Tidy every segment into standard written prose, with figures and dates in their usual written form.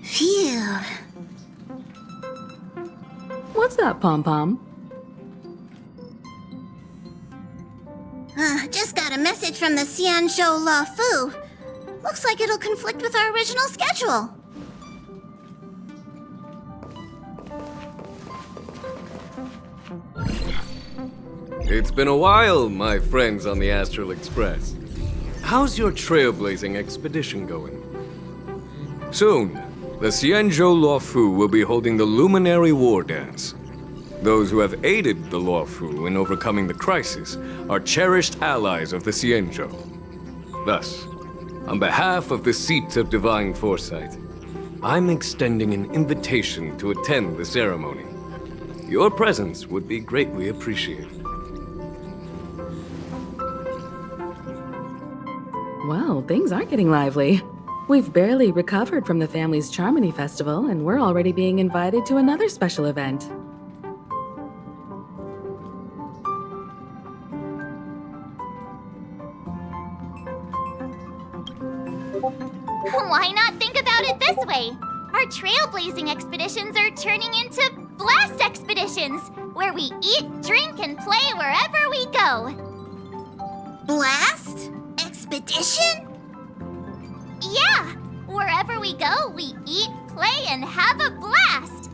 Phew. What's that, Pom-Pom? Just got a message from the Xianzhou Loufu. Looks like it'll conflict with our original schedule. It's been a while, my friends on the Astral Express. How's your trailblazing expedition going? Soon, the Xianzhou Loufu will be holding the Luminary War Dance. Those who have aided the Loufu in overcoming the crisis are cherished allies of the Xianzhou. Thus, on behalf of the Seat of Divine Foresight, I'm extending an invitation to attend the ceremony. Your presence would be greatly appreciated. Well, things aren't getting lively. We've barely recovered from the family's Charmony Festival, and we're already being invited to another special event. Why not think about it this way? Our trailblazing expeditions are turning into blast expeditions, where we eat, drink, and play wherever we go. Blast? Expedition? Yeah! Wherever we go, we eat, play, and have a blast!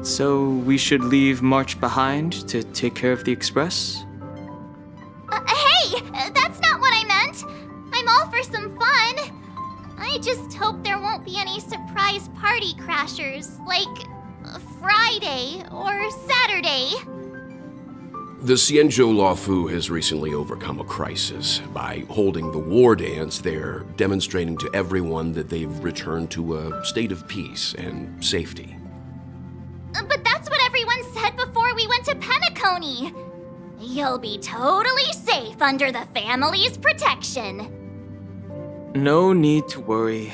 So we should leave March behind to take care of the Express? Hey! That's not what I meant! I'm all for some fun. I just hope there won't be any surprise party crashers, like Friday or Saturday. The Xianzhou Loufu has recently overcome a crisis. By holding the war dance, they're demonstrating to everyone that they've returned to a state of peace and safety. But that's what everyone said before we went to Penacony. You'll be totally safe under the family's protection. No need to worry.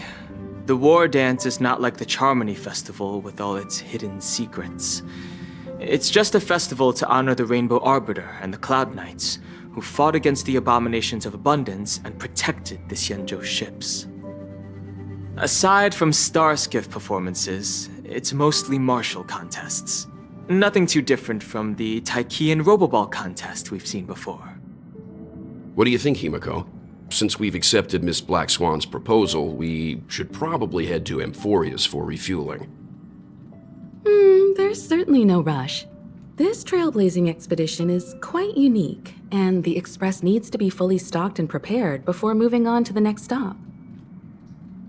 The war dance is not like the Charmony Festival with all its hidden secrets. It's just a festival to honor the Rainbow Arbiter and the Cloud Knights, who fought against the abominations of abundance and protected the Xianzhou ships. Aside from star skiff performances, it's mostly martial contests. Nothing too different from the Taiki and Roboball contest we've seen before. What do you think, Himiko? Since we've accepted Miss Black Swan's proposal, we should probably head to Amphorius for refueling. There's certainly no rush. This trailblazing expedition is quite unique, and the Express needs to be fully stocked and prepared before moving on to the next stop.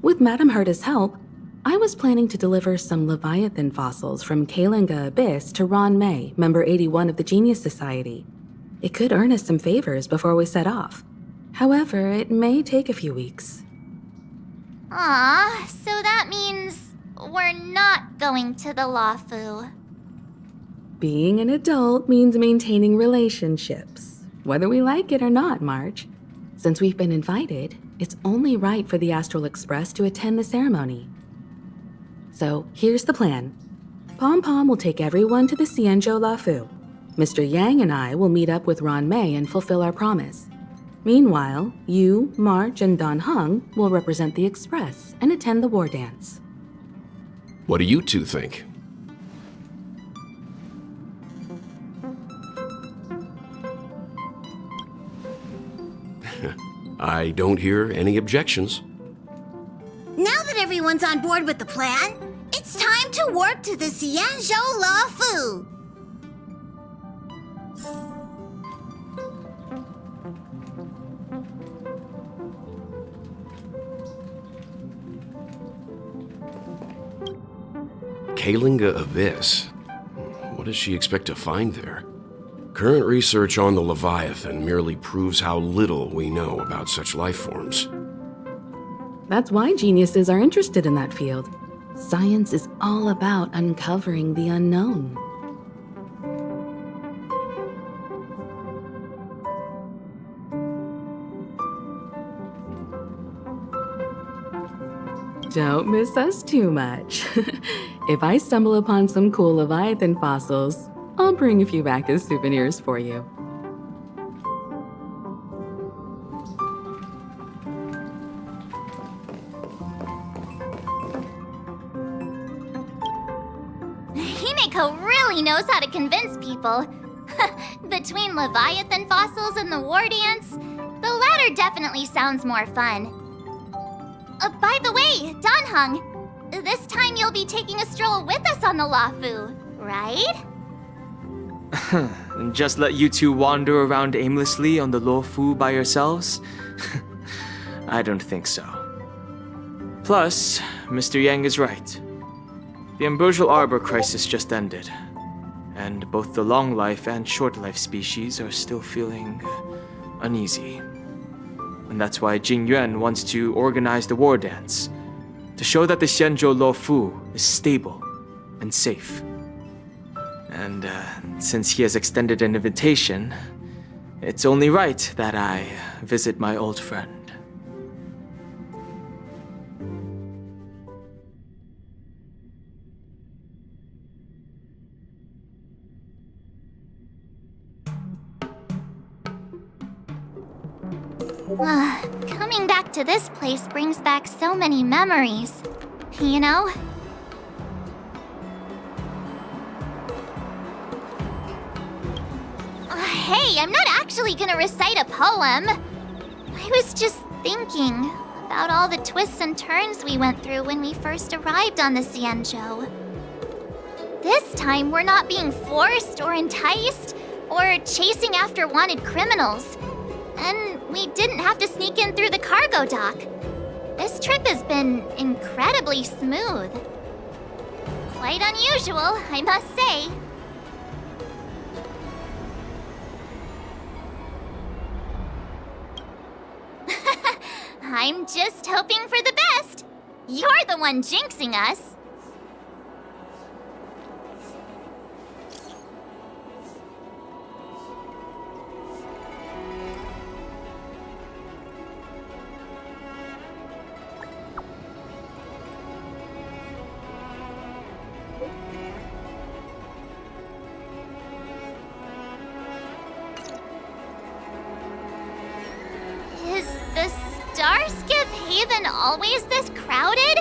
With Madame Herta's help, I was planning to deliver some Leviathan fossils from Kalinga Abyss to Ron May, member 81 of the Genius Society. It could earn us some favors before we set off. However, it may take a few weeks. So that means we're not going to the Loufu. Being an adult means maintaining relationships, whether we like it or not, Marge. Since we've been invited, it's only right for the Astral Express to attend the ceremony. So here's the plan. Pom Pom will take everyone to the Xianzhou Loufu. Mr. Yang and I will meet up with Ron Mei and fulfill our promise. Meanwhile, you, March, and Don Hung will represent the Express and attend the war dance. What do you two think? I don't hear any objections. Now that everyone's on board with the plan, it's time to warp to the Xianzhou Loufu. Kalinga Abyss. What does she expect to find there? Current research on the Leviathan merely proves how little we know about such life forms. That's why geniuses are interested in that field. Science is all about uncovering the unknown. Don't miss us too much. If I stumble upon some cool Leviathan fossils, I'll bring a few back as souvenirs for you. Himeko really knows how to convince people. Between Leviathan fossils and the war dance, the latter definitely sounds more fun. By the way, Don Hung, this time you'll be taking a stroll with us on the Loufu, right? And just let you two wander around aimlessly on the Loufu by yourselves? I don't think so. Plus, Mr. Yang is right. The Ambrosial Arbor crisis just ended, and both the long life and short life species are still feeling uneasy. And that's why Jing Yuan wants to organize the war dance, to show that the Xianzhou Loufu is stable and safe. And since he has extended an invitation, it's only right that I visit my old friend. Coming back to this place brings back so many memories, you know? Hey, I'm not actually gonna recite a poem. I was just thinking about all the twists and turns we went through when we first arrived on the Xianzhou. This time, we're not being forced or enticed or chasing after wanted criminals. And we didn't have to sneak in through the cargo dock. This trip has been incredibly smooth. Quite unusual, I must say. I'm just hoping for the best. You're the one jinxing us. Starskip Haven always this crowded?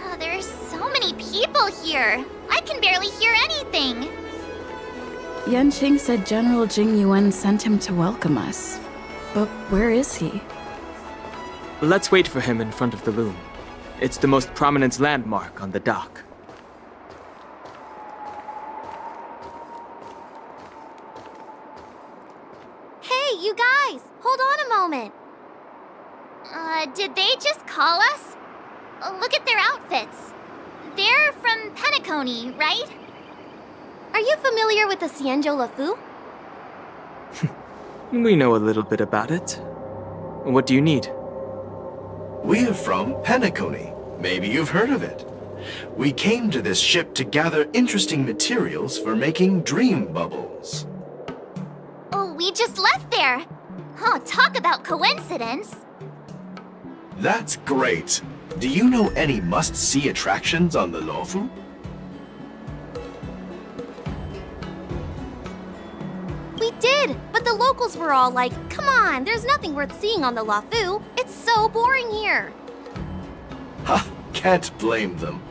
Oh, there's so many people here. I can barely hear anything. Yanqing said General Jing Yuan sent him to welcome us. But where is he? Let's wait for him in front of the loom. It's the most prominent landmark on the dock. Hey, you guys! Hold on a moment. Did they just call us? Look at their outfits. They're from Penacony, right? Are you familiar with the Xianzhou Loufu? We know a little bit about it. What do you need? We're from Penacony. Maybe you've heard of it. We came to this ship to gather interesting materials for making dream bubbles. Oh, we just left there. Oh, talk about coincidence. That's great. Do you know any must-see attractions on the Loufu? We did, but the locals were all like, come on, there's nothing worth seeing on the Loufu. It's so boring here. Ha! Can't blame them.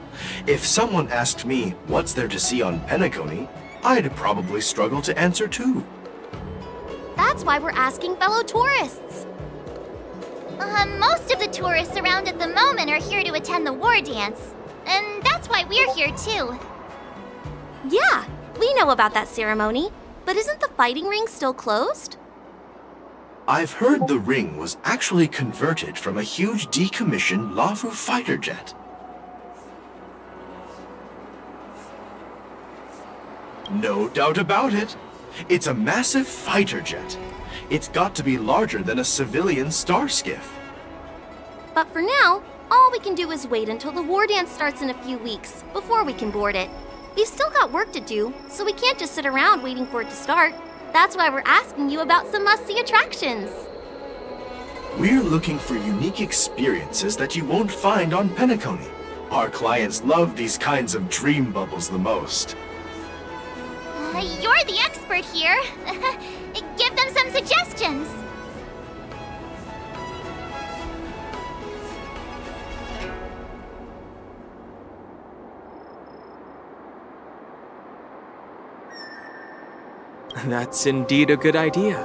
If someone asked me what's there to see on Penacony, I'd probably struggle to answer too. That's why we're asking fellow tourists. Most of the tourists around at the moment are here to attend the war dance. And that's why we're here too. Yeah, we know about that ceremony. But isn't the fighting ring still closed? I've heard the ring was actually converted from a huge decommissioned Loufu fighter jet. No doubt about it. It's a massive fighter jet. It's got to be larger than a civilian star skiff. But for now, all we can do is wait until the war dance starts in a few weeks before we can board it. We've still got work to do, so we can't just sit around waiting for it to start. That's why we're asking you about some must-see attractions. We're looking for unique experiences that you won't find on Penacony. Our clients love these kinds of dream bubbles the most. You're the expert here. Give them some suggestions. That's indeed a good idea.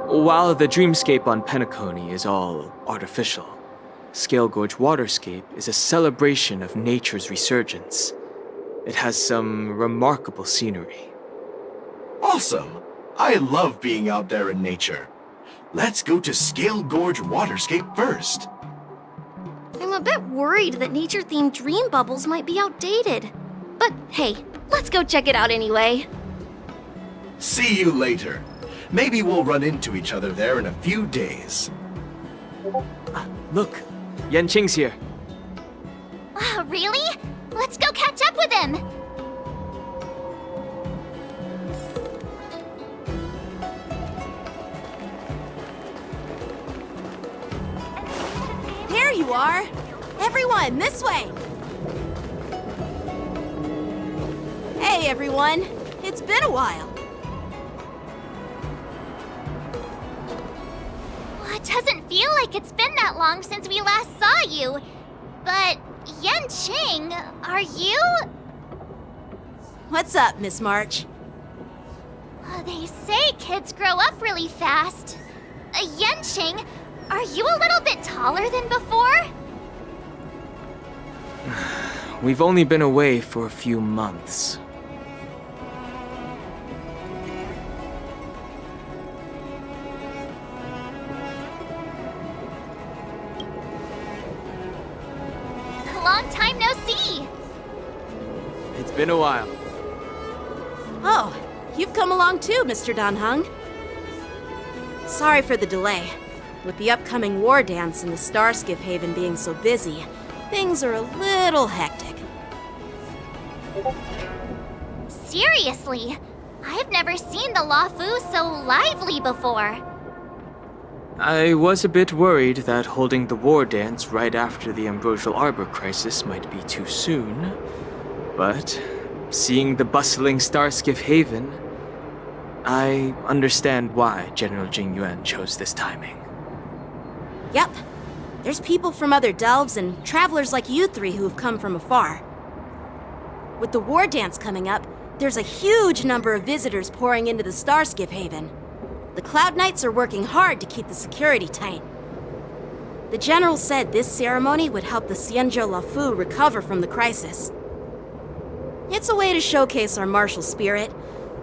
While the dreamscape on Penacony is all artificial, Scale Gorge Waterscape is a celebration of nature's resurgence. It has some remarkable scenery. Awesome! I love being out there in nature. Let's go to Scale Gorge Waterscape first. I'm a bit worried that nature-themed dream bubbles might be outdated. But hey, let's go check it out anyway. See you later. Maybe we'll run into each other there in a few days. Look, Yanqing's here. Really? Let's go catch up with him. There you are! Everyone, this way! Hey everyone, it's been a while. It doesn't feel like it's been that long since we last saw you. But, Yanqing, are you? What's up, Miss March? They say kids grow up really fast. Yanqing, are you a little bit taller than before? We've only been away for a few months. Long time no see. It's been a while. Oh, you've come along too, Mr. Danheng. Sorry for the delay. With the upcoming war dance and the Starskiff Haven being so busy, things are a little hectic. Seriously, I've never seen the Loufu so lively before. I was a bit worried that holding the war dance right after the Ambrosial Arbor crisis might be too soon. But seeing the bustling Starskiff Haven, I understand why General Jing Yuan chose this timing. Yep. There's people from other delves and travelers like you three who have come from afar. With the war dance coming up, there's a huge number of visitors pouring into the Starskiff Haven. The Cloud Knights are working hard to keep the security tight. The General said this ceremony would help the Xianzhou Loufu recover from the crisis. It's a way to showcase our martial spirit,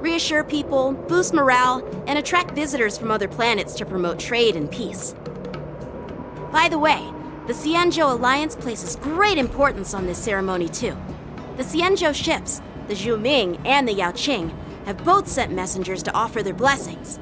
reassure people, boost morale, and attract visitors from other planets to promote trade and peace. By the way, the Xianzhou Alliance places great importance on this ceremony too. The Xianzhou ships, the Zhuming and the Yaoqing, have both sent messengers to offer their blessings.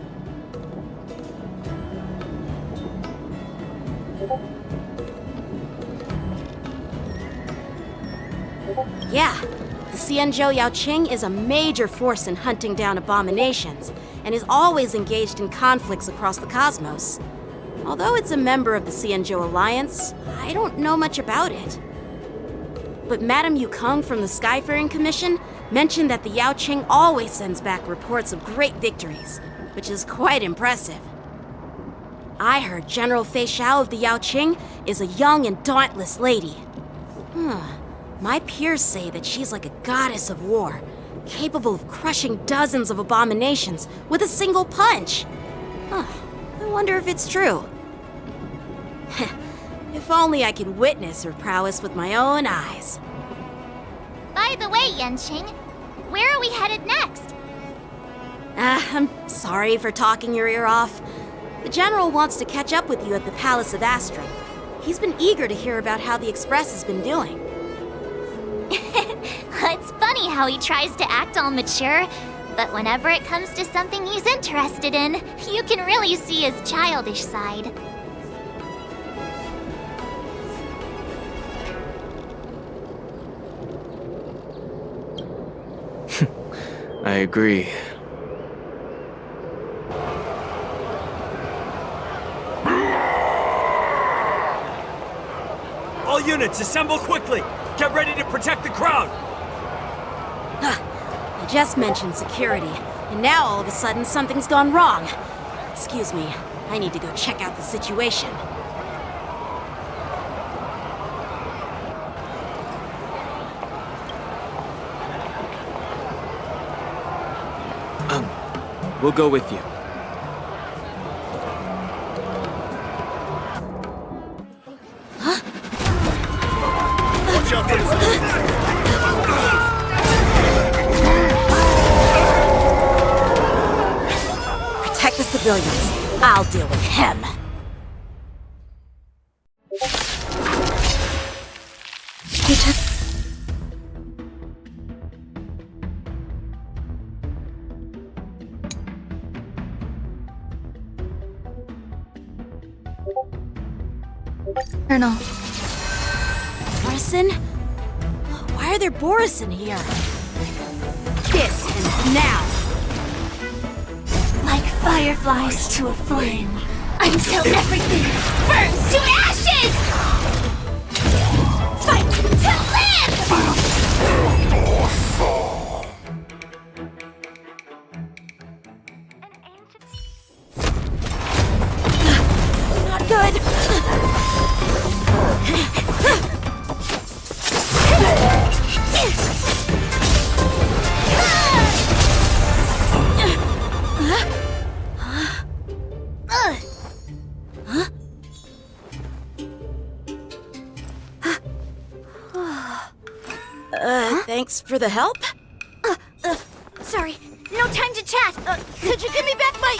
Yeah, the Xianzhou Yaoqing is a major force in hunting down abominations, and is always engaged in conflicts across the cosmos. Although it's a member of the Xianzhou Alliance, I don't know much about it. But Madame Yukong from the Skyfaring Commission mentioned that the Yao Qing always sends back reports of great victories, which is quite impressive. I heard General Fei Xiao of the Yao Qing is a young and dauntless lady. My peers say that she's like a goddess of war, capable of crushing dozens of abominations with a single punch. I wonder if it's true. If only I could witness her prowess with my own eyes. By the way, Yanqing, where are we headed next? I'm sorry for talking your ear off. The General wants to catch up with you at the Palace of Astrum. He's been eager to hear about how the Express has been doing. It's funny how he tries to act all mature, but whenever it comes to something he's interested in, you can really see his childish side. I agree. All units, assemble quickly! Get ready to protect the crowd! I just mentioned security, and now all of a sudden something's gone wrong. Excuse me, I need to go check out the situation. We'll go with you. Watch out for this. Protect the civilians. I'll deal with him. Colonel. Borison? Why are there Borison here? This ends now. Like fireflies to a flame, until everything burns to ashes! Fight to live! Not good. Thanks for the help. Sorry, no time to chat. Could you give me back my...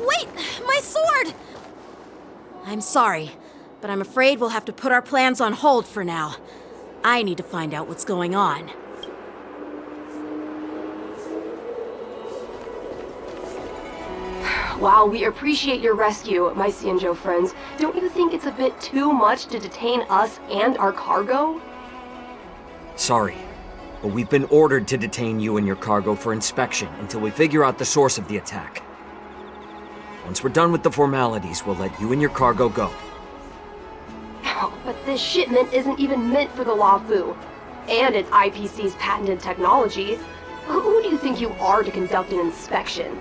Wait, my sword! I'm sorry, but I'm afraid we'll have to put our plans on hold for now. I need to find out what's going on. While we appreciate your rescue, my Xianzhou friends, don't you think it's a bit too much to detain us and our cargo? Sorry, but we've been ordered to detain you and your cargo for inspection until we figure out the source of the attack. Once we're done with the formalities, we'll let you and your cargo go. But this shipment isn't even meant for the Loufu, and it's IPC's patented technology. Who do you think you are to conduct an inspection?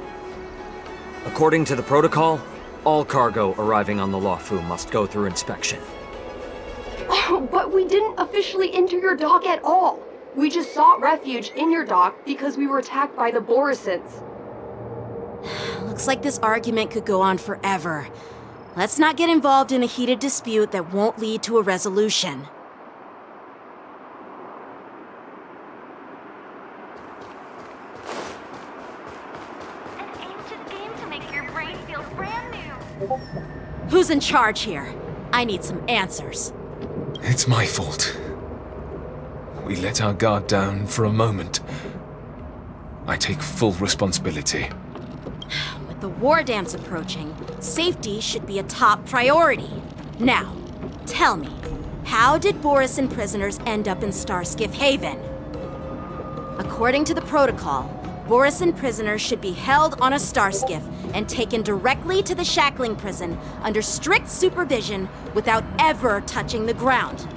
According to the protocol, all cargo arriving on the Loufu must go through inspection. But we didn't officially enter your dock at all. We just sought refuge in your dock because we were attacked by the Borisons. Looks like this argument could go on forever. Let's not get involved in a heated dispute that won't lead to a resolution. An ancient game to make your brain feel brand new. Who's in charge here? I need some answers. It's my fault. We let our guard down for a moment. I take full responsibility. With the war dance approaching, safety should be a top priority. Now, tell me, how did Borisin prisoners end up in Starskiff Haven? According to the protocol, Borisin prisoners should be held on a starskiff and taken directly to the shackling prison under strict supervision without ever touching the ground.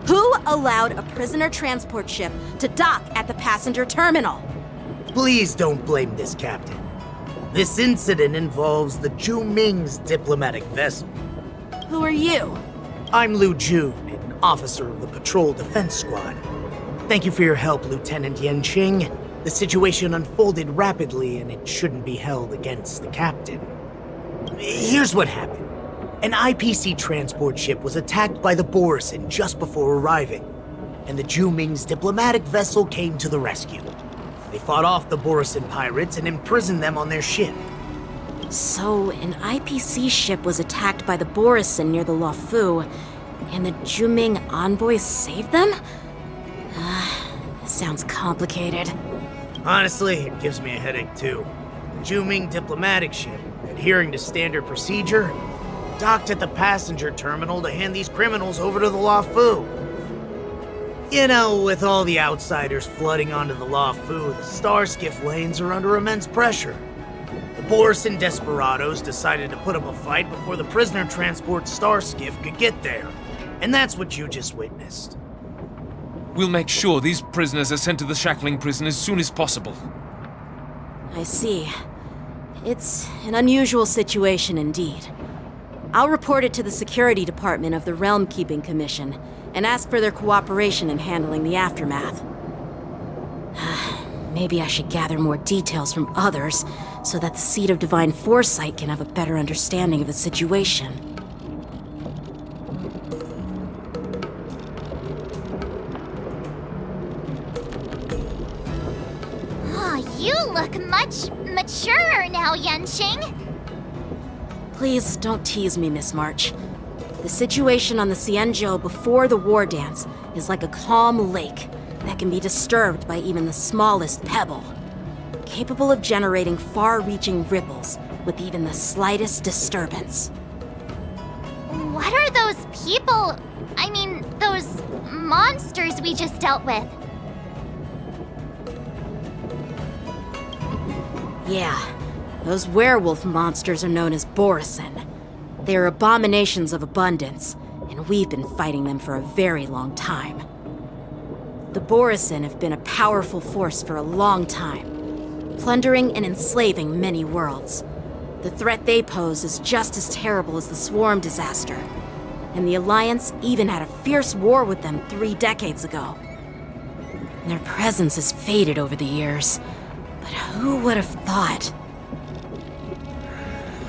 Who allowed a prisoner transport ship to dock at the passenger terminal? Please don't blame this, Captain. This incident involves the Ju Ming's diplomatic vessel. Who are you? I'm Lu Jun, an officer of the Patrol Defense Squad. Thank you for your help, Lieutenant Yanqing. The situation unfolded rapidly, and it shouldn't be held against the captain. Here's what happened. An IPC transport ship was attacked by the Borisin just before arriving, and the Ju Ming's diplomatic vessel came to the rescue. They fought off the Borisin pirates and imprisoned them on their ship. So, an IPC ship was attacked by the Borisin near the Loufu, and the Ju Ming envoys saved them? Sounds complicated. Honestly, it gives me a headache too. The Ju Ming diplomatic ship, adhering to standard procedure, docked at the passenger terminal to hand these criminals over to the Loufu. You know, with all the outsiders flooding onto the Loufu, the starskiff lanes are under immense pressure. The Borisin desperados decided to put up a fight before the prisoner transport starskiff could get there. And that's what you just witnessed. We'll make sure these prisoners are sent to the shackling prison as soon as possible. I see. It's an unusual situation indeed. I'll report it to the security department of the Realm Keeping Commission and ask for their cooperation in handling the aftermath. Maybe I should gather more details from others so that the Seed of Divine Foresight can have a better understanding of the situation. Oh, you look much maturer now, Yanqing. Please don't tease me, Miss March. The situation on the Xianzhou before the war dance is like a calm lake that can be disturbed by even the smallest pebble, capable of generating far-reaching ripples with even the slightest disturbance. What are those people? I mean, those monsters we just dealt with? Yeah, those werewolf monsters are known as Borisin. They are abominations of abundance, and we've been fighting them for a very long time. The Borisin have been a powerful force for a long time, plundering and enslaving many worlds. The threat they pose is just as terrible as the Swarm disaster, and the Alliance even had a fierce war with them 3 decades ago. Their presence has faded over the years, but who would have thought?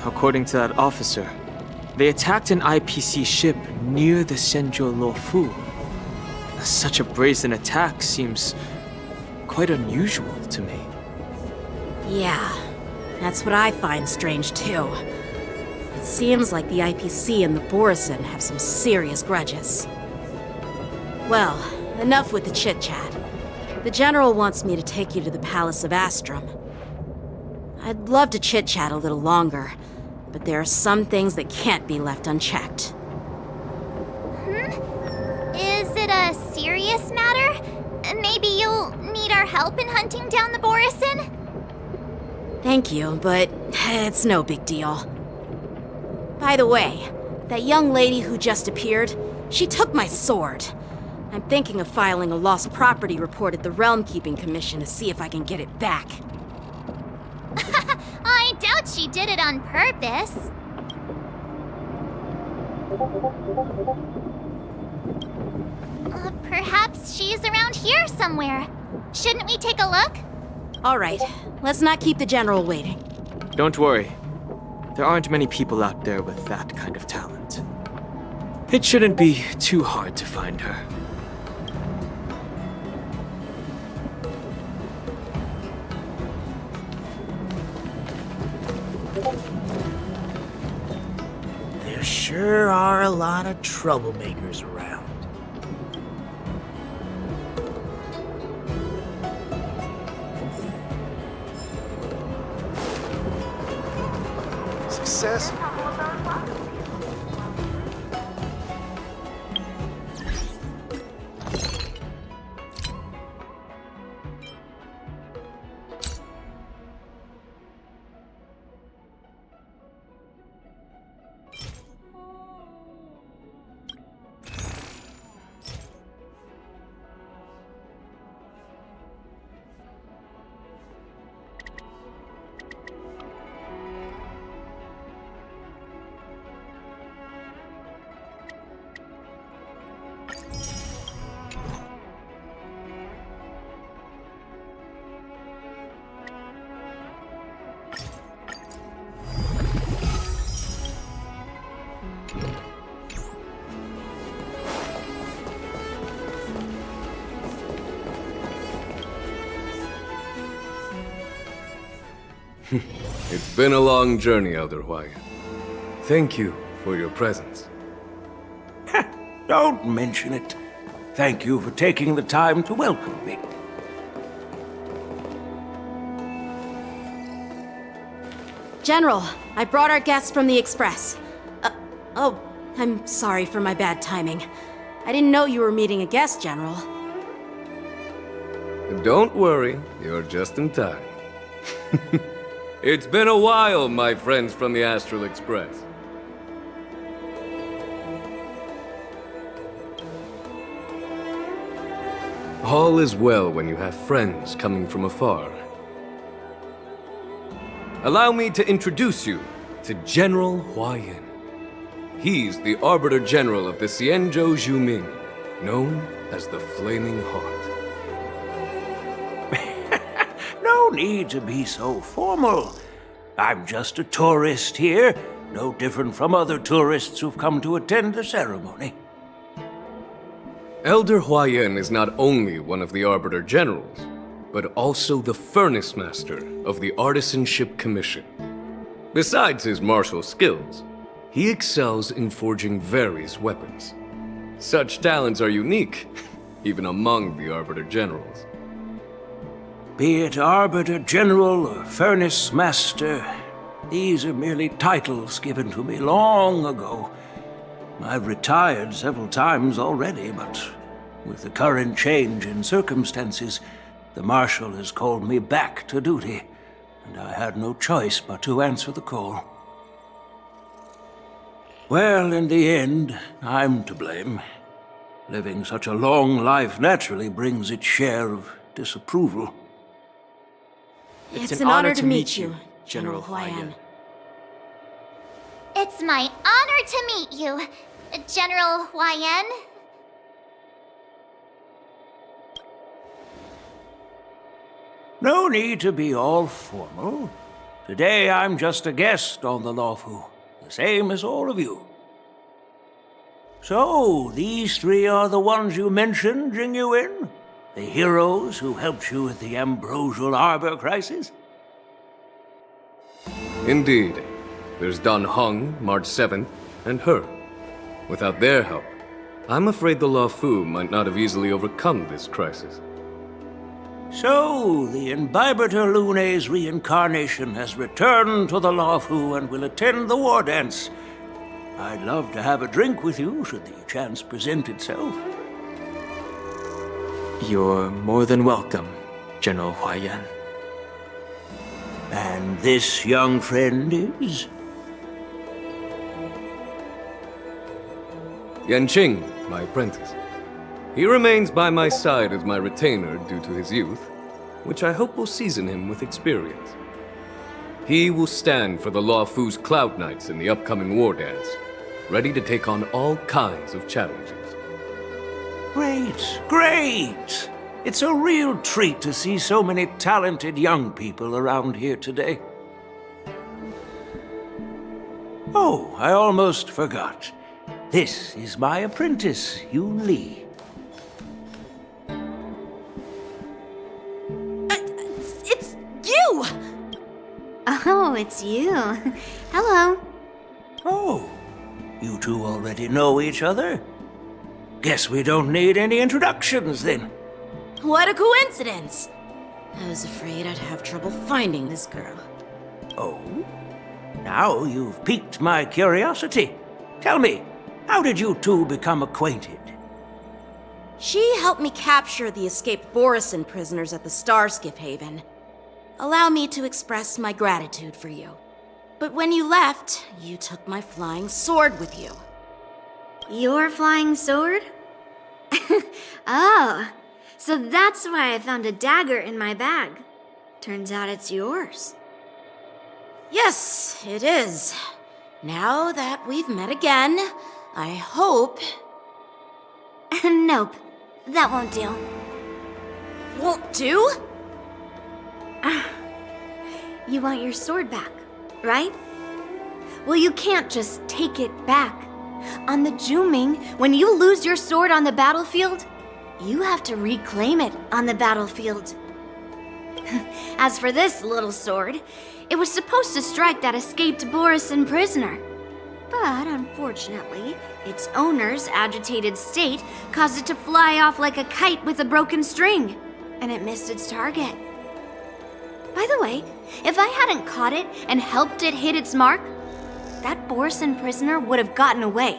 According to that officer, they attacked an IPC ship near the Xianzhou Loufu. Such a brazen attack seems quite unusual to me. Yeah, that's what I find strange too. It seems like the IPC and the Borisin have some serious grudges. Well, enough with the chit-chat. The General wants me to take you to the Palace of Astrum. I'd love to chit-chat a little longer, but there are some things that can't be left unchecked. Is it a serious matter? Maybe you'll need our help in hunting down the Borisin? Thank you, but it's no big deal. By the way, that young lady who just appeared, she took my sword. I'm thinking of filing a lost property report at the Realm Keeping Commission to see if I can get it back. I doubt she did it on purpose. Perhaps she's around here somewhere. Shouldn't we take a look? All right, let's not keep the General waiting. Don't worry. There aren't many people out there with that kind of talent. It shouldn't be too hard to find her. There sure are a lot of troublemakers around. says? It's been a long journey, Elder Hwaiyan. Thank you for your presence. Don't mention it. Thank you for taking the time to welcome me. General, I brought our guests from the Express. Oh, I'm sorry for my bad timing. I didn't know you were meeting a guest, General. Don't worry, you're just in time. It's been a while, my friends from the Astral Express. All is well when you have friends coming from afar. Allow me to introduce you to General Hwaiyan. He's the Arbiter General of the Xianzhou Zhuming, known as the Flaming Heart. No need to be so formal. I'm just a tourist here, no different from other tourists who've come to attend the ceremony. Elder Hwaiyan is not only one of the Arbiter Generals, but also the Furnace Master of the Artisanship Commission. Besides his martial skills, he excels in forging various weapons. Such talents are unique, even among the Arbiter Generals. Be it Arbiter General or Furnace Master, these are merely titles given to me long ago. I've retired several times already, but with the current change in circumstances, the Marshal has called me back to duty, and I had no choice but to answer the call. Well, in the end, I'm to blame. Living such a long life naturally brings its share of disapproval. It's an honor to meet you, General Hwaiyan. It's my honor to meet you, General Hwaiyan. No need to be all formal. Today I'm just a guest on the Loufu, the same as all of you. So, these three are the ones you mentioned, Jingyuin? The heroes who helped you with the Ambrosial Arbor crisis? Indeed. There's Dan Heng, March 7th, and her. Without their help, I'm afraid the Loufu might not have easily overcome this crisis. So, the Imbibitor Lune's reincarnation has returned to the Loufu and will attend the war dance. I'd love to have a drink with you should the chance present itself. You're more than welcome, General Hwaiyan. And this young friend is? Yanqing, my apprentice. He remains by my side as my retainer due to his youth, which I hope will season him with experience. He will stand for the Loufu's Cloud Knights in the upcoming war dance, ready to take on all kinds of challenges. Great, great! It's a real treat to see so many talented young people around here today. Oh, I almost forgot. This is my apprentice, Yoon Lee. It's you! Oh, it's you. Hello. Oh, you two already know each other? Guess we don't need any introductions then. What a coincidence! I was afraid I'd have trouble finding this girl. Oh? Now you've piqued my curiosity. Tell me, how did you two become acquainted? She helped me capture the escaped Borisin prisoners at the Starskiff Haven. Allow me to express my gratitude for you. But when you left, you took my flying sword with you. Your flying sword? Oh, so that's why I found a dagger in my bag. Turns out it's yours. Yes, it is. Now that we've met again, I hope... Nope, that won't do. Won't do? You want your sword back, right? Well, you can't just take it back. On the Juming, when you lose your sword on the battlefield, you have to reclaim it on the battlefield. As for this little sword, it was supposed to strike that escaped Borisin prisoner. But unfortunately, its owner's agitated state caused it to fly off like a kite with a broken string, and it missed its target. By the way, if I hadn't caught it and helped it hit its mark, that Borisin prisoner would have gotten away.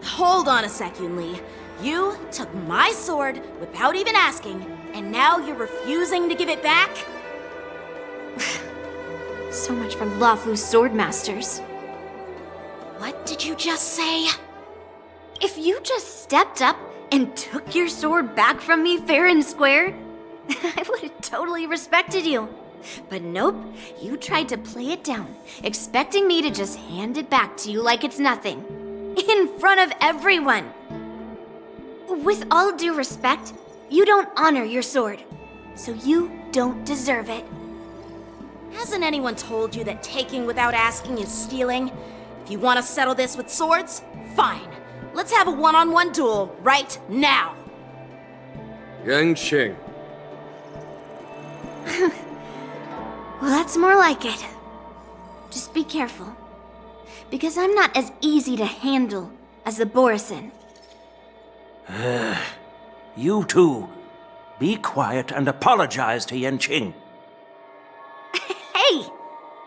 Hold on a sec, Yunli. You took my sword without even asking, and now you're refusing to give it back? So much for Loufu's swordmasters. What did you just say? If you just stepped up and took your sword back from me fair and square, I would have totally respected you. But nope, you tried to play it down, expecting me to just hand it back to you like it's nothing. In front of everyone. With all due respect, you don't honor your sword, so you don't deserve it. Hasn't anyone told you that taking without asking is stealing? If you want to settle this with swords, fine. Let's have a one-on-one duel right now. Yanqing. Well, that's more like it. Just be careful, because I'm not as easy to handle as the Borisin. You two, be quiet and apologize to Yanqing. Hey!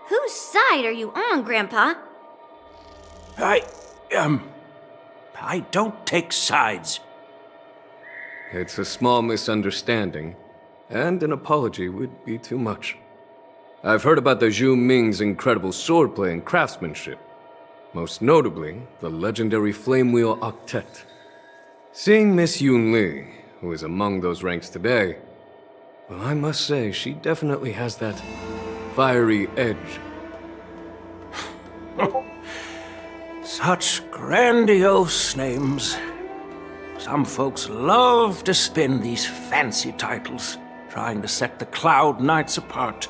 Whose side are you on, Grandpa? I don't take sides. It's a small misunderstanding, and an apology would be too much. I've heard about the Zhu Ming's incredible swordplay and craftsmanship. Most notably, the legendary Flame Wheel Octet. Seeing Miss Yunli, who is among those ranks today, well, I must say, she definitely has that fiery edge. Such grandiose names. Some folks love to spin these fancy titles, trying to set the Cloud Knights apart.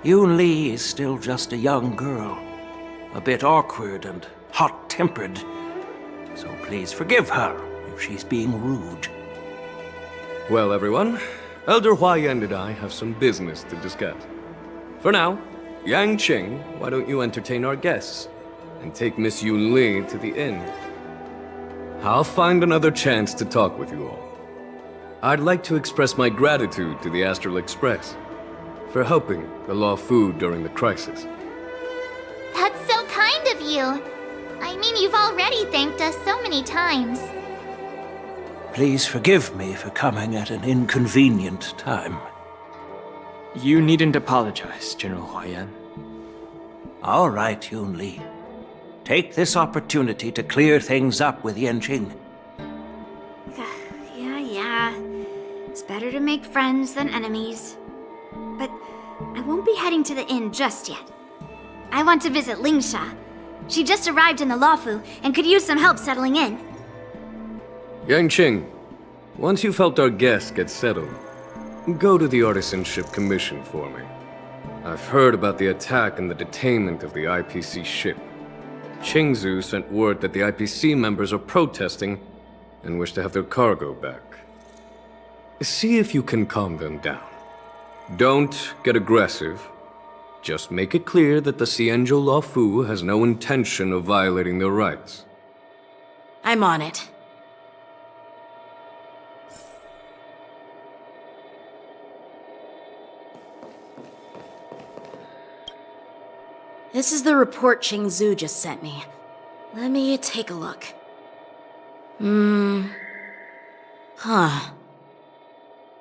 Yunli is still just a young girl, a bit awkward and hot-tempered, so please forgive her if she's being rude. Well, everyone, Elder Huayan and I have some business to discuss. For now, Yanqing, why don't you entertain our guests and take Miss Yunli to the inn? I'll find another chance to talk with you all. I'd like to express my gratitude to the Astral Express for helping the Loufu during the crisis. That's so kind of you. I mean, you've already thanked us so many times. Please forgive me for coming at an inconvenient time. You needn't apologize, General Huayan. All right, Yunli. Take this opportunity to clear things up with Yanqing. Yeah. It's better to make friends than enemies. But I won't be heading to the inn just yet. I want to visit Lingsha. She just arrived in the Loufu and could use some help settling in. Yanqing, once you've helped our guests get settled, go to the Artisanship Commission for me. I've heard about the attack and the detainment of the IPC ship. Qingzu sent word that the IPC members are protesting and wish to have their cargo back. See if you can calm them down. Don't get aggressive. Just make it clear that the Xianzhou Loufu has no intention of violating their rights. I'm on it. This is the report Qingzu just sent me. Let me take a look. Huh.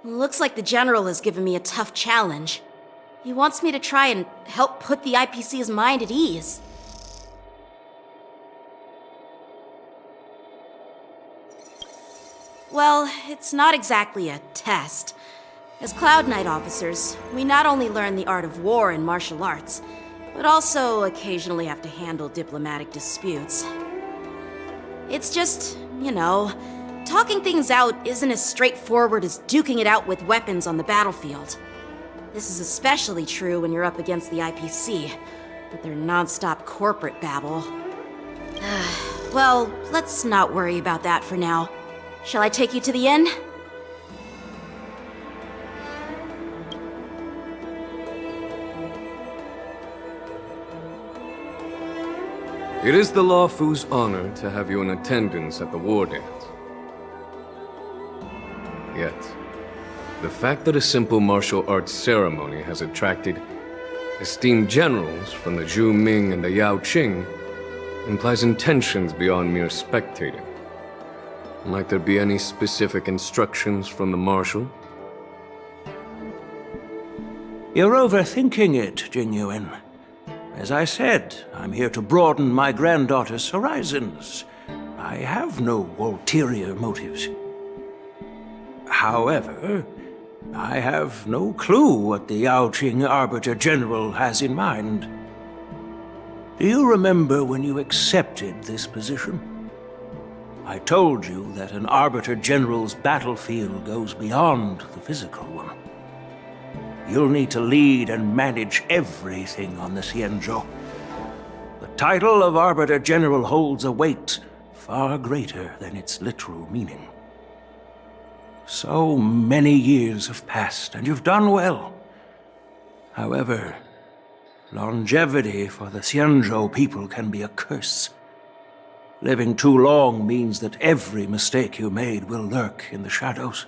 Looks like the General has given me a tough challenge. He wants me to try and help put the IPC's mind at ease. Well, it's not exactly a test. As Cloud Knight officers, we not only learn the art of war and martial arts, but also occasionally have to handle diplomatic disputes. It's just, talking things out isn't as straightforward as duking it out with weapons on the battlefield. This is especially true when you're up against the IPC, with their non-stop corporate babble. Well, let's not worry about that for now. Shall I take you to the inn? It is the Loufu's honor to have you in attendance at the war dance. Yet, the fact that a simple martial arts ceremony has attracted esteemed generals from the Zhu Ming and the Yao Qing implies intentions beyond mere spectating. Might there be any specific instructions from the Marshal? You're overthinking it, Jingyuan. As I said, I'm here to broaden my granddaughter's horizons. I have no ulterior motives. However, I have no clue what the Yao Qing Arbiter General has in mind. Do you remember when you accepted this position? I told you that an Arbiter General's battlefield goes beyond the physical one. You'll need to lead and manage everything on the Xianzhou. The title of Arbiter General holds a weight far greater than its literal meaning. So many years have passed, and you've done well. However, longevity for the Xianzhou people can be a curse. Living too long means that every mistake you made will lurk in the shadows.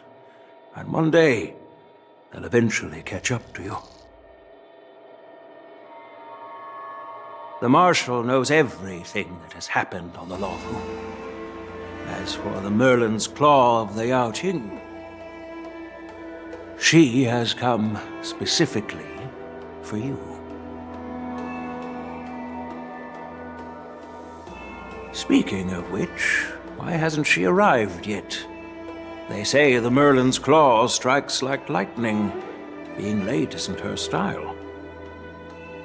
And one day, they'll eventually catch up to you. The Marshal knows everything that has happened on the Loufu. As for the Merlin's Claw of the Yao Qing, she has come specifically for you. Speaking of which, why hasn't she arrived yet? They say the Merlin's Claw strikes like lightning. Being late isn't her style.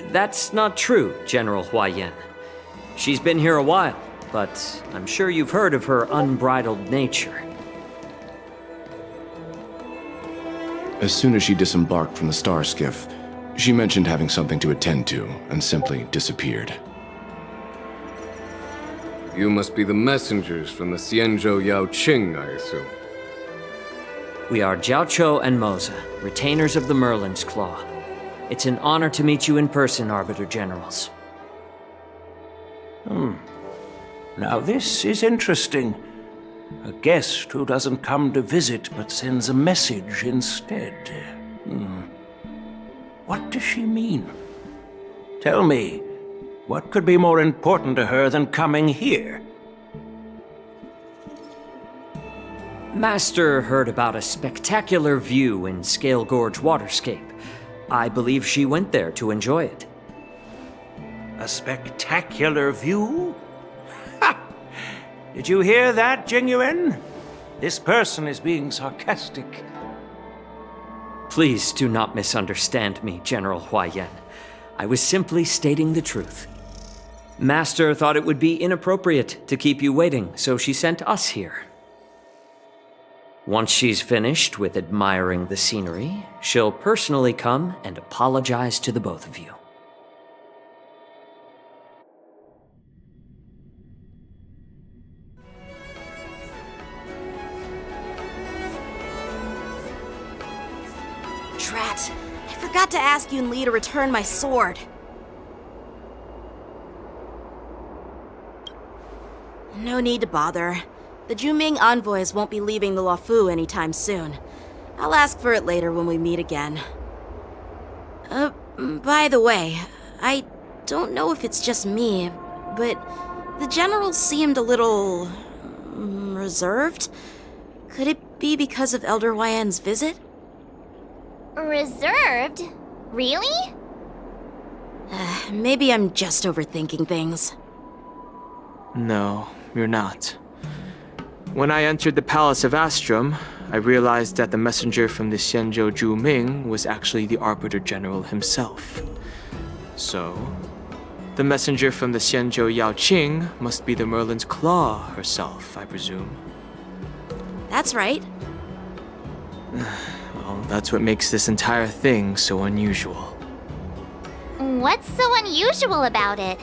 That's not true, General Huaiyan. She's been here a while, but I'm sure you've heard of her unbridled nature. As soon as she disembarked from the star skiff, she mentioned having something to attend to and simply disappeared. You must be the messengers from the Xianzhou Yao Qing, I assume. We are Jiaoqiu and Moza, retainers of the Merlin's Claw. It's an honor to meet you in person, Arbiter Generals. Now this is interesting. A guest who doesn't come to visit but sends a message instead. What does she mean? Tell me, what could be more important to her than coming here? Master heard about a spectacular view in Scale Gorge Waterscape. I believe she went there to enjoy it. A spectacular view? Ha! Did you hear that, Jingyuan? This person is being sarcastic. Please do not misunderstand me, General Huaiyan. I was simply stating the truth. Master thought it would be inappropriate to keep you waiting, so she sent us here. Once she's finished with admiring the scenery, she'll personally come and apologize to the both of you. Drat, I forgot to ask Yun Li to return my sword. No need to bother. The Juming envoys won't be leaving the Loufu anytime soon. I'll ask for it later when we meet again. By the way, I don't know if it's just me, but the general seemed a little reserved. Could it be because of Elder Yan's visit? Reserved? Really? Maybe I'm just overthinking things. No, you're not. When I entered the Palace of Astrum, I realized that the messenger from the Xianzhou Zhu Ming was actually the Arbiter General himself. So, the messenger from the Xianzhou Yao Qing must be the Merlin's Claw herself, I presume. That's right. Well, that's what makes this entire thing so unusual. What's so unusual about it?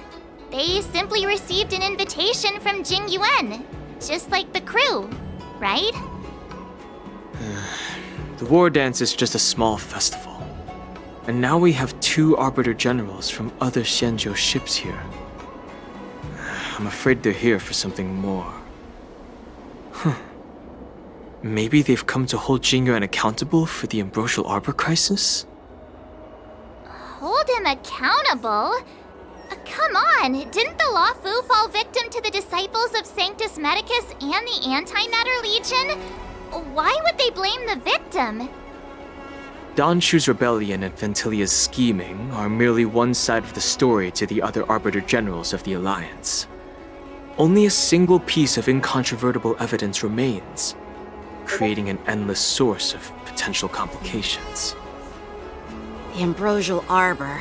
They simply received an invitation from Jing Yuan, just like the crew, right? The war dance is just a small festival. And now we have 2 Arbiter Generals from other Xianzhou ships here. I'm afraid they're here for something more. Maybe they've come to hold Jing Yuan accountable for the Ambrosial Arbor crisis? Hold him accountable? Come on, didn't the Loufu fall victim to the disciples of Sanctus Medicus and the Antimatter Legion? Why would they blame the victim? Dan Shu's rebellion and Ventilia's scheming are merely one side of the story to the other Arbiter Generals of the Alliance. Only a single piece of incontrovertible evidence remains, creating an endless source of potential complications. The Ambrosial Arbor.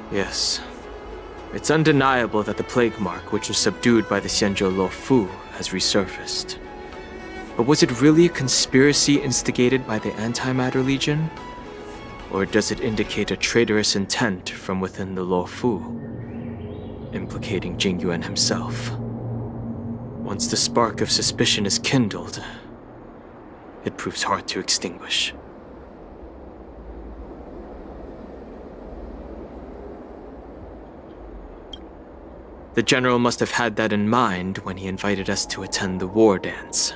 Yes. It's undeniable that the plague mark, which was subdued by the Xianzhou Loufu, has resurfaced. But was it really a conspiracy instigated by the Antimatter Legion? Or does it indicate a traitorous intent from within the Loufu, implicating Jing Yuan himself? Once the spark of suspicion is kindled, it proves hard to extinguish. The General must have had that in mind when he invited us to attend the war dance.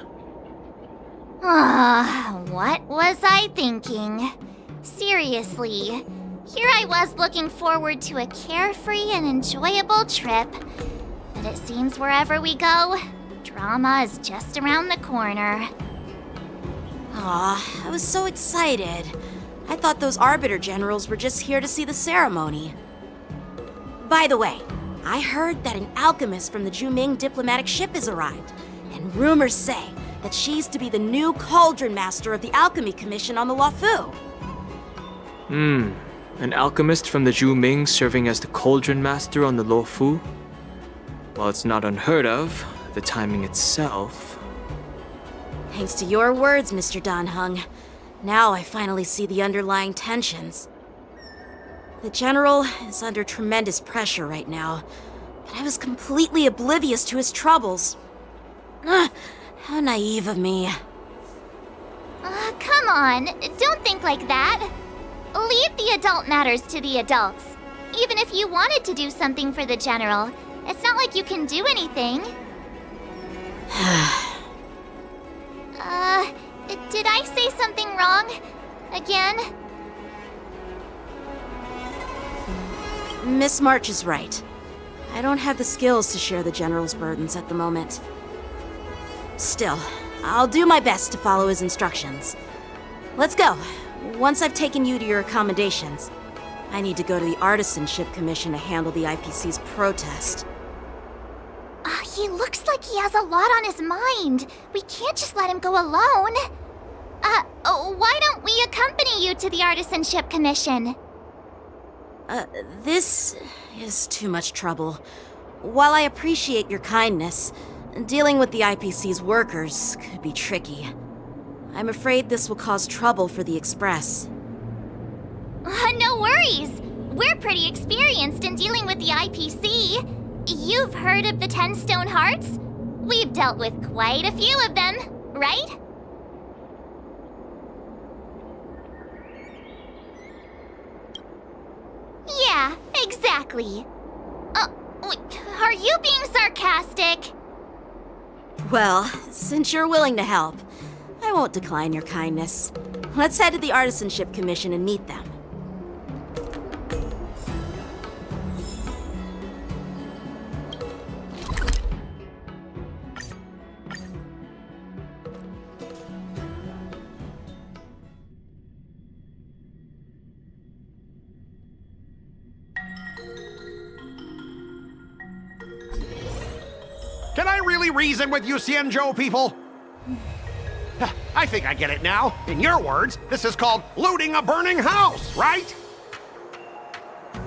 What was I thinking? Seriously, here I was looking forward to a carefree and enjoyable trip. But it seems wherever we go, drama is just around the corner. Aw, I was so excited. I thought those Arbiter Generals were just here to see the ceremony. By the way, I heard that an alchemist from the Zhuming diplomatic ship has arrived, and rumors say that she's to be the new Cauldron Master of the Alchemy Commission on the Loufu. An alchemist from the Zhuming serving as the Cauldron Master on the Loufu? While it's not unheard of, the timing itself... Thanks to your words, Mr. Dan Heng. Now I finally see the underlying tensions. The General is under tremendous pressure right now, but I was completely oblivious to his troubles. How naive of me. Come on, don't think like that. Leave the adult matters to the adults. Even if you wanted to do something for the General, it's not like you can do anything. Did I say something wrong? Again? Miss March is right. I don't have the skills to share the General's burdens at the moment. Still, I'll do my best to follow his instructions. Let's go. Once I've taken you to your accommodations, I need to go to the Artisanship Commission to handle the IPC's protest. He looks like he has a lot on his mind. We can't just let him go alone. Why don't we accompany you to the Artisanship Commission? This is too much trouble. While I appreciate your kindness, dealing with the IPC's workers could be tricky. I'm afraid this will cause trouble for the Express. No worries. We're pretty experienced in dealing with the IPC. You've heard of the 10 Stone Hearts? We've dealt with quite a few of them, right? Yeah, exactly. Are you being sarcastic? Well, since you're willing to help, I won't decline your kindness. Let's head to the Artisanship Commission and meet them. Can I really reason with you Xianzhou people? I think I get it now. In your words, this is called looting a burning house, right?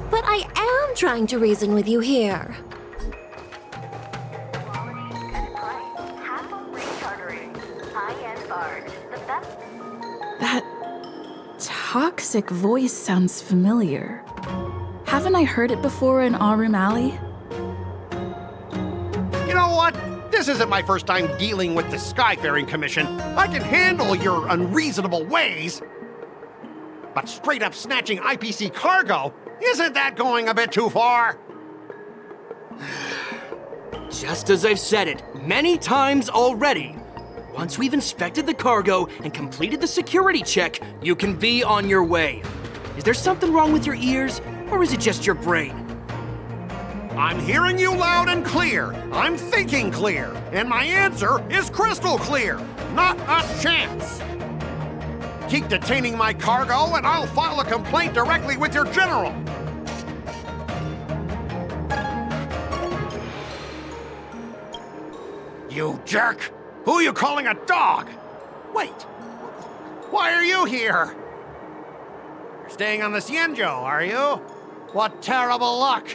But I am trying to reason with you here. That toxic voice sounds familiar. Haven't I heard it before in Aurum Alley? You know what? This isn't my first time dealing with the Skyfaring Commission. I can handle your unreasonable ways. But straight up snatching IPC cargo, isn't that going a bit too far? Just as I've said it many times already. Once we've inspected the cargo and completed the security check, you can be on your way. Is there something wrong with your ears, or is it just your brain? I'm hearing you loud and clear. I'm thinking clear. And my answer is crystal clear. Not a chance. Keep detaining my cargo and I'll file a complaint directly with your general. You jerk! Who are you calling a dog? Wait, why are you here? You're staying on the Xianzhou, are you? What terrible luck!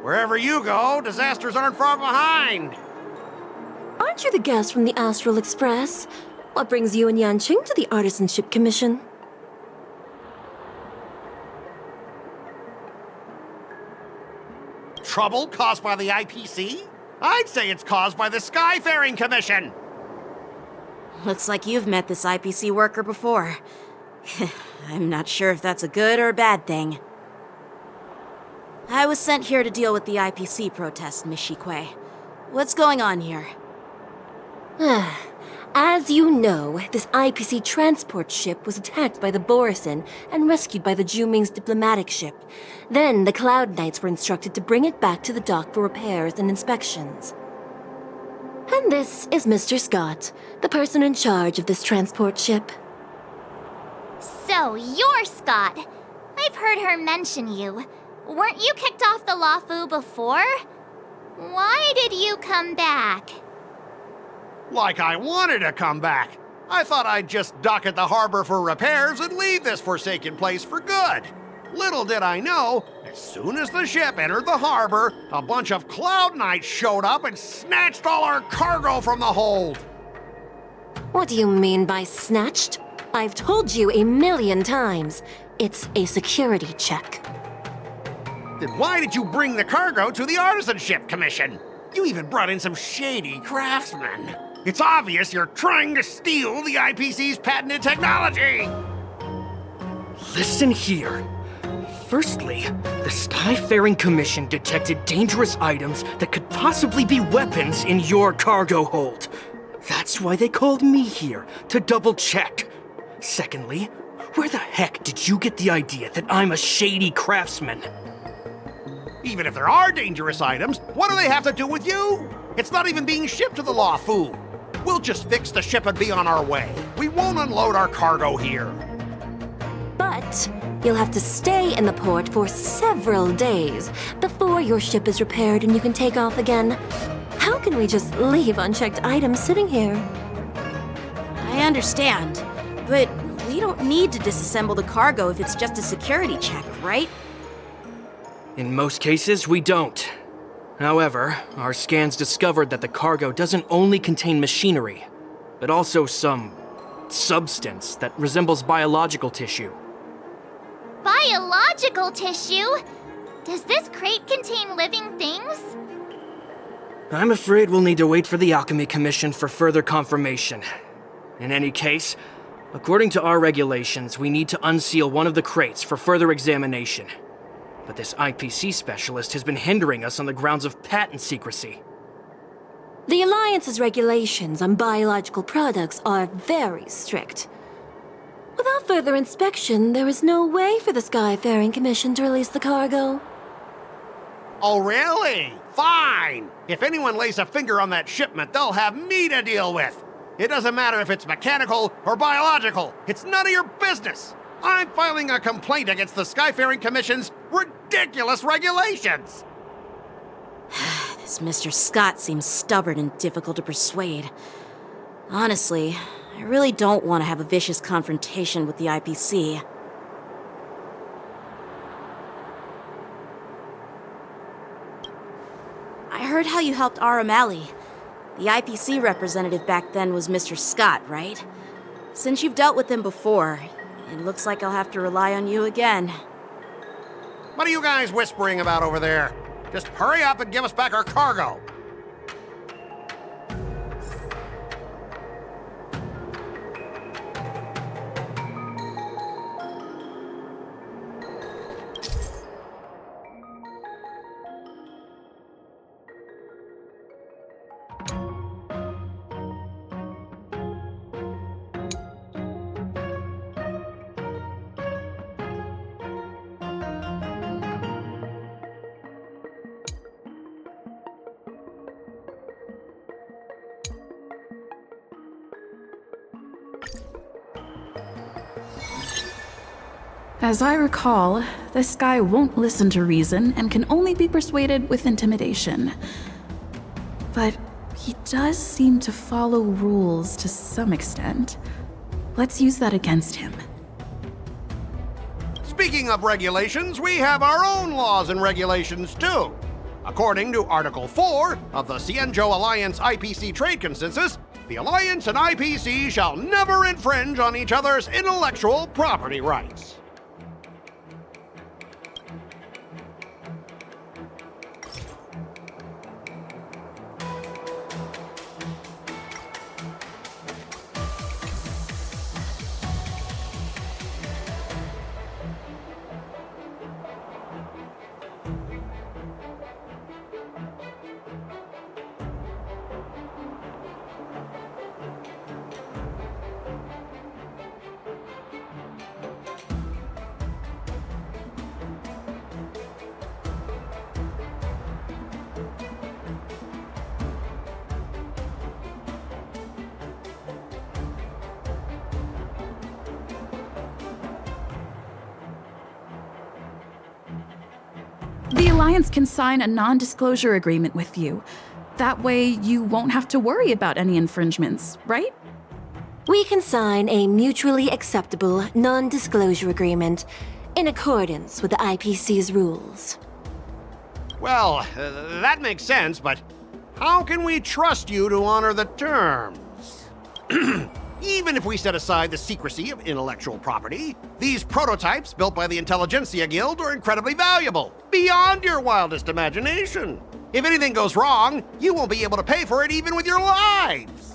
Wherever you go, disasters aren't far behind! Aren't you the guest from the Astral Express? What brings you and Yanqing to the Artisanship Commission? Trouble caused by the IPC? I'd say it's caused by the Skyfaring Commission! Looks like you've met this IPC worker before. I'm not sure if that's a good or a bad thing. I was sent here to deal with the IPC protest, Miss Shikui. What's going on here? As you know, this IPC transport ship was attacked by the Borisin and rescued by the Juming's diplomatic ship. Then the Cloud Knights were instructed to bring it back to the dock for repairs and inspections. And this is Mr. Scott, the person in charge of this transport ship. So, you're Scott. I've heard her mention you. Weren't you kicked off the Loufu before? Why did you come back? Like I wanted to come back. I thought I'd just dock at the harbor for repairs and leave this forsaken place for good. Little did I know, as soon as the ship entered the harbor, a bunch of Cloud Knights showed up and snatched all our cargo from the hold. What do you mean by snatched? I've told you 1,000,000 times. It's a security check. Then why did you bring the cargo to the Artisanship Commission? You even brought in some shady craftsmen. It's obvious you're trying to steal the IPC's patented technology! Listen here. Firstly, the Skyfaring Commission detected dangerous items that could possibly be weapons in your cargo hold. That's why they called me here, to double-check. Secondly, where the heck did you get the idea that I'm a shady craftsman? Even if there are dangerous items, what do they have to do with you? It's not even being shipped to the Loufu. We'll just fix the ship and be on our way. We won't unload our cargo here. But you'll have to stay in the port for several days before your ship is repaired and you can take off again. How can we just leave unchecked items sitting here? I understand, but we don't need to disassemble the cargo if it's just a security check, right? In most cases, we don't. However, our scans discovered that the cargo doesn't only contain machinery, but also some substance that resembles biological tissue. Biological tissue? Does this crate contain living things? I'm afraid we'll need to wait for the Alchemy Commission for further confirmation. In any case, according to our regulations, we need to unseal one of the crates for further examination. But this IPC specialist has been hindering us on the grounds of patent secrecy. The Alliance's regulations on biological products are very strict. Without further inspection, there is no way for the Skyfaring Commission to release the cargo. Oh, really? Fine! If anyone lays a finger on that shipment, they'll have me to deal with. It doesn't matter if it's mechanical or biological. It's none of your business. I'm filing a complaint against the Skyfaring Commission's ridiculous regulations. This This Mr. Scott seems stubborn and difficult to persuade. Honestly, I really don't want to have a vicious confrontation with the IPC. I heard how you helped R. O'Malley. The IPC representative back then was Mr. Scott, right? Since you've dealt with him before, it looks like I'll have to rely on you again. What are you guys whispering about over there? Just hurry up and give us back our cargo. As I recall, this guy won't listen to reason and can only be persuaded with intimidation. But he does seem to follow rules to some extent. Let's use that against him. Speaking of regulations, we have our own laws and regulations too. According to Article 4 of the Cienjo Alliance IPC Trade Consensus, the Alliance and IPC shall never infringe on each other's intellectual property rights. The Alliance can sign a non-disclosure agreement with you. That way, you won't have to worry about any infringements, right? We can sign a mutually acceptable non-disclosure agreement in accordance with the IPC's rules. Well, that makes sense, but how can we trust you to honor the terms? Even if we set aside the secrecy of intellectual property, these prototypes built by the Intelligentsia Guild are incredibly valuable, beyond your wildest imagination. If anything goes wrong, you won't be able to pay for it even with your lives.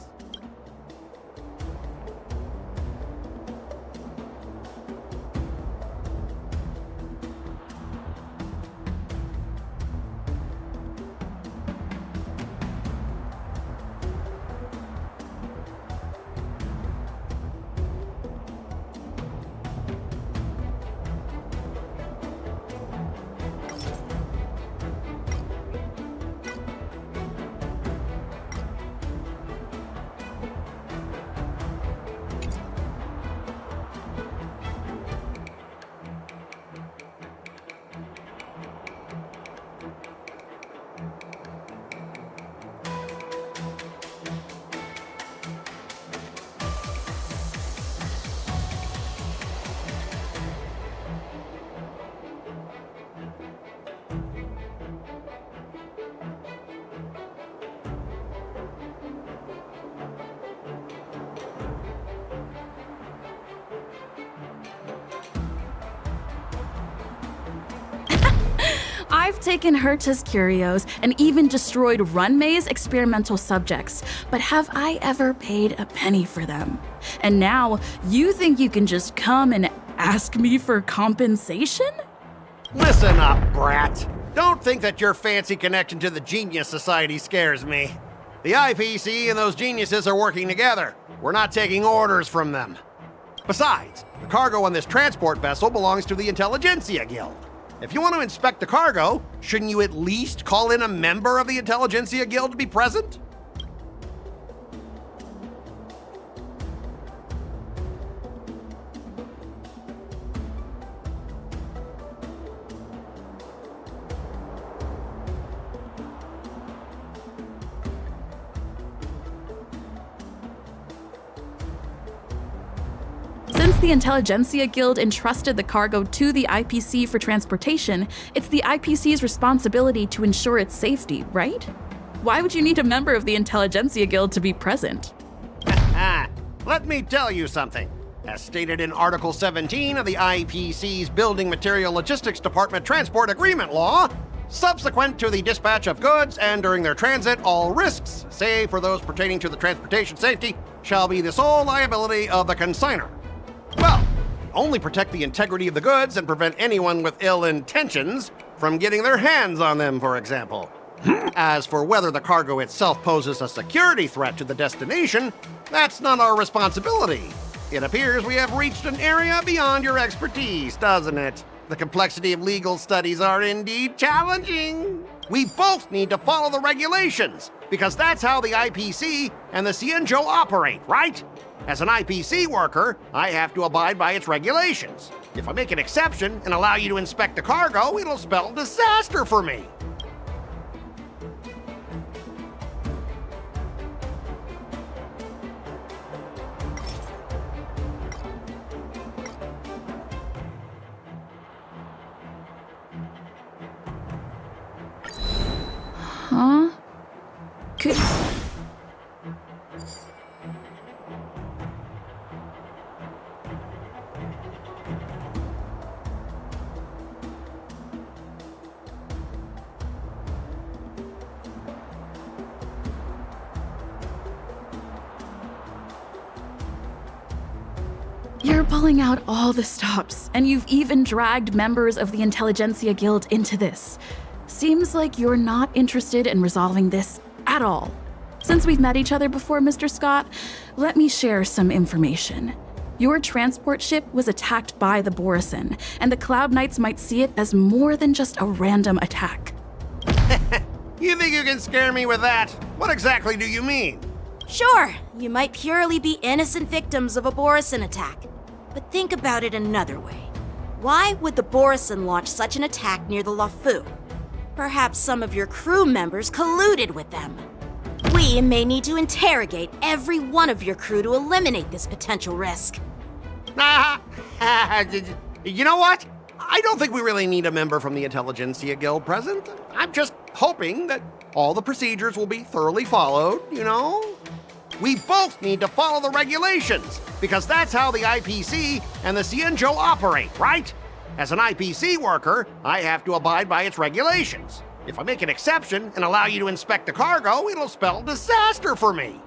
I've taken Herta's curios and even destroyed Runmay's experimental subjects, but have I ever paid a penny for them? And now, you think you can just come and ask me for compensation? Listen up, brat. Don't think that your fancy connection to the Genius Society scares me. The IPC and those geniuses are working together. We're not taking orders from them. Besides, the cargo on this transport vessel belongs to the Intelligentsia Guild. If you want to inspect the cargo, shouldn't you at least call in a member of the Intelligentsia Guild to be present? Since the Intelligentsia Guild entrusted the cargo to the IPC for transportation, it's the IPC's responsibility to ensure its safety, right? Why would you need a member of the Intelligentsia Guild to be present? Let me tell you something. As stated in Article 17 of the IPC's Building Material Logistics Department Transport Agreement Law, subsequent to the dispatch of goods and during their transit, all risks, save for those pertaining to the transportation safety, shall be the sole liability of the consignor. Well, we only protect the integrity of the goods and prevent anyone with ill intentions from getting their hands on them, for example. As for whether the cargo itself poses a security threat to the destination, that's not our responsibility. It appears we have reached an area beyond your expertise, doesn't it? The complexity of legal studies are indeed challenging. We both need to follow the regulations, because that's how the IPC and the Cienjo operate, right? As an IPC worker, I have to abide by its regulations. If I make an exception and allow you to inspect the cargo, it'll spell disaster for me. Huh? Could... You're pulling out all the stops, and you've even dragged members of the Intelligentsia Guild into this. Seems like you're not interested in resolving this at all. Since we've met each other before, Mr. Scott, let me share some information. Your transport ship was attacked by the Borisin, and the Cloud Knights might see it as more than just a random attack. You think you can scare me with that? What exactly do you mean? Sure, you might purely be innocent victims of a Borisin attack. But think about it another way. Why would the Borisin launch such an attack near the Loufu? Perhaps some of your crew members colluded with them. We may need to interrogate every one of your crew to eliminate this potential risk. You know what? I don't think we really need a member from the Intelligentsia Guild present. I'm just hoping that all the procedures will be thoroughly followed, you know? We both need to follow the regulations, because that's how the IPC and the Cienjo operate, right? As an IPC worker, I have to abide by its regulations. If I make an exception and allow you to inspect the cargo, it'll spell disaster for me.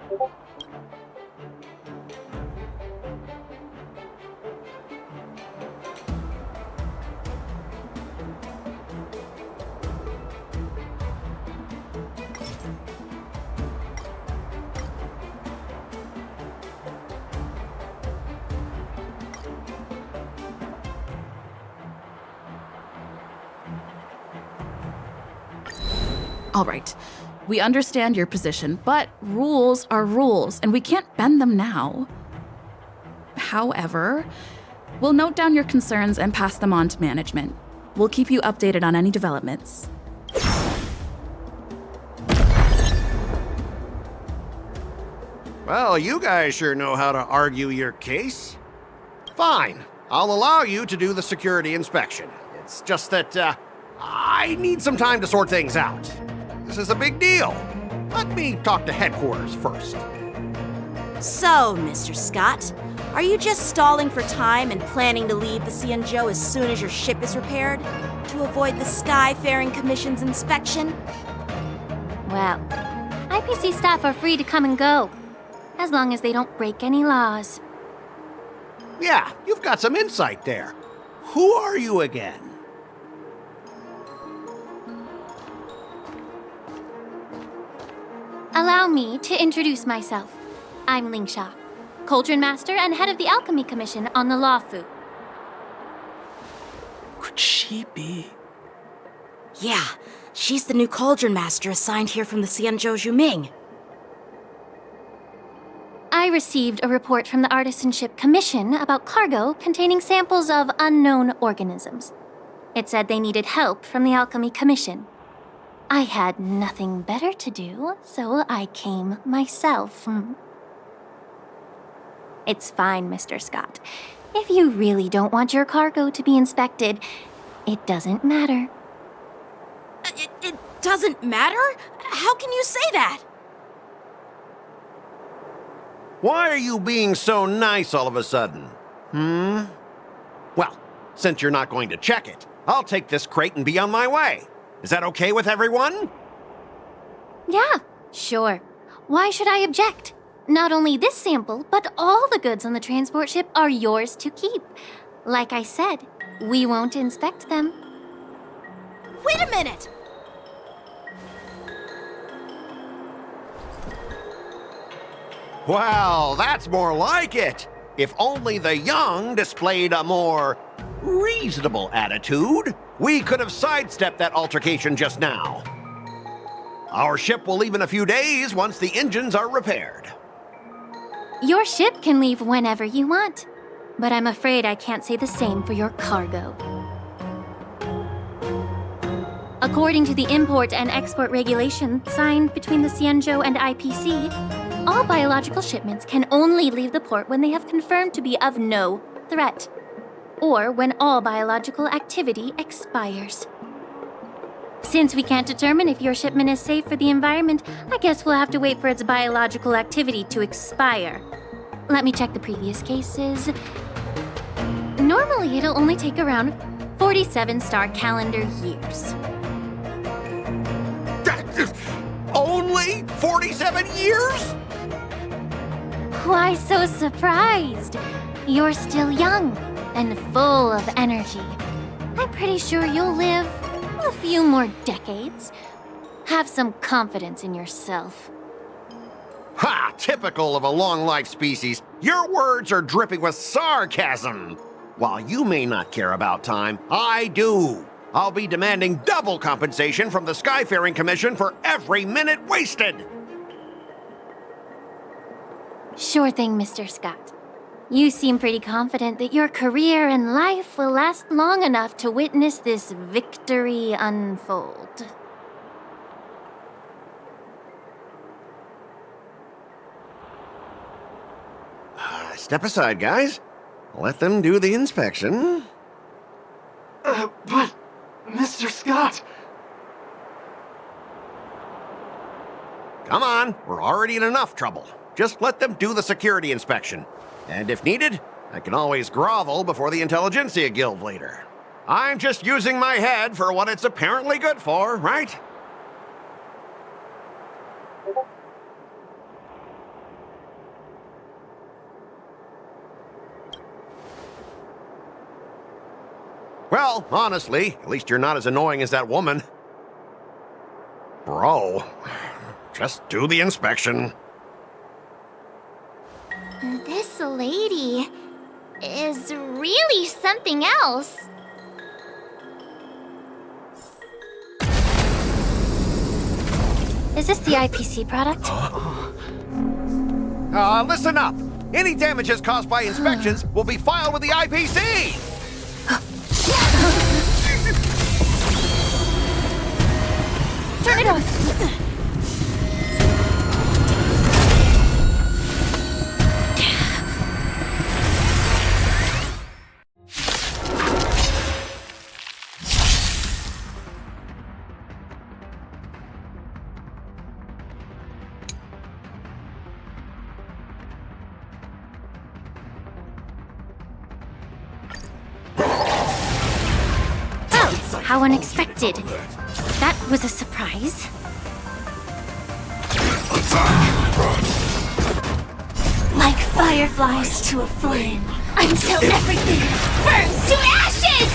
All right, we understand your position, but rules are rules, and we can't bend them now. However, we'll note down your concerns and pass them on to management. We'll keep you updated on any developments. Well, you guys sure know how to argue your case. Fine, I'll allow you to do the security inspection. It's just that, I need some time to sort things out. This is a big deal. Let me talk to headquarters first. So, Mr. Scott, are you just stalling for time and planning to leave the Cienjo as soon as your ship is repaired? To avoid the Skyfaring Commission's inspection? Well, IPC staff are free to come and go, as long as they don't break any laws. Yeah, you've got some insight there. Who are you again? Allow me to introduce myself. I'm Lingsha, Cauldron Master and head of the Alchemy Commission on the Loufu. Could she be? Yeah, she's the new Cauldron Master assigned here from the Cienjo Zhuming. I received a report from the Artisanship Commission about cargo containing samples of unknown organisms. It said they needed help from the Alchemy Commission. I had nothing better to do, so I came myself. It's fine, Mr. Scott. If you really don't want your cargo to be inspected, it doesn't matter. It doesn't matter? How can you say that? Why are you being so nice all of a sudden? Well, since you're not going to check it, I'll take this crate and be on my way. Is that okay with everyone? Yeah, sure. Why should I object? Not only this sample, but all the goods on the transport ship are yours to keep. Like I said, we won't inspect them. Wait a minute! Well, that's more like it. If only the young displayed a more reasonable attitude, we could have sidestepped that altercation just now. Our ship will leave in a few days once the engines are repaired. Your ship can leave whenever you want, but I'm afraid I can't say the same for your cargo. According to the import and export regulation signed between the Xianzhou and IPC, all biological shipments can only leave the port when they have confirmed to be of no threat, or when all biological activity expires. Since we can't determine if your shipment is safe for the environment, I guess we'll have to wait for its biological activity to expire. Let me check the previous cases. Normally, it'll only take around 47 star calendar years. Only 47 years? Why so surprised? You're still young and full of energy. I'm pretty sure you'll live a few more decades. Have some confidence in yourself. Ha! Typical of a long-life species. Your words are dripping with sarcasm. While you may not care about time, I do. I'll be demanding double compensation from the Skyfaring Commission for every minute wasted. Sure thing, Mr. Scott. You seem pretty confident that your career and life will last long enough to witness this victory unfold. Step aside, guys. Let them do the inspection. But, Mr. Scott... Come on, we're already in enough trouble. Just let them do the security inspection. And if needed, I can always grovel before the Intelligentsia Guild later. I'm just using my head for what it's apparently good for, right? Well, honestly, at least you're not as annoying as that woman. Bro, just do the inspection. This lady is really something else. Is this the IPC product? Listen up. Any damages caused by inspections will be filed with the IPC. Turn it off! Oh, how unexpected. That was a surprise. Like fireflies to a flame, until everything burns to ashes!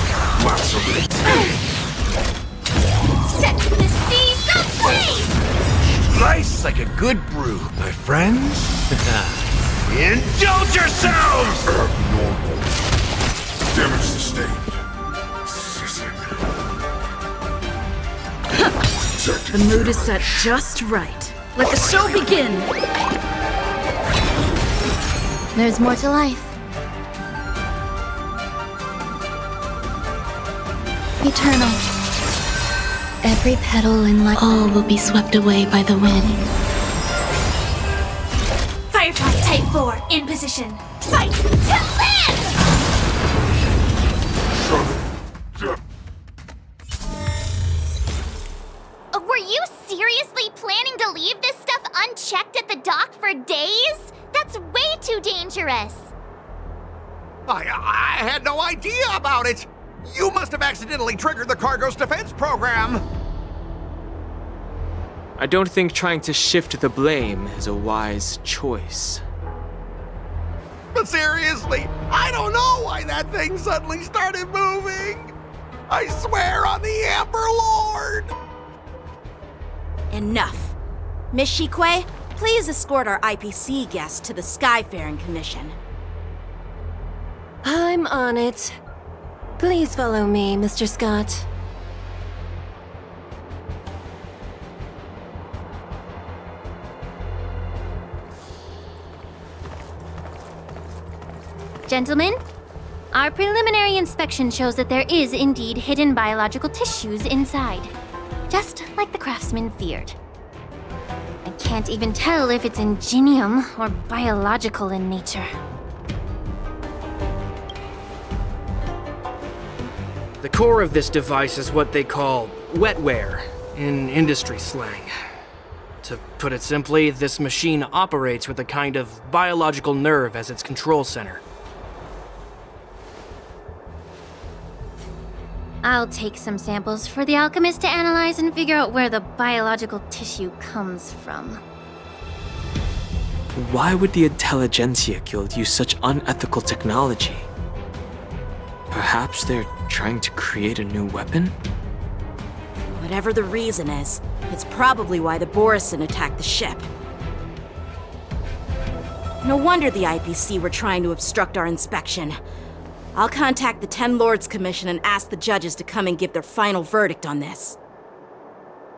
Set the seas ablaze! Slice like a good brew, my friends. Indulge yourselves! Abnormal. Damage sustained. The mood is set just right. Let the show begin! There's more to life. Eternal. Every petal in life. All will be swept away by the wind. Firefly Type 4 in position. Fight to live! you seriously planning to leave this stuff unchecked at the dock for days? That's way too dangerous. I had no idea about it! You must have accidentally triggered the cargo's defense program! I don't think trying to shift the blame is a wise choice. But seriously, I don't know why that thing suddenly started moving! I swear on the Amber Lord! Enough. Miss Shikwe, please escort our IPC guest to the Skyfaring Commission. I'm on it. Please follow me, Mr. Scott. Gentlemen, our preliminary inspection shows that there is indeed hidden biological tissues inside. Just like the craftsman feared. I can't even tell if it's ingenium or biological in nature. The core of this device is what they call wetware in industry slang. To put it simply, this machine operates with a kind of biological nerve as its control center. I'll take some samples for the alchemist to analyze and figure out where the biological tissue comes from. Why would the Intelligentsia Guild use such unethical technology? Perhaps they're trying to create a new weapon? Whatever the reason is, it's probably why the Borisin attacked the ship. No wonder the IPC were trying to obstruct our inspection. I'll contact the Ten Lords Commission and ask the judges to come and give their final verdict on this.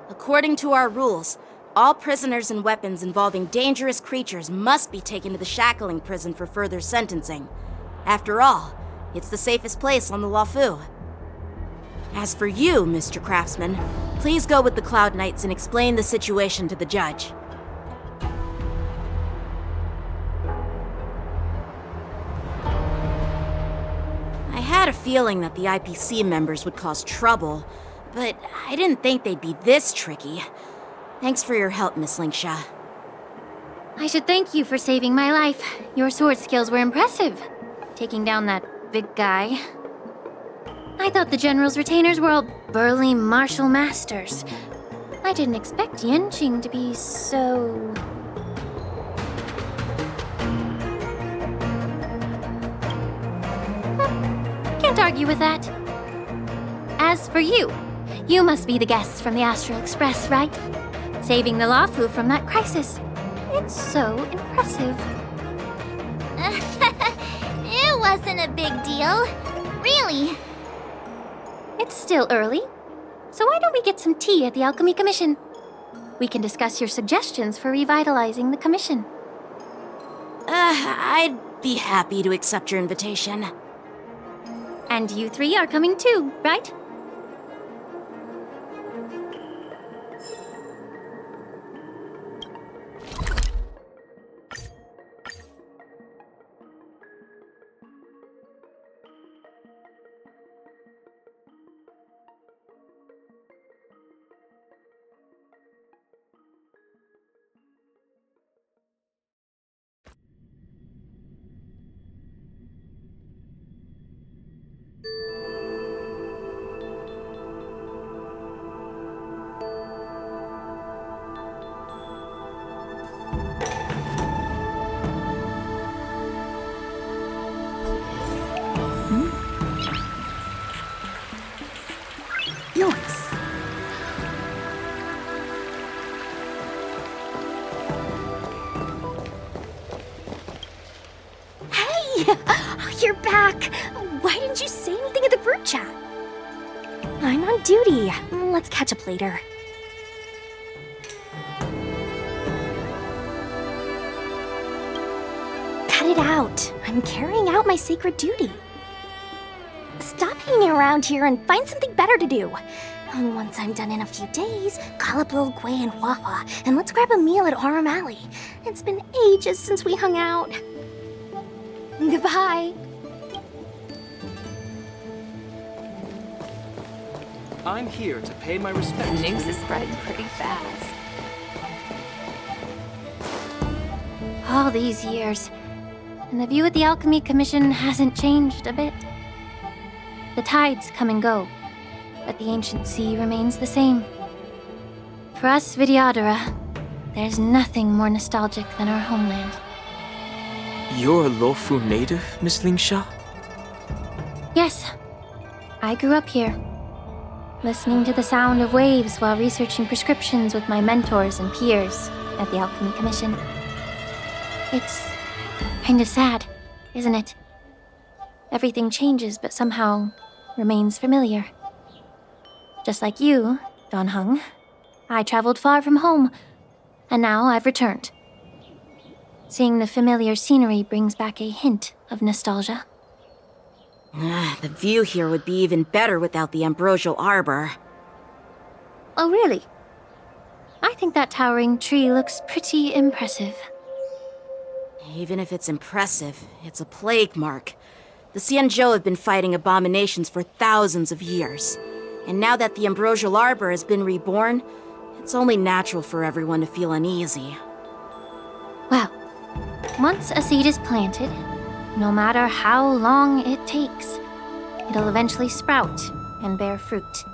According to our rules, all prisoners and weapons involving dangerous creatures must be taken to the shackling prison for further sentencing. After all, it's the safest place on the Loufu. As for you, Mr. Craftsman, please go with the Cloud Knights and explain the situation to the judge. I had a feeling that the IPC members would cause trouble, but I didn't think they'd be this tricky. Thanks for your help, Miss Linksha. I should thank you for saving my life. Your sword skills were impressive. Taking down that big guy. I thought the General's retainers were all burly martial masters. I didn't expect Yenqing to be so... Can't argue with that. As for you, you must be the guests from the Astral Express, right? Saving the Loufu from that crisis. It's so impressive. It wasn't a big deal. Really. It's still early, so why don't we get some tea at the Alchemy Commission? We can discuss your suggestions for revitalizing the commission. I'd be happy to accept your invitation. And you three are coming too, right? Nice. Hey! Oh, you're back! Why didn't you say anything in the group chat? I'm on duty. Let's catch up later. Cut it out. I'm carrying out my sacred duty. Stop hanging around here and find something better to do. Once I'm done in a few days, call up Lil Gui and Wawa, and let's grab a meal at Aurum Alley. It's been ages since we hung out. Goodbye. I'm here to pay my respects. The news is spreading pretty fast. All these years, and the view of the Alchemy Commission hasn't changed a bit. The tides come and go, but the ancient sea remains the same. For us Vidyadhara, there's nothing more nostalgic than our homeland. You're a Loufu native, Miss Lingsha? Yes, I grew up here, listening to the sound of waves while researching prescriptions with my mentors and peers at the Alchemy Commission. It's kind of sad, isn't it? Everything changes, but somehow remains familiar. Just like you, Don Hung, I traveled far from home, and now I've returned. Seeing the familiar scenery brings back a hint of nostalgia. The view here would be even better without the ambrosial arbor. Oh, really? I think that towering tree looks pretty impressive. Even if it's impressive, it's a plague mark. The Xianzhou have been fighting abominations for thousands of years. And now that the ambrosial arbor has been reborn, it's only natural for everyone to feel uneasy. Well, once a seed is planted, no matter how long it takes, it'll eventually sprout and bear fruit.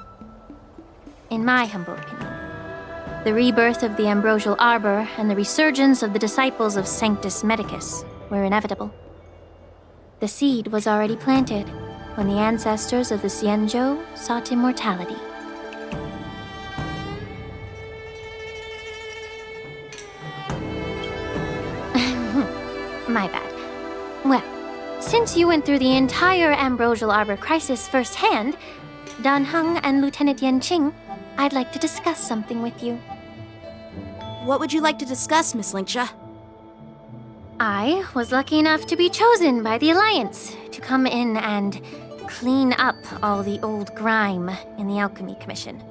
In my humble opinion, the rebirth of the ambrosial arbor and the resurgence of the disciples of Sanctus Medicus were inevitable. The seed was already planted when the ancestors of the Xianzhou sought immortality. My bad. Well, since you went through the entire ambrosial arbor crisis firsthand, Dan Heng and Lieutenant Yanqing, I'd like to discuss something with you. What would you like to discuss, Miss Lingsha? I was lucky enough to be chosen by the Alliance to come in and clean up all the old grime in the Alchemy Commission.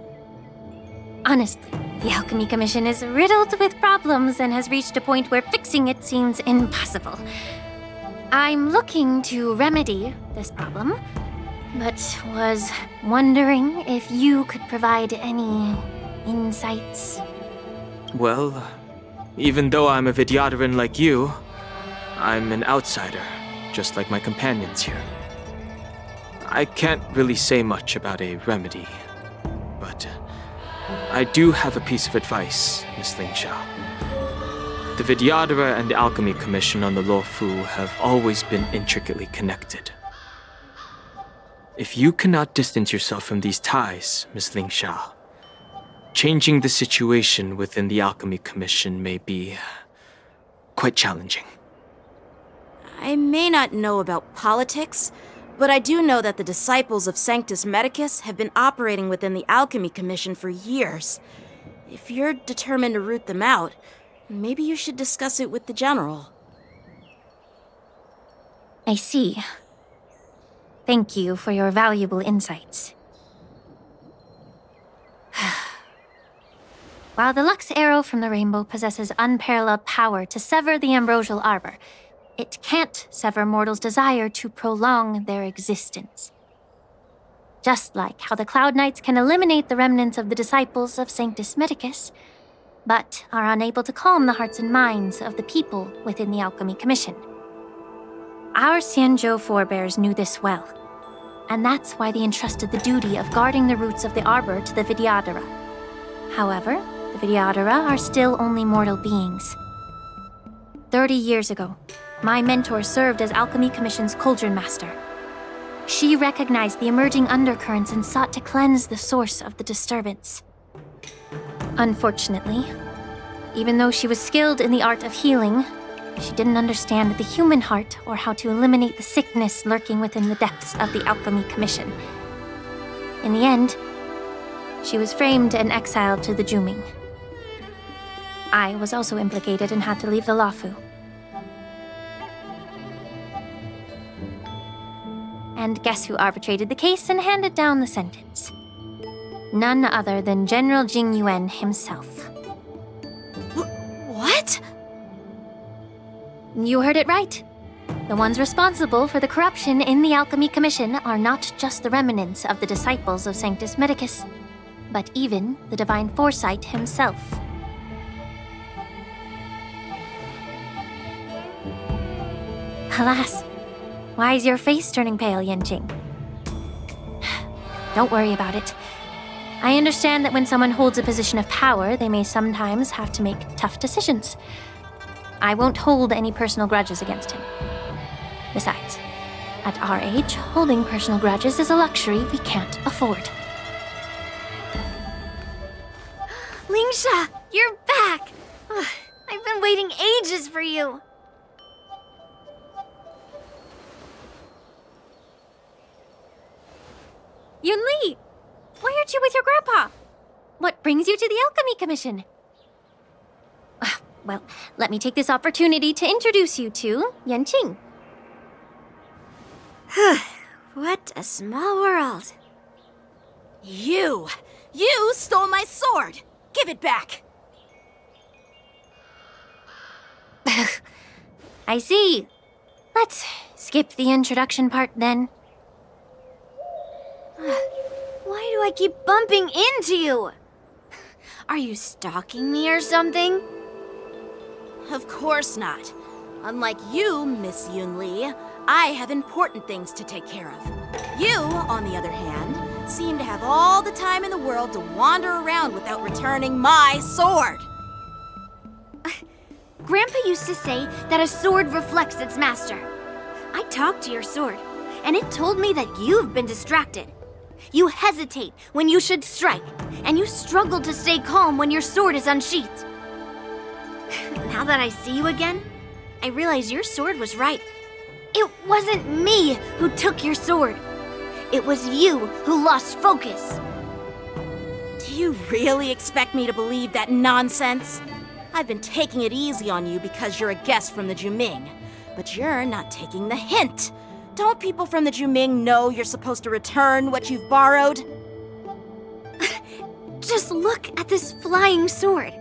Honestly, the Alchemy Commission is riddled with problems and has reached a point where fixing it seems impossible. I'm looking to remedy this problem, but was wondering if you could provide any insights. Well, even though I'm a Vidyadharan like you, I'm an outsider, just like my companions here. I can't really say much about a remedy, but I do have a piece of advice, Miss Lingsha. The Vidyadhara and the Alchemy Commission on the Loufu have always been intricately connected. If you cannot distance yourself from these ties, Miss Lingsha, changing the situation within the Alchemy Commission may be quite challenging. I may not know about politics, but I do know that the disciples of Sanctus Medicus have been operating within the Alchemy Commission for years. If you're determined to root them out, maybe you should discuss it with the General. I see. Thank you for your valuable insights. While the Lux Arrow from the Rainbow possesses unparalleled power to sever the ambrosial arbor, it can't sever mortals' desire to prolong their existence. Just like how the Cloud Knights can eliminate the remnants of the disciples of Sanctus Medicus, but are unable to calm the hearts and minds of the people within the Alchemy Commission. Our Xianzhou forebears knew this well, and that's why they entrusted the duty of guarding the roots of the arbor to the Vidyadhara. However, the Vidyadhara are still only mortal beings. 30 years ago, my mentor served as Alchemy Commission's Cauldron Master. She recognized the emerging undercurrents and sought to cleanse the source of the disturbance. Unfortunately, even though she was skilled in the art of healing, she didn't understand the human heart or how to eliminate the sickness lurking within the depths of the Alchemy Commission. In the end, she was framed and exiled to the Juming. I was also implicated and had to leave the Loufu. And guess who arbitrated the case and handed down the sentence? None other than General Jing Yuan himself. What? You heard it right. The ones responsible for the corruption in the Alchemy Commission are not just the remnants of the disciples of Sanctus Medicus, but even the Divine Foresight himself. Alas, why is your face turning pale, Yanqing? Don't worry about it. I understand that when someone holds a position of power, they may sometimes have to make tough decisions. I won't hold any personal grudges against him. Besides, at our age, holding personal grudges is a luxury we can't afford. Lingsha, you're back! Ugh, I've been waiting ages for you. Yunli! Why aren't you with your grandpa? What brings you to the Alchemy Commission? Well, let me take this opportunity to introduce you to Yanqing. What a small world. You stole my sword! Give it back! I see. Let's skip the introduction part then. Why do I keep bumping into you? Are you stalking me or something? Of course not. Unlike you, Miss Yunli, I have important things to take care of. You, on the other hand, seem to have all the time in the world to wander around without returning my sword. Grandpa used to say that a sword reflects its master. I talked to your sword, and it told me that you've been distracted. You hesitate when you should strike, and you struggle to stay calm when your sword is unsheathed. Now that I see you again, I realize your sword was right. It wasn't me who took your sword. It was you who lost focus. Do you really expect me to believe that nonsense? I've been taking it easy on you because you're a guest from the Juming, but you're not taking the hint. Don't people from the Juming know you're supposed to return what you've borrowed? Just look at this flying sword.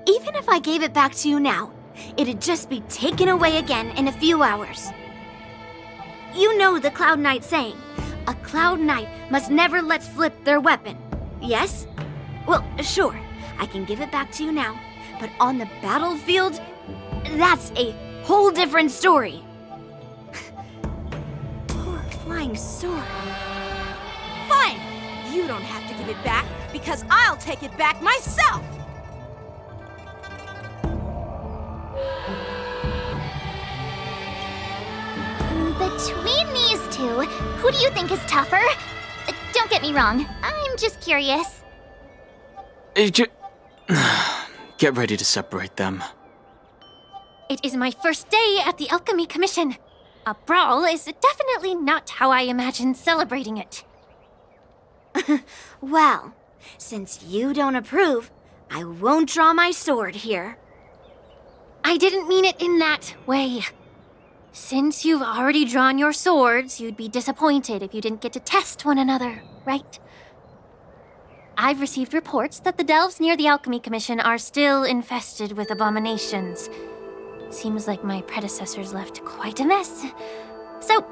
Even if I gave it back to you now, it'd just be taken away again in a few hours. You know the Cloud Knight saying, a Cloud Knight must never let slip their weapon, yes? Well, sure, I can give it back to you now, but on the battlefield, that's a whole different story. Poor flying sword. Fine! You don't have to give it back, because I'll take it back myself! Between these two, who do you think is tougher? Don't get me wrong, I'm just curious. Get ready to separate them. It is my first day at the Alchemy Commission. A brawl is definitely not how I imagined celebrating it. Well, since you don't approve, I won't draw my sword here. I didn't mean it in that way. Since you've already drawn your swords, you'd be disappointed if you didn't get to test one another, right? I've received reports that the delves near the Alchemy Commission are still infested with abominations. Seems like my predecessors left quite a mess. So,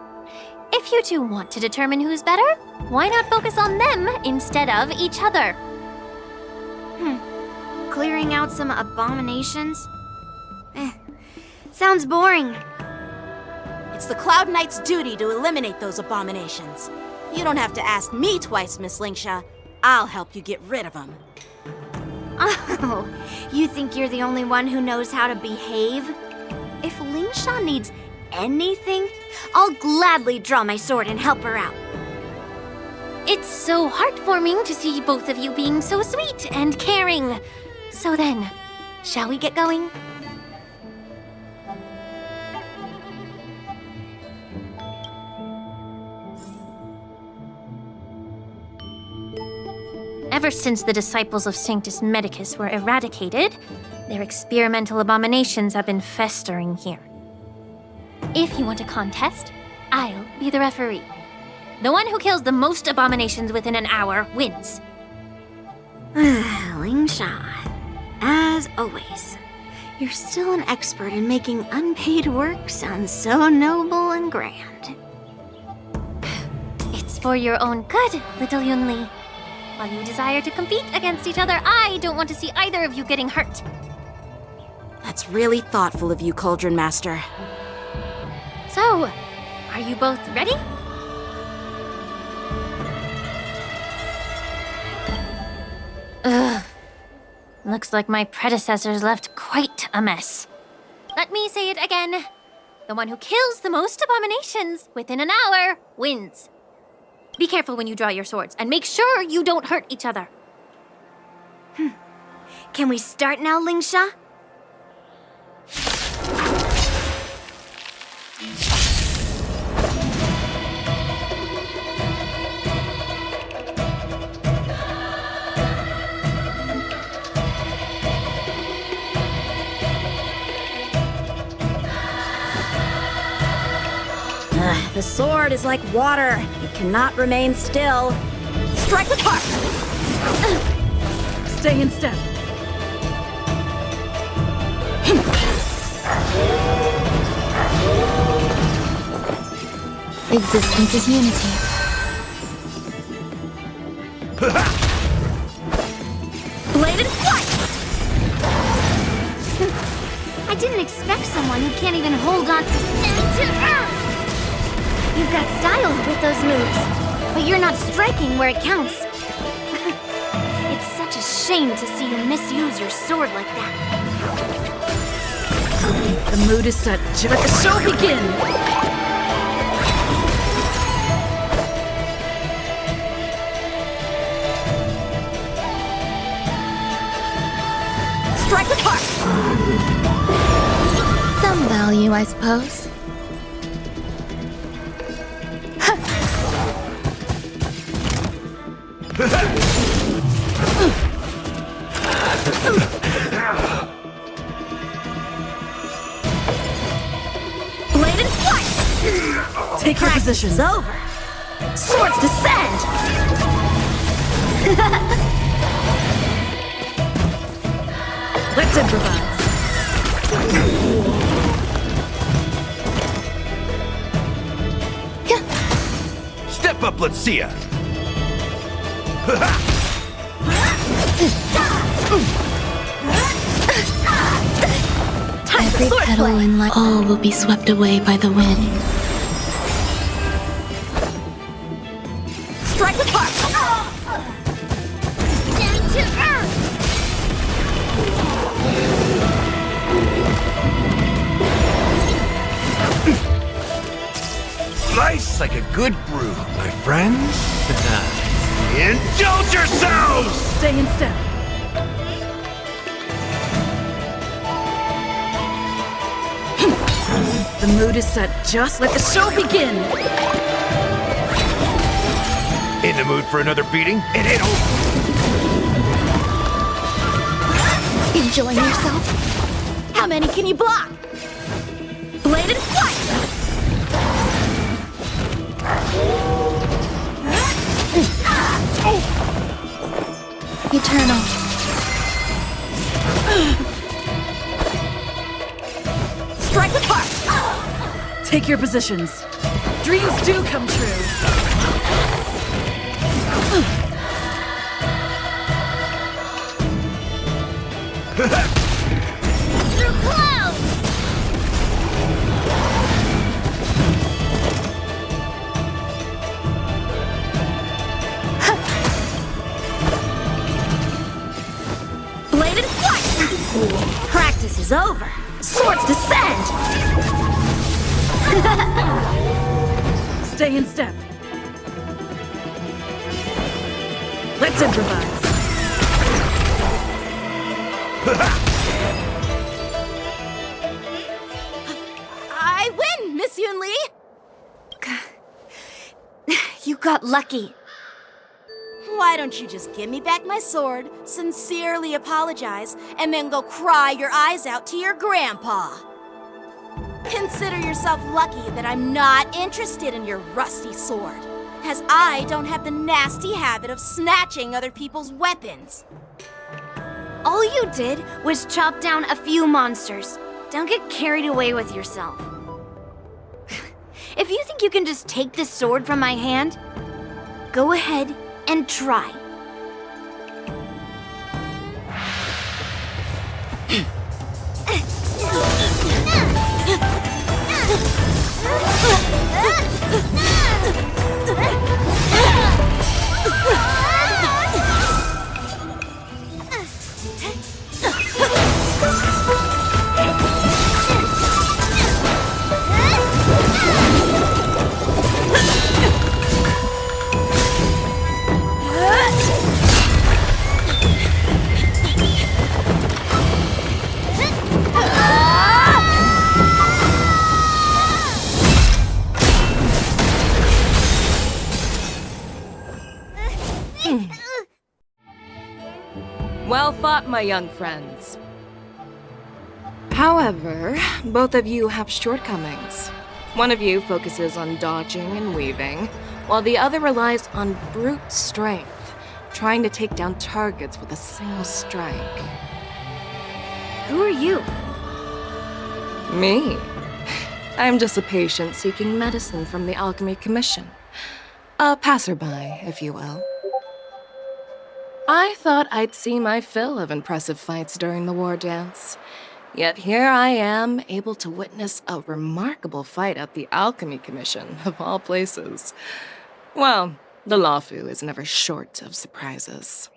if you two want to determine who's better, why not focus on them instead of each other? Clearing out some abominations? Sounds boring. It's the Cloud Knight's duty to eliminate those abominations. You don't have to ask me twice, Miss Lingsha. I'll help you get rid of them. Oh, you think you're the only one who knows how to behave? If Lingsha needs anything, I'll gladly draw my sword and help her out. It's so heartwarming to see both of you being so sweet and caring. So then, shall we get going? Ever since the disciples of Sanctus Medicus were eradicated, their experimental abominations have been festering here. If you want a contest, I'll be the referee. The one who kills the most abominations within an hour wins. Lingsha, as always, You're still an expert in making unpaid work sound so noble and grand. It's for your own good, little Yunli. While you desire to compete against each other, I don't want to see either of you getting hurt. That's really thoughtful of you, Cauldron Master. So, are you both ready? Ugh. Looks like my predecessors left quite a mess. Let me say it again. The one who kills the most abominations within an hour wins. Be careful when you draw your swords, and make sure you don't hurt each other. Can we start now, Lingsha? The sword is like water. It cannot remain still. Strike with heart! Stay in step. Existence is unity. Bladed flight! I didn't expect someone who can't even hold on to earth! You've got style with those moves, but you're not striking where it counts. It's such a shame to see you misuse your sword like that. The mood is set. Let the show begin! Strike with heart! Some value, I suppose. Bladed flight! Take your positions. Over. Swords descend! Let's improvise. Step up, let's see ya. Every petal in life, all will be swept away by the wind. Strike with heart! Down to earth! Slice like a good brew, my friends. Indulge yourselves! Stay in step. The mood is set. Just let the show begin. In the mood for another beating? It ain't over. Enjoying yourself? How many can you block? Bladed flight! Eternal. Strike with heart! Take your positions. Dreams do come true. Through clouds! Bladed flight! Practice is over. Swords descend! Stay in step. Let's improvise. I win, Miss Yunli! You got lucky. Why don't you just give me back my sword, sincerely apologize, and then go cry your eyes out to your grandpa? Consider yourself lucky that I'm not interested in your rusty sword, as I don't have the nasty habit of snatching other people's weapons. All you did was chop down a few monsters. Don't get carried away with yourself. If you think you can just take this sword from my hand, go ahead and try. Well fought, my young friends. However, both of you have shortcomings. One of you focuses on dodging and weaving, while the other relies on brute strength, trying to take down targets with a single strike. Who are you? Me? I'm just a patient seeking medicine from the Alchemy Commission. A passerby, if you will. I thought I'd see my fill of impressive fights during the war dance. Yet here I am, able to witness a remarkable fight at the Alchemy Commission, of all places. Well, the Loufu is never short of surprises.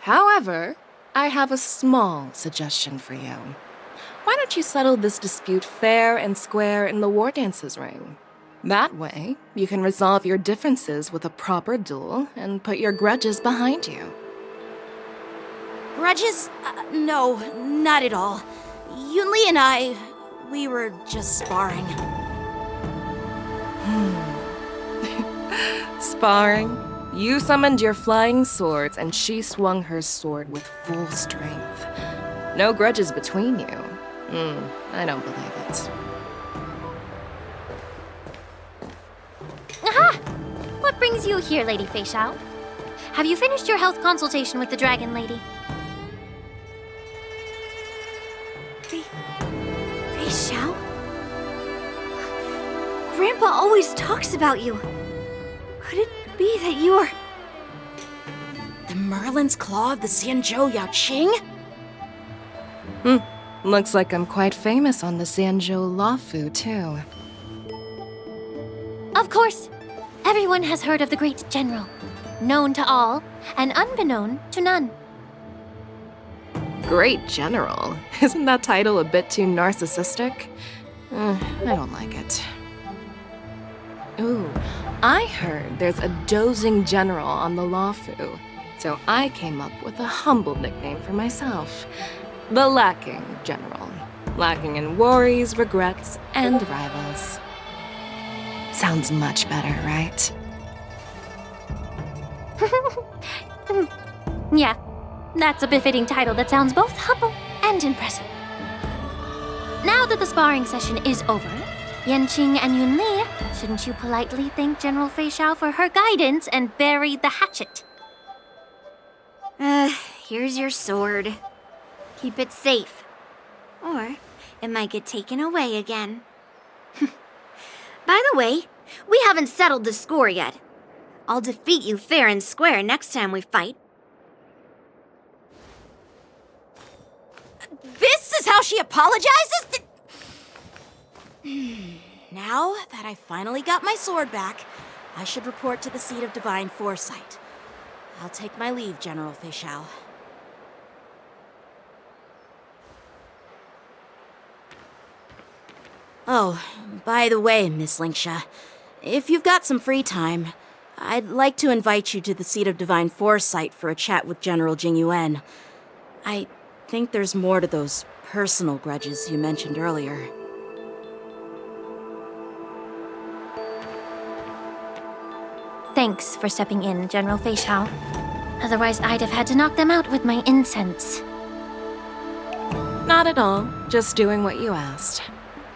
However, I have a small suggestion for you. Why don't you settle this dispute fair and square in the war dance's ring? That way, you can resolve your differences with a proper duel and put your grudges behind you. Grudges? No, not at all. Yunli and I, we were just sparring. Sparring? You summoned your flying swords and she swung her sword with full strength. No grudges between you. I don't believe it. Aha! What brings you here, Lady Feixiao? Have you finished your health consultation with the Dragon Lady? Feixiao? Grandpa always talks about you. Could it be that you are... The Merlin's Claw of the Xianzhou Yaoqing? Looks like I'm quite famous on the Xianzhou Loufu, too. Of course. Everyone has heard of the great general. Known to all, and unbeknown to none. Great General? Isn't that title a bit too narcissistic? I don't like it. Ooh, I heard there's a dozing general on the Loufu, so I came up with a humble nickname for myself. The Lacking General. Lacking in worries, regrets, and rivals. Sounds much better, right? Yeah, that's a befitting title that sounds both humble and impressive. Now that the sparring session is over, Yanqing and Yunli, shouldn't you politely thank General Feixiao for her guidance and bury the hatchet? Here's your sword. Keep it safe. Or it might get taken away again. By the way, we haven't settled the score yet. I'll defeat you fair and square next time we fight. This is how she apologizes? Now that I finally got my sword back, I should report to the seat of divine foresight. I'll take my leave, General Feixiao. Oh, by the way, Miss Linxia, if you've got some free time, I'd like to invite you to the seat of divine foresight for a chat with General Jingyuan. I think there's more to those personal grudges you mentioned earlier. Thanks for stepping in, General Feixiao. Otherwise, I'd have had to knock them out with my incense. Not at all. Just doing what you asked.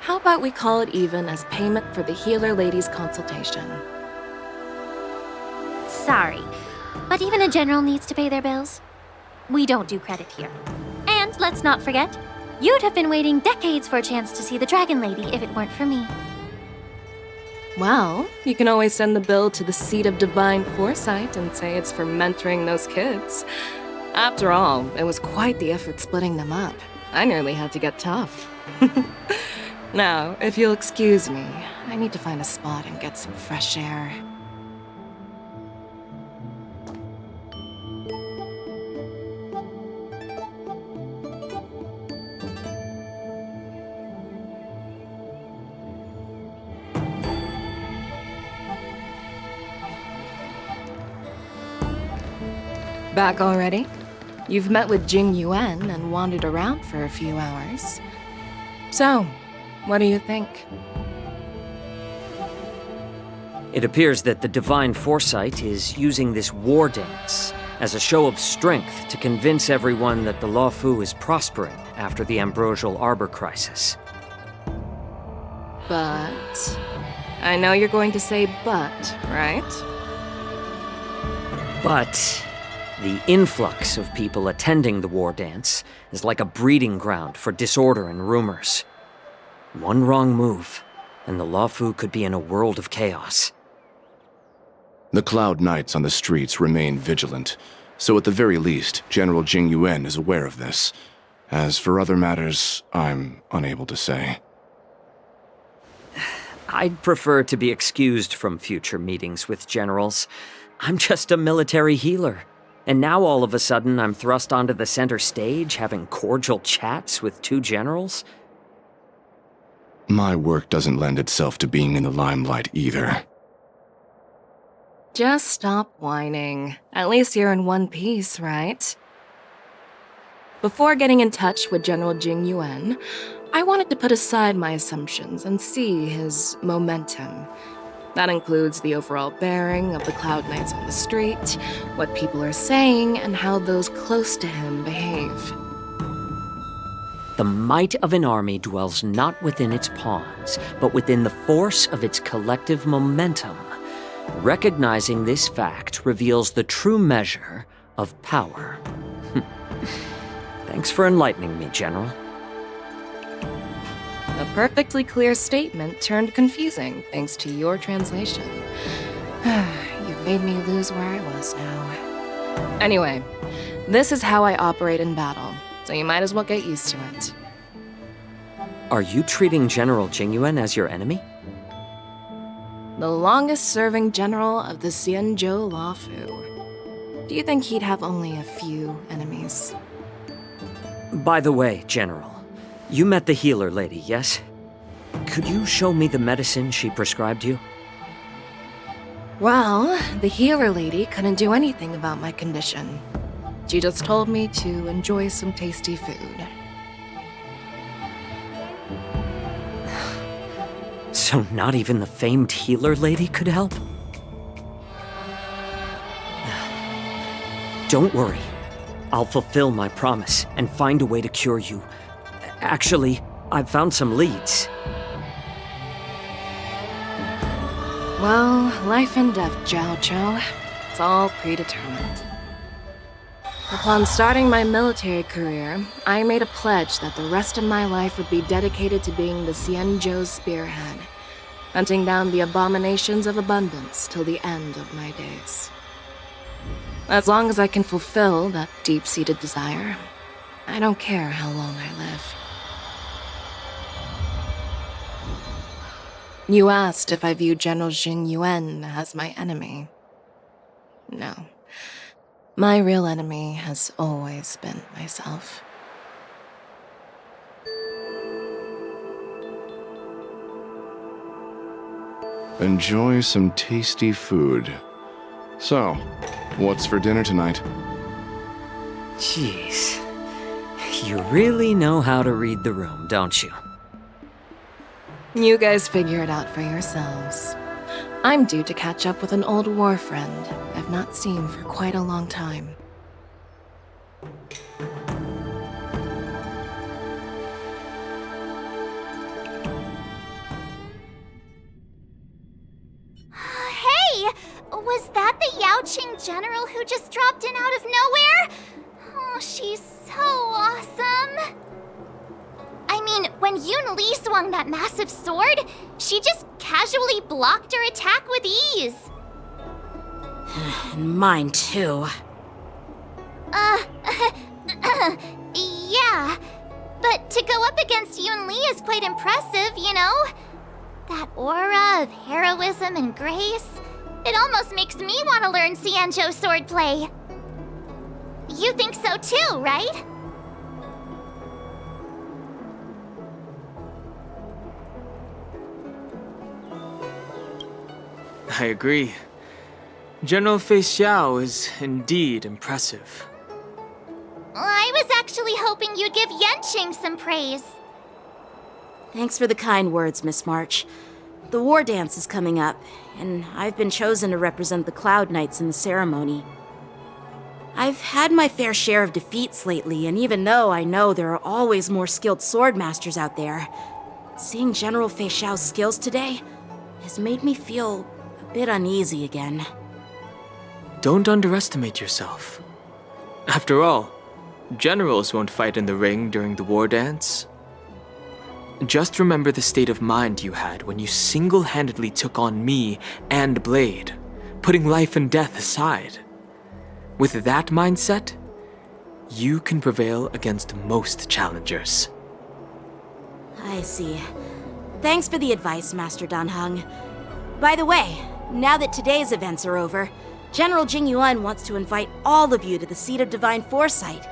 How about we call it even as payment for the healer lady's consultation? Sorry, but even a general needs to pay their bills. we don't do credit here. And let's not forget, you'd have been waiting decades for a chance to see the Dragon Lady if it weren't for me. Well, you can always send the bill to the Seat of Divine Foresight and say it's for mentoring those kids. After all, it was quite the effort splitting them up. I nearly had to get tough. Now, if you'll excuse me, I need to find a spot and get some fresh air. Back already? You've met with Jing Yuan and wandered around for a few hours. So, what do you think? It appears that the Divine Foresight is using this war dance as a show of strength to convince everyone that the Loufu is prospering after the Ambrosial Arbor crisis. But... I know you're going to say but, right? But the influx of people attending the war dance is like a breeding ground for disorder and rumors. One wrong move, and the Loufu could be in a world of chaos. The Cloud Knights on the streets remain vigilant, so at the very least, General Jing Yuan is aware of this. As for other matters, I'm unable to say. I'd prefer to be excused from future meetings with generals. I'm just a military healer. And now all of a sudden I'm thrust onto the center stage having cordial chats with two generals? My work doesn't lend itself to being in the limelight either. Just stop whining. At least you're in one piece, right? Before getting in touch with General Jing Yuan, I wanted to put aside my assumptions and see his momentum. That includes the overall bearing of the Cloud Knights on the street, what people are saying, and how those close to him behave. The might of an army dwells not within its pawns, but within the force of its collective momentum. Recognizing this fact reveals the true measure of power. Thanks for enlightening me, General. A perfectly clear statement turned confusing thanks to your translation. You've made me lose where I was now. Anyway, this is how I operate in battle, so you might as well get used to it. Are you treating General Jing Yuan as your enemy? The longest-serving general of the Xianzhou Loufu. Do you think he'd have only a few enemies? By the way, General, you met the healer lady, yes? Could you show me the medicine she prescribed you? Well, the healer lady couldn't do anything about my condition. She just told me to enjoy some tasty food. So not even the famed healer lady could help? Don't worry. I'll fulfill my promise and find a way to cure you. Actually, I've found some leads. Well, life and death, Zhao Chou. It's all predetermined. Upon starting my military career, I made a pledge that the rest of my life would be dedicated to being the Xianzhou spearhead, hunting down the abominations of abundance till the end of my days. As long as I can fulfill that deep-seated desire, I don't care how long I live. You asked if I view General Jing Yuan as my enemy. No. My real enemy has always been myself. Enjoy some tasty food. So, what's for dinner tonight? Jeez. You really know how to read the room, don't you? You guys figure it out for yourselves. I'm due to catch up with an old war friend I've not seen for quite a long time. Hey! Was that the Yaoqing general who just dropped in out of nowhere? Oh, she's so awesome! I mean, when Yun Li swung that massive sword, she just casually blocked her attack with ease. And mine too. Yeah. But to go up against Yun Li is quite impressive, you know? That aura of heroism and grace. It almost makes me want to learn Xianzhou swordplay. You think so too, right? I agree. General Fei Xiao is indeed impressive. I was actually hoping you'd give Yanqing some praise. Thanks for the kind words, Miss March. The war dance is coming up, and I've been chosen to represent the Cloud Knights in the ceremony. I've had my fair share of defeats lately, and even though I know there are always more skilled swordmasters out there, seeing General Fei Xiao's skills today has made me feel a bit uneasy again. Don't underestimate yourself. After all, generals won't fight in the ring during the war dance. Just remember the state of mind you had when you single-handedly took on me and Blade, putting life and death aside. With that mindset, you can prevail against most challengers. I see. Thanks for the advice, Master Danheng. By the way, now that today's events are over, General Jingyuan wants to invite all of you to the Seat of Divine Foresight.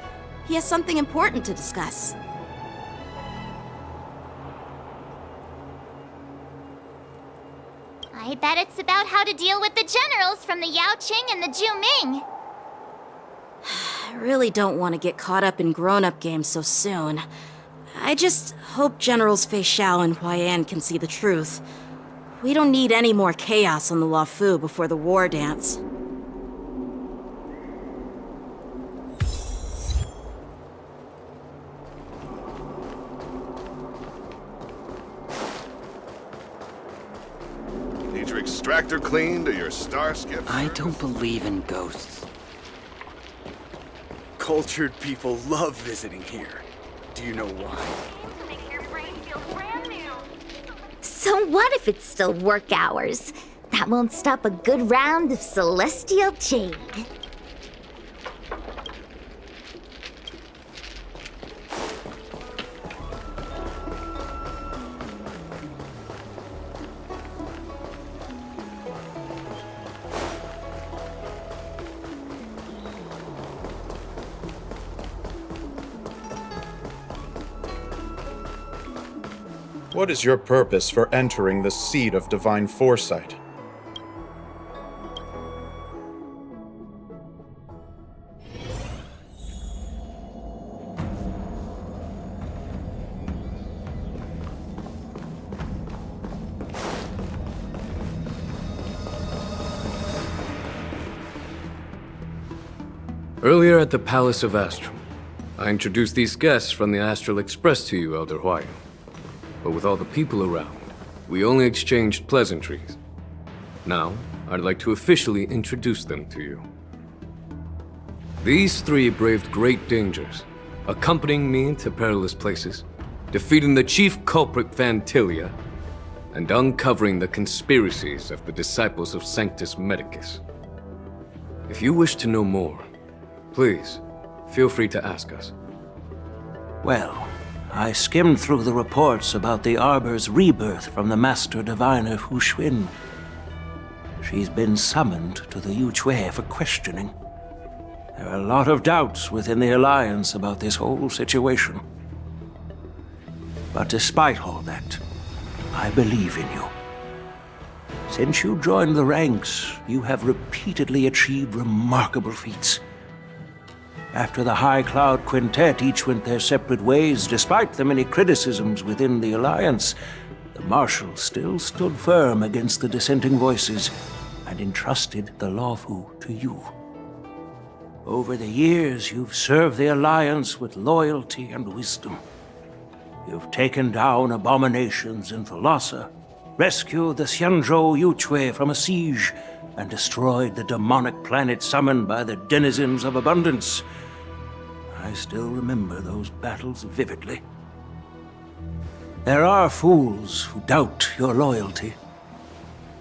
He has something important to discuss. I bet it's about how to deal with the generals from the Yaoqing and the Zhuming. I really don't want to get caught up in grown-up games so soon. I just hope Generals Fei Xiao and Huaiyan can see the truth. We don't need any more chaos on the Loufu before the war dance. Need your extractor cleaned or your star skip? I don't believe in ghosts. Cultured people love visiting here. Do you know why? So what if it's still work hours? That won't stop a good round of celestial jade. What is your purpose for entering the Seat of Divine Foresight? Earlier at the Palace of Astral, I introduced these guests from the Astral Express to you, Elder Huayan. But with all the people around, we only exchanged pleasantries. Now, I'd like to officially introduce them to you. These three braved great dangers, accompanying me to perilous places, defeating the chief culprit Fantilia, and uncovering the conspiracies of the disciples of Sanctus Medicus. If you wish to know more, please, feel free to ask us. Well, I skimmed through the reports about the Arbor's rebirth from the Master Diviner Hu Xuan. She's been summoned to the Yu Chui for questioning. There are a lot of doubts within the Alliance about this whole situation. But despite all that, I believe in you. Since you joined the ranks, you have repeatedly achieved remarkable feats. After the High Cloud Quintet each went their separate ways, despite the many criticisms within the Alliance, the Marshal still stood firm against the dissenting voices and entrusted the Loufu to you. Over the years, you've served the Alliance with loyalty and wisdom. You've taken down abominations in Thalassa, rescued the Xianzhou Yu Chui from a siege, and destroyed the demonic planet summoned by the denizens of abundance. I still remember those battles vividly. There are fools who doubt your loyalty.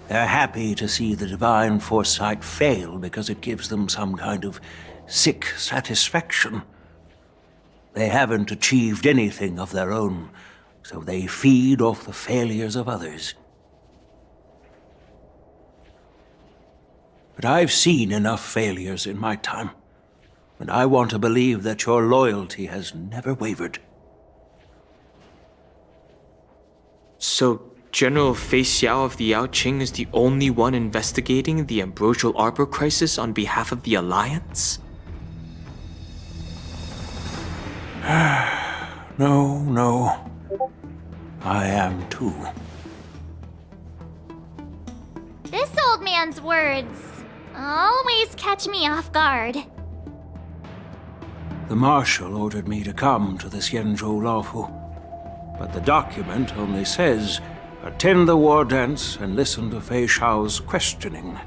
They're happy to see the divine foresight fail because it gives them some kind of sick satisfaction. They haven't achieved anything of their own, so they feed off the failures of others. But I've seen enough failures in my time, and I want to believe that your loyalty has never wavered. So, General Fei Xiao of the Yaoqing is the only one investigating the Ambrosial Arbor crisis on behalf of the Alliance? No. I am too. This old man's words always catch me off guard. The Marshal ordered me to come to the Xianzhou Loufu, but the document only says, attend the war dance and listen to Fei Xiao's questioning.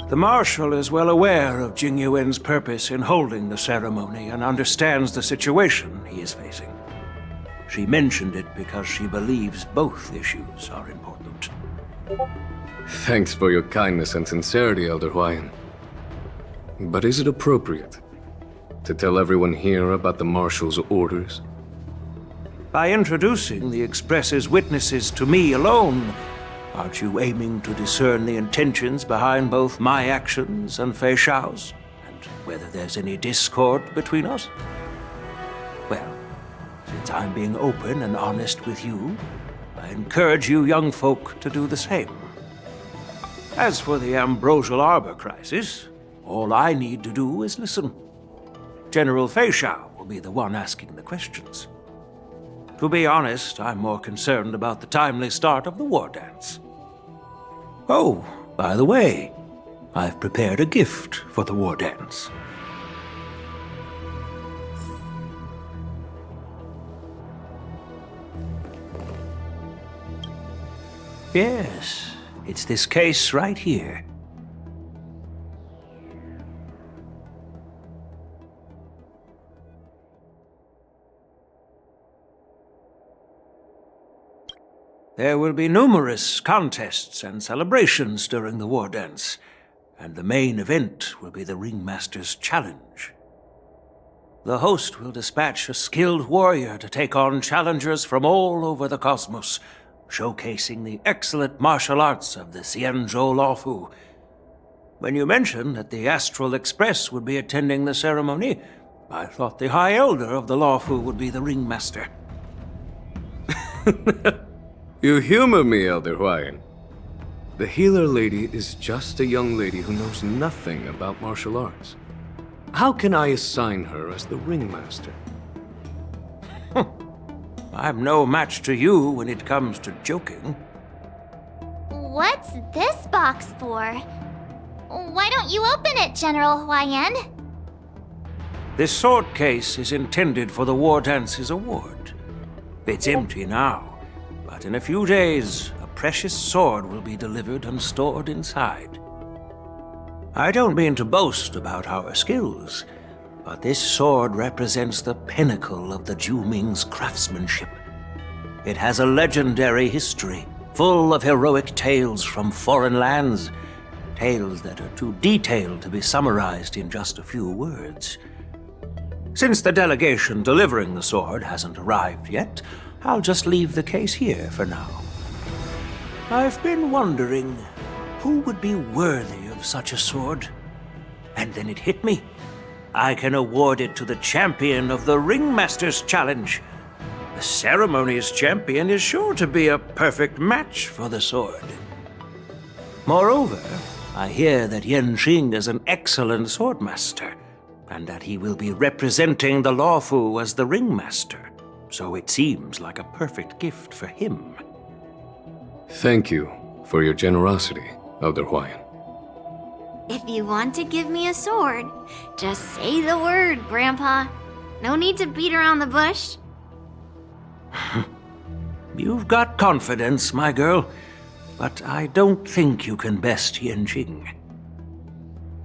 The Marshal is well aware of Jing Yuan's purpose in holding the ceremony and understands the situation he is facing. She mentioned it because she believes both issues are important. Thanks for your kindness and sincerity, Elder Huayan. But is it appropriate to tell everyone here about the Marshal's orders? By introducing the Express's witnesses to me alone, aren't you aiming to discern the intentions behind both my actions and Fei Xiao's? And whether there's any discord between us? Well, since I'm being open and honest with you, I encourage you young folk to do the same. As for the Ambrosial Arbor crisis, all I need to do is listen. General Fei Xiao will be the one asking the questions. To be honest, I'm more concerned about the timely start of the war dance. Oh, by the way, I've prepared a gift for the war dance. Yes, it's this case right here. There will be numerous contests and celebrations during the war dance, and the main event will be the Ringmaster's Challenge. The host will dispatch a skilled warrior to take on challengers from all over the cosmos, showcasing the excellent martial arts of the Xianzhou Loufu. When you mentioned that the Astral Express would be attending the ceremony, I thought the High Elder of the Loufu would be the Ringmaster. You humor me, Elder Huayan. The healer lady is just a young lady who knows nothing about martial arts. How can I assign her as the ringmaster? I'm no match to you when it comes to joking. What's this box for? Why don't you open it, General Huayan? This sword case is intended for the War Dance's award. It's empty now. But in a few days, a precious sword will be delivered and stored inside. I don't mean to boast about our skills, but this sword represents the pinnacle of the Zhuming's craftsmanship. It has a legendary history, full of heroic tales from foreign lands, tales that are too detailed to be summarized in just a few words. Since the delegation delivering the sword hasn't arrived yet, I'll just leave the case here for now. I've been wondering who would be worthy of such a sword. And then it hit me. I can award it to the champion of the Ringmaster's Challenge. The ceremony's champion is sure to be a perfect match for the sword. Moreover, I hear that Yanqing is an excellent swordmaster, and that he will be representing the Loufu as the Ringmaster. So it seems like a perfect gift for him. Thank you for your generosity, Elder Huayan. If you want to give me a sword, just say the word, Grandpa. No need to beat around the bush. You've got confidence, my girl, but I don't think you can best Yanqing.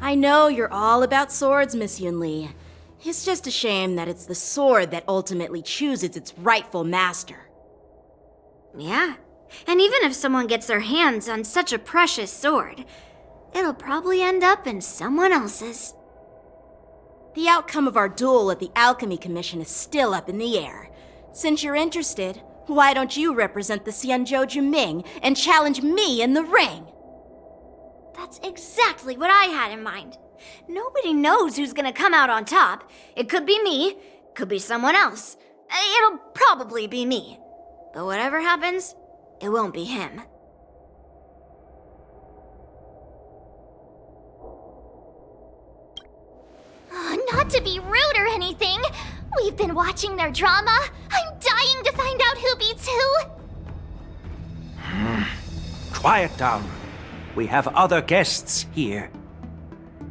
I know you're all about swords, Miss Yunli. It's just a shame that it's the sword that ultimately chooses its rightful master. Yeah, and even if someone gets their hands on such a precious sword, it'll probably end up in someone else's. The outcome of our duel at the Alchemy Commission is still up in the air. Since you're interested, why don't you represent the Xianzhou Juming and challenge me in the ring? That's exactly what I had in mind. Nobody knows who's gonna come out on top. It could be me, could be someone else. It'll probably be me. But whatever happens, it won't be him. Not to be rude or anything, we've been watching their drama. I'm dying to find out who beats who. Quiet down. We have other guests here.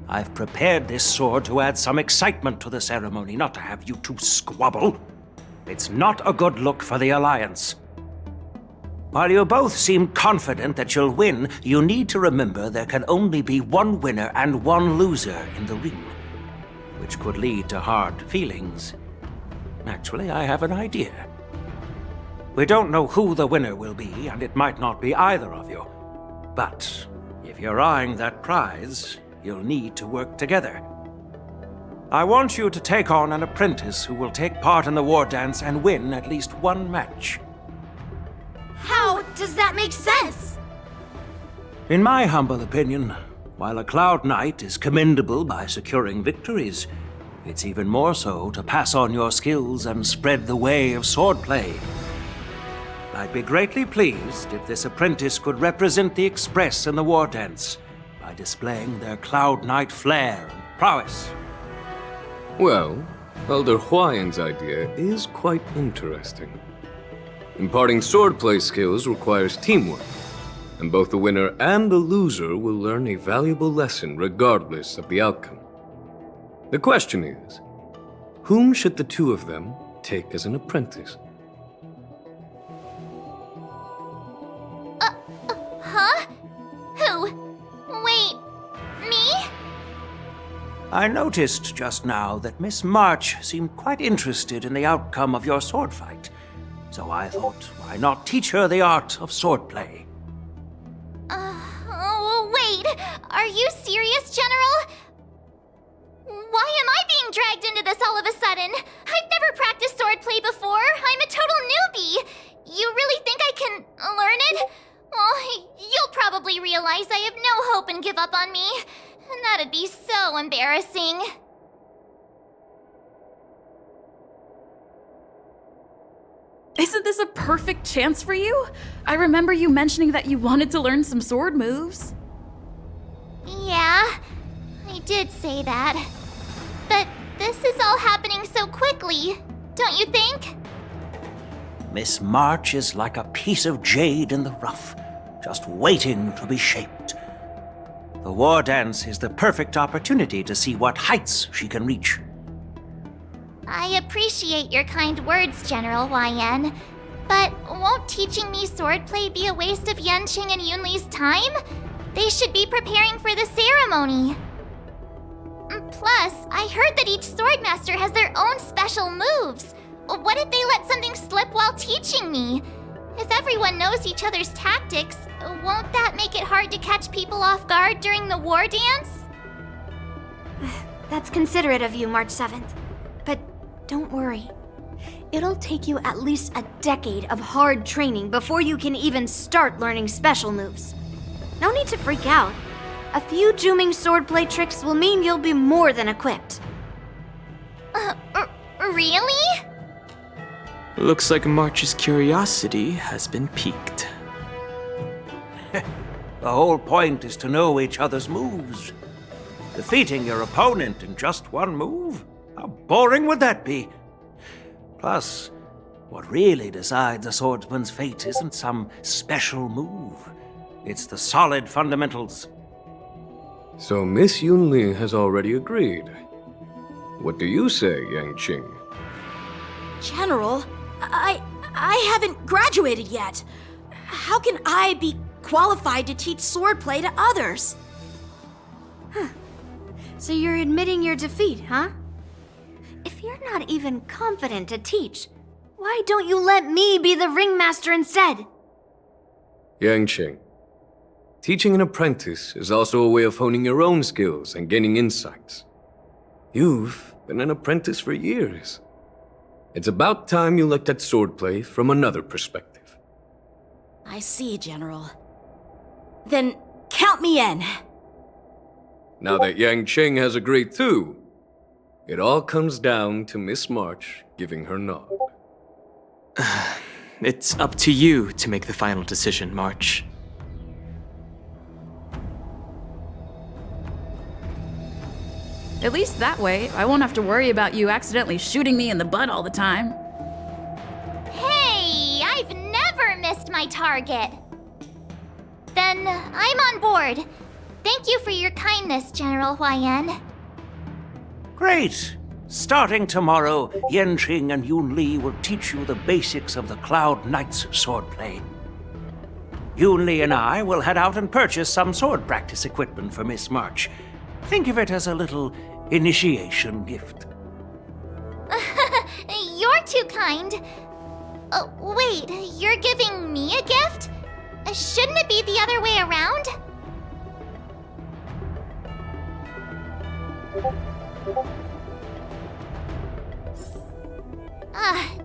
I've prepared this sword to add some excitement to the ceremony, not to have you two squabble. It's not a good look for the Alliance. While you both seem confident that you'll win, you need to remember there can only be one winner and one loser in the ring, which could lead to hard feelings. Naturally, I have an idea. We don't know who the winner will be, and it might not be either of you. But if you're eyeing that prize, you'll need to work together. I want you to take on an apprentice who will take part in the war dance and win at least one match. How does that make sense? In my humble opinion, while a Cloud Knight is commendable by securing victories, it's even more so to pass on your skills and spread the way of swordplay. I'd be greatly pleased if this apprentice could represent the Express in the war dance by displaying their Cloud Knight flair and prowess. Well, Elder Huayan's idea is quite interesting. Imparting swordplay skills requires teamwork, and both the winner and the loser will learn a valuable lesson regardless of the outcome. The question is, whom should the two of them take as an apprentice? Huh? Who? Wait, me? I noticed just now that Miss March seemed quite interested in the outcome of your sword fight, so I thought, why not teach her the art of swordplay? Wait, are you serious, General? Why am I being dragged into this all of a sudden? I've never practiced swordplay before. I'm a total newbie. You really think I can learn it? Well, you'll probably realize I have no hope and give up on me. And that'd be so embarrassing. Isn't this a perfect chance for you? I remember you mentioning that you wanted to learn some sword moves. Yeah, I did say that. But this is all happening so quickly, don't you think? Miss March is like a piece of jade in the rough, just waiting to be shaped. The war dance is the perfect opportunity to see what heights she can reach. I appreciate your kind words, General YN. But won't teaching me swordplay be a waste of Yanqing and Yunli's time? They should be preparing for the ceremony. Plus, I heard that each swordmaster has their own special moves. What if they let something slip while teaching me? If everyone knows each other's tactics, won't that make it hard to catch people off guard during the war dance? That's considerate of you, March 7th. But don't worry. It'll take you at least a decade of hard training before you can even start learning special moves. No need to freak out. A few Juming swordplay tricks will mean you'll be more than equipped. Really? Looks like March's curiosity has been piqued. The whole point is to know each other's moves. Defeating your opponent in just one move? How boring would that be? Plus, what really decides a swordsman's fate isn't some special move. It's the solid fundamentals. So Miss Yunli has already agreed. What do you say, Yanqing? General, I haven't graduated yet. How can I be qualified to teach swordplay to others? So you're admitting your defeat, huh? If you're not even confident to teach, why don't you let me be the ringmaster instead? Yanqing, teaching an apprentice is also a way of honing your own skills and gaining insights. You've been an apprentice for years. It's about time you looked at swordplay from another perspective. I see, General. Then count me in. Now that Yanqing has agreed too, it all comes down to Miss March giving her nod. It's up to you to make the final decision, March. At least that way, I won't have to worry about you accidentally shooting me in the butt all the time. Hey, I've never missed my target. Then I'm on board. Thank you for your kindness, General Huaiyan. Great! Starting tomorrow, Yanqing and Yun Li will teach you the basics of the Cloud Knight's swordplay. Yun Li and I will head out and purchase some sword practice equipment for Miss March. Think of it as a little initiation gift. You're too kind. Wait, you're giving me a gift? Shouldn't it be the other way around?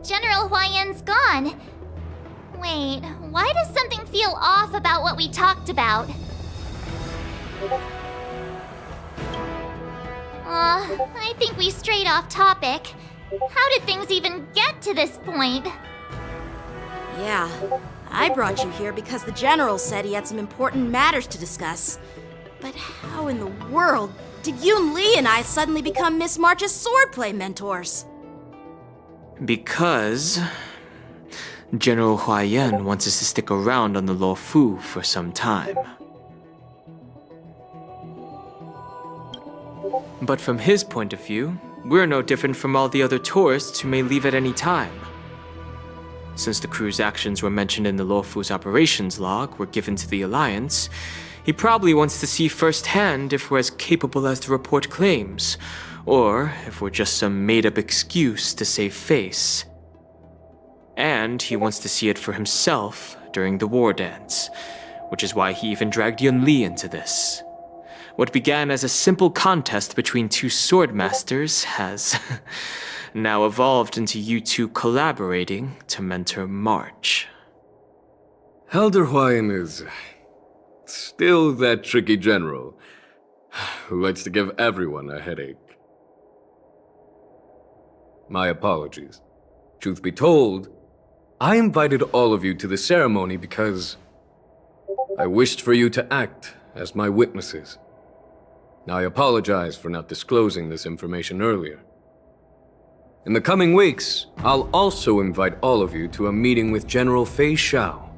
General Huaiyan's gone. Wait, why does something feel off about what we talked about? I think we strayed off topic. How did things even get to this point? Yeah, I brought you here because the General said he had some important matters to discuss. But how in the world did Yun Li and I suddenly become Miss March's swordplay mentors? Because General Huaiyan wants us to stick around on the Loufu for some time. But from his point of view, we're no different from all the other tourists who may leave at any time. Since the crew's actions were mentioned in the Loufu's operations log were given to the Alliance, he probably wants to see firsthand if we're as capable as the report claims, or if we're just some made-up excuse to save face. And he wants to see it for himself during the war dance, which is why he even dragged Yun Li into this. What began as a simple contest between two swordmasters has now evolved into you two collaborating to mentor March. Elder Huaiyan is still that tricky general who likes to give everyone a headache. My apologies. Truth be told, I invited all of you to the ceremony because I wished for you to act as my witnesses. Now, I apologize for not disclosing this information earlier. In the coming weeks, I'll also invite all of you to a meeting with General Fei Xiao,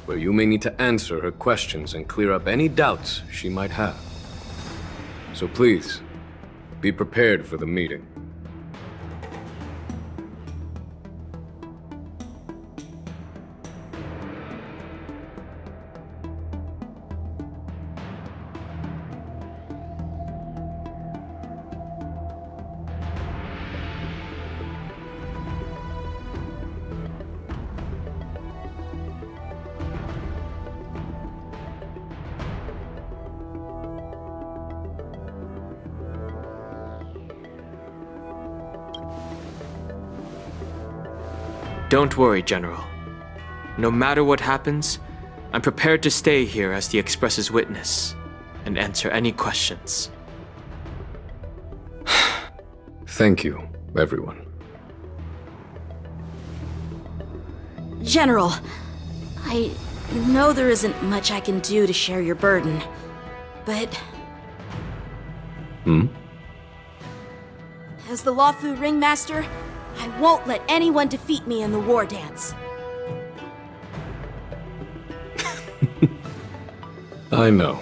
where you may need to answer her questions and clear up any doubts she might have. So please, be prepared for the meeting. Don't worry, General. No matter what happens, I'm prepared to stay here as the Express's witness and answer any questions. Thank you, everyone. General, I know there isn't much I can do to share your burden, but... As the Loufu Ringmaster, I won't let anyone defeat me in the war dance. I know.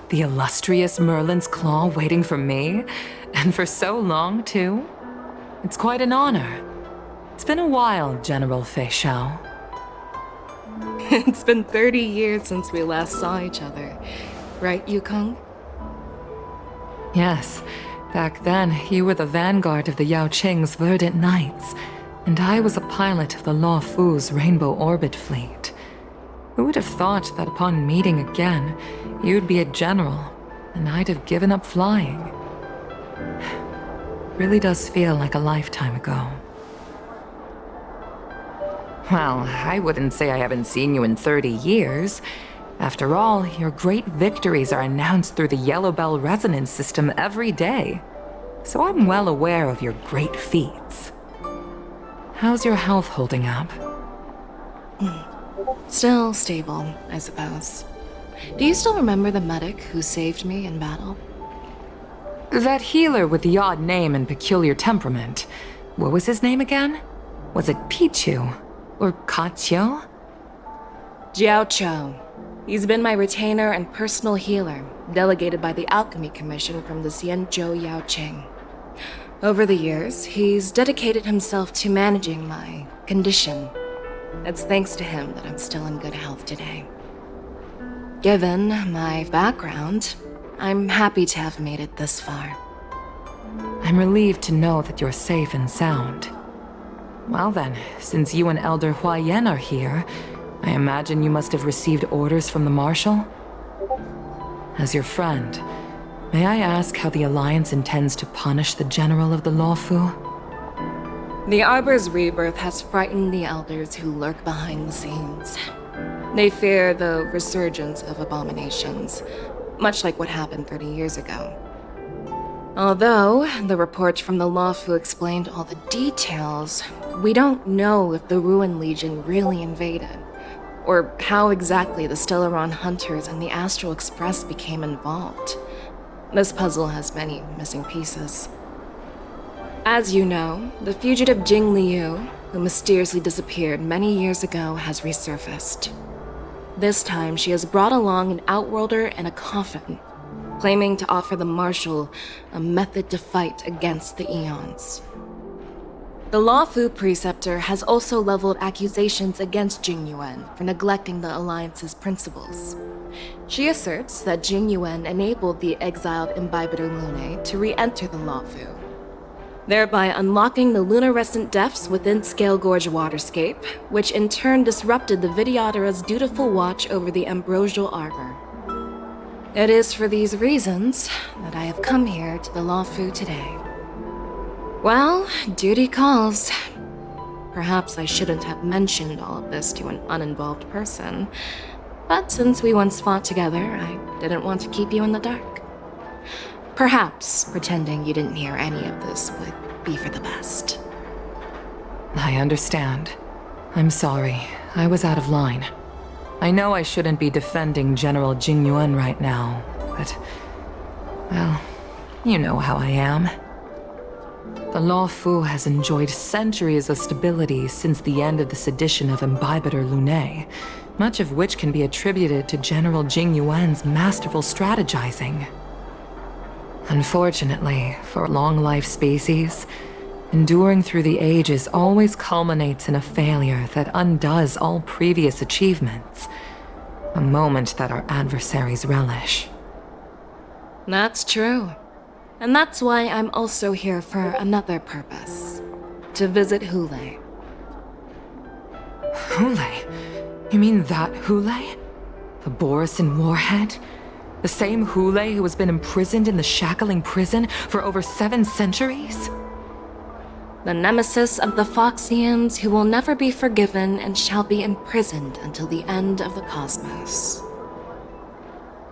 The illustrious Merlin's Claw waiting for me? And for so long, too? It's quite an honor. It's been a while, General Fei Shao. It's been 30 years since we last saw each other. Right, Yukong? Yes. Back then, you were the vanguard of the Yao Qing's Verdant Knights, and I was a pilot of the Loufu's Rainbow Orbit fleet. Who would have thought that upon meeting again, you'd be a general, and I'd have given up flying? Really does feel like a lifetime ago. Well, I wouldn't say I haven't seen you in 30 years. After all, your great victories are announced through the Yellow Bell resonance system every day. So I'm well aware of your great feats. How's your health holding up? Still stable, I suppose. Do you still remember the medic who saved me in battle? That healer with the odd name and peculiar temperament. What was his name again? Was it Pichu? Or Kachio? Jiao Chou. He's been my retainer and personal healer, delegated by the Alchemy Commission from the Xianzhou Yao Qing. Over the years, he's dedicated himself to managing my condition. It's thanks to him that I'm still in good health today. Given my background, I'm happy to have made it this far. I'm relieved to know that you're safe and sound. Well then, since you and Elder Huayan are here, I imagine you must have received orders from the Marshal? As your friend, may I ask how the Alliance intends to punish the General of the Loufu? The Arbor's rebirth has frightened the Elders who lurk behind the scenes. They fear the resurgence of abominations, much like what happened 30 years ago. Although the report from the Loufu explained all the details, we don't know if the Ruin Legion really invaded, or how exactly the Stellaron Hunters and the Astral Express became involved. This puzzle has many missing pieces. As you know, the fugitive Jing Liu, who mysteriously disappeared many years ago, has resurfaced. This time, she has brought along an Outworlder and a coffin, claiming to offer the Marshal a method to fight against the Eons. The Loufu Preceptor has also leveled accusations against Jing Yuan for neglecting the Alliance's principles. She asserts that Jing Yuan enabled the exiled Imbibitor Lunae to re-enter the Loufu, thereby unlocking the lunarescent depths within Scale Gorge Waterscape, which in turn disrupted the Vidyadhara's dutiful watch over the Ambrosial Arbor. It is for these reasons that I have come here to the Loufu today. Well, duty calls. Perhaps I shouldn't have mentioned all of this to an uninvolved person, but since we once fought together, I didn't want to keep you in the dark. Perhaps pretending you didn't hear any of this would be for the best. I understand. I'm sorry. I was out of line. I know I shouldn't be defending General Jing Yuan right now, but... well, you know how I am. The Loufu has enjoyed centuries of stability since the end of the sedition of Imbibitor Lunae, much of which can be attributed to General Jing Yuan's masterful strategizing. Unfortunately, for a long-life species, enduring through the ages always culminates in a failure that undoes all previous achievements, a moment that our adversaries relish. That's true. And that's why I'm also here for another purpose. To visit Hule. Hule? You mean that Hule? The Borisin warhead? The same Hule who has been imprisoned in the Shackling prison for over 7 centuries? The nemesis of the Foxians who will never be forgiven and shall be imprisoned until the end of the cosmos.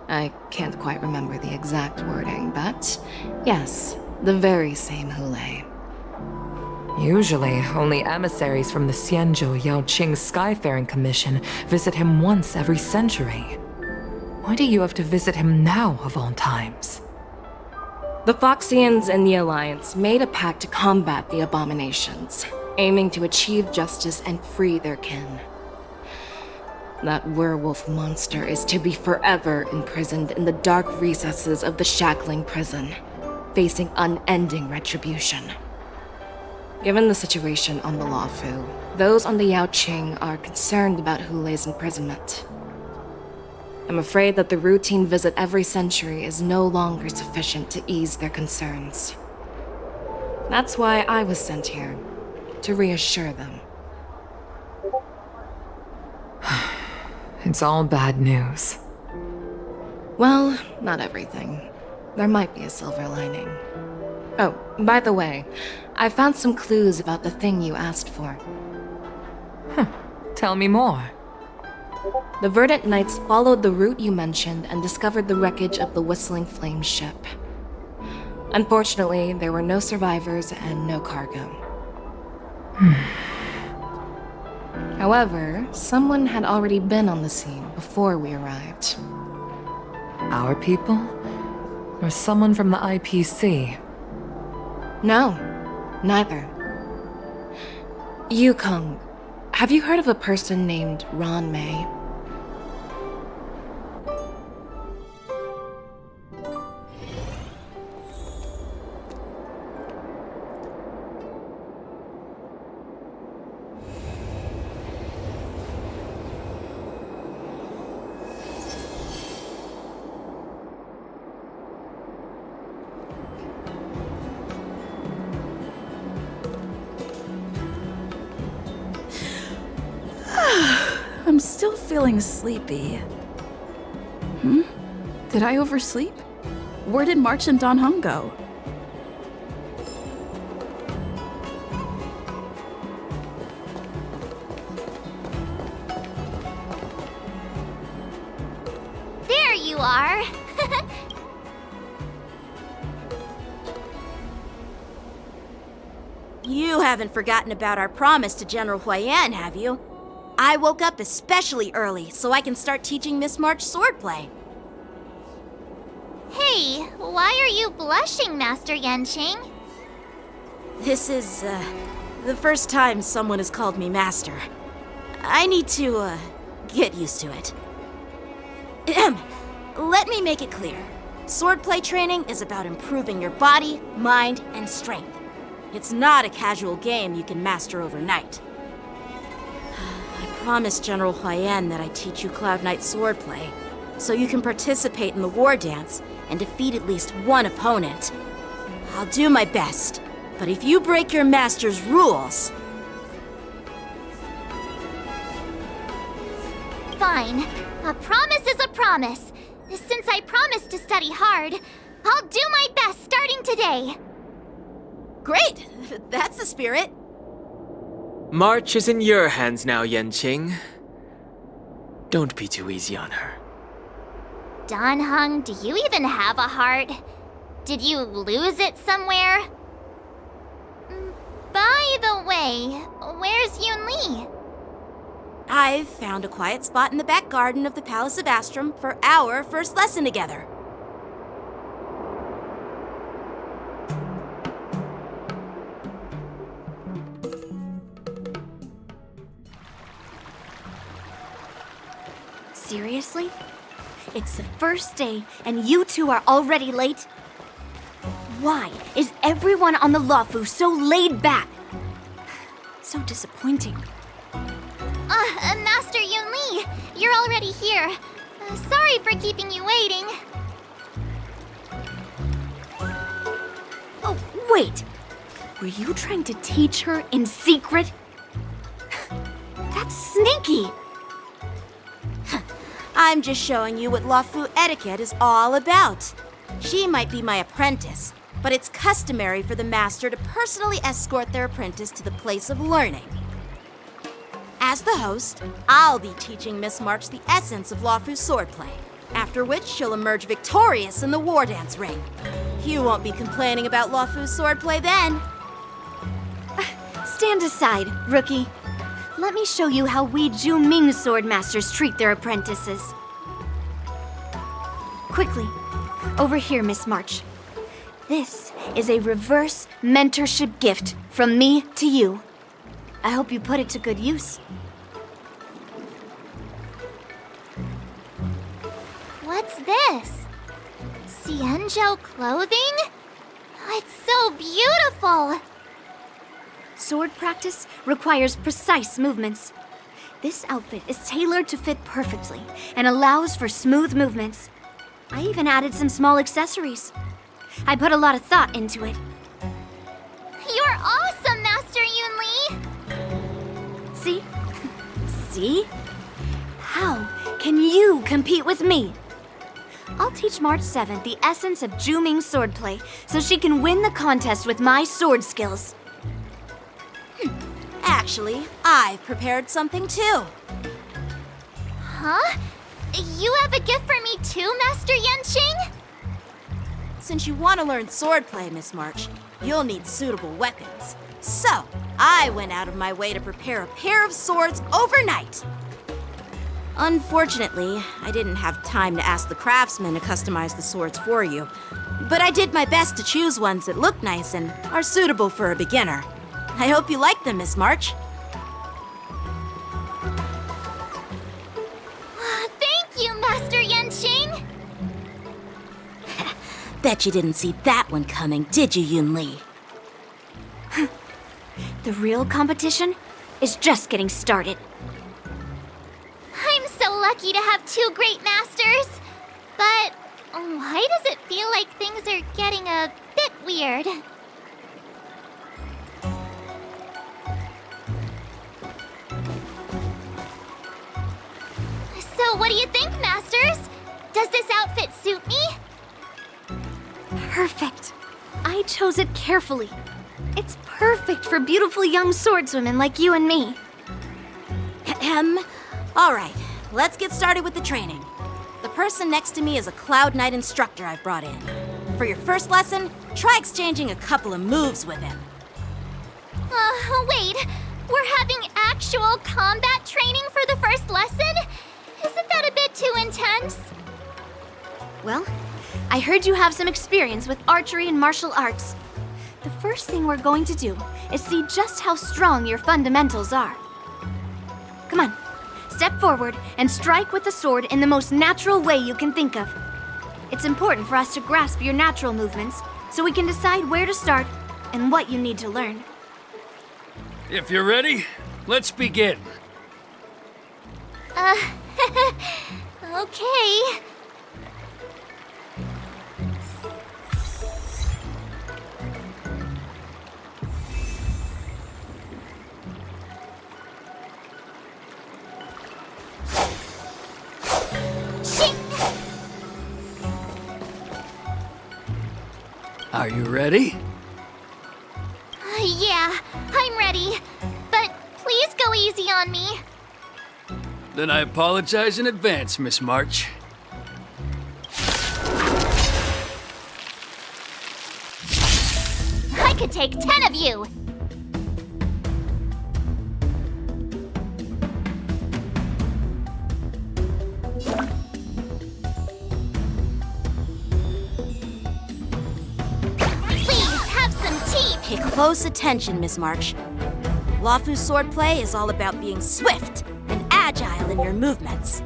I can't quite remember the exact wording, but yes, the very same Hule. Usually, only emissaries from the Xianzhou Yao Qing Skyfaring Commission visit him once every century. Why do you have to visit him now, of all times? The Foxians and the Alliance made a pact to combat the abominations, aiming to achieve justice and free their kin. That werewolf monster is to be forever imprisoned in the dark recesses of the Shackling prison, facing unending retribution. Given the situation on the Loufu, those on the Yaoqing are concerned about Hulei's imprisonment. I'm afraid that the routine visit every century is no longer sufficient to ease their concerns. That's why I was sent here, to reassure them. It's all bad news. Well, not everything. There might be a silver lining. Oh, by the way, I found some clues about the thing you asked for. Tell me more. The Verdant Knights followed the route you mentioned and discovered the wreckage of the Whistling Flame ship. Unfortunately, there were no survivors and no cargo. However, someone had already been on the scene before we arrived. Our people? Or someone from the IPC? No, neither. Yukong, have you heard of a person named Ron May? I'm still feeling sleepy. Did I oversleep? Where did March and Don Hung go? There you are! You haven't forgotten about our promise to General Huayan, have you? I woke up especially early so I can start teaching Miss March swordplay. Hey, why are you blushing, Master Yanqing? This is, the first time someone has called me Master. I need to, get used to it. Let me make it clear. Swordplay training is about improving your body, mind, and strength. It's not a casual game you can master overnight. I promised General Huayan that I'd teach you Cloud Knight swordplay, so you can participate in the war dance and defeat at least one opponent. I'll do my best, but if you break your master's rules... Fine. A promise is a promise. Since I promised to study hard, I'll do my best starting today. Great! That's the spirit. March is in your hands now, Yanqing. Don't be too easy on her. Don Hung, do you even have a heart? Did you lose it somewhere? By the way, where's Yunli? I've found a quiet spot in the back garden of the Palace of Astrum for our first lesson together. Seriously? It's the first day and you two are already late? Why is everyone on the Loufu so laid back? So disappointing. Master Yunli, you're already here. Sorry for keeping you waiting. Oh, wait. Were you trying to teach her in secret? That's sneaky. I'm just showing you what Loufu etiquette is all about. She might be my apprentice, but it's customary for the master to personally escort their apprentice to the place of learning. As the host, I'll be teaching Miss March the essence of Loufu swordplay, after which she'll emerge victorious in the war dance ring. You won't be complaining about Loufu swordplay then. Stand aside, rookie. Let me show you how we Zhu-Ming sword masters treat their apprentices. Quickly, over here, Miss March. This is a reverse mentorship gift from me to you. I hope you put it to good use. What's this? Xianzhou clothing? It's so beautiful! sword practice requires precise movements. This outfit is tailored to fit perfectly and allows for smooth movements. I even added some small accessories. I put a lot of thought into it. You're awesome, Master Yunli! See? See? How can you compete with me? I'll teach March 7th the essence of Zhuming swordplay so she can win the contest with my sword skills. Actually, I've prepared something too. Huh? You have a gift for me too, Master Yanqing? Since you want to learn swordplay, Miss March, you'll need suitable weapons. So, I went out of my way to prepare a pair of swords overnight. Unfortunately, I didn't have time to ask the craftsman to customize the swords for you. But I did my best to choose ones that look nice and are suitable for a beginner. I hope you like them, Miss March. Thank you, Master Yanqing! Bet you didn't see that one coming, did you, Yunli? The real competition is just getting started. I'm so lucky to have two great masters. But why does it feel like things are getting a bit weird? So what do you think, Masters? Does this outfit suit me? Perfect. I chose it carefully. It's perfect for beautiful young swordswomen like you and me. All right, let's get started with the training. The person next to me is a Cloud Knight instructor I've brought in. For your first lesson, try exchanging a couple of moves with him. Wait. We're having actual combat training for the first lesson? Isn't that a bit too intense? Well, I heard you have some experience with archery and martial arts. The first thing we're going to do is see just how strong your fundamentals are. Come on, step forward and strike with the sword in the most natural way you can think of. It's important for us to grasp your natural movements so we can decide where to start and what you need to learn. If you're ready, let's begin. Okay. Are you ready? Yeah, I'm ready. But please go easy on me. Then I apologize in advance, Miss March. I could take 10 of you. Pay close attention, Miss March. Loufu's swordplay is all about being swift and agile in your movements.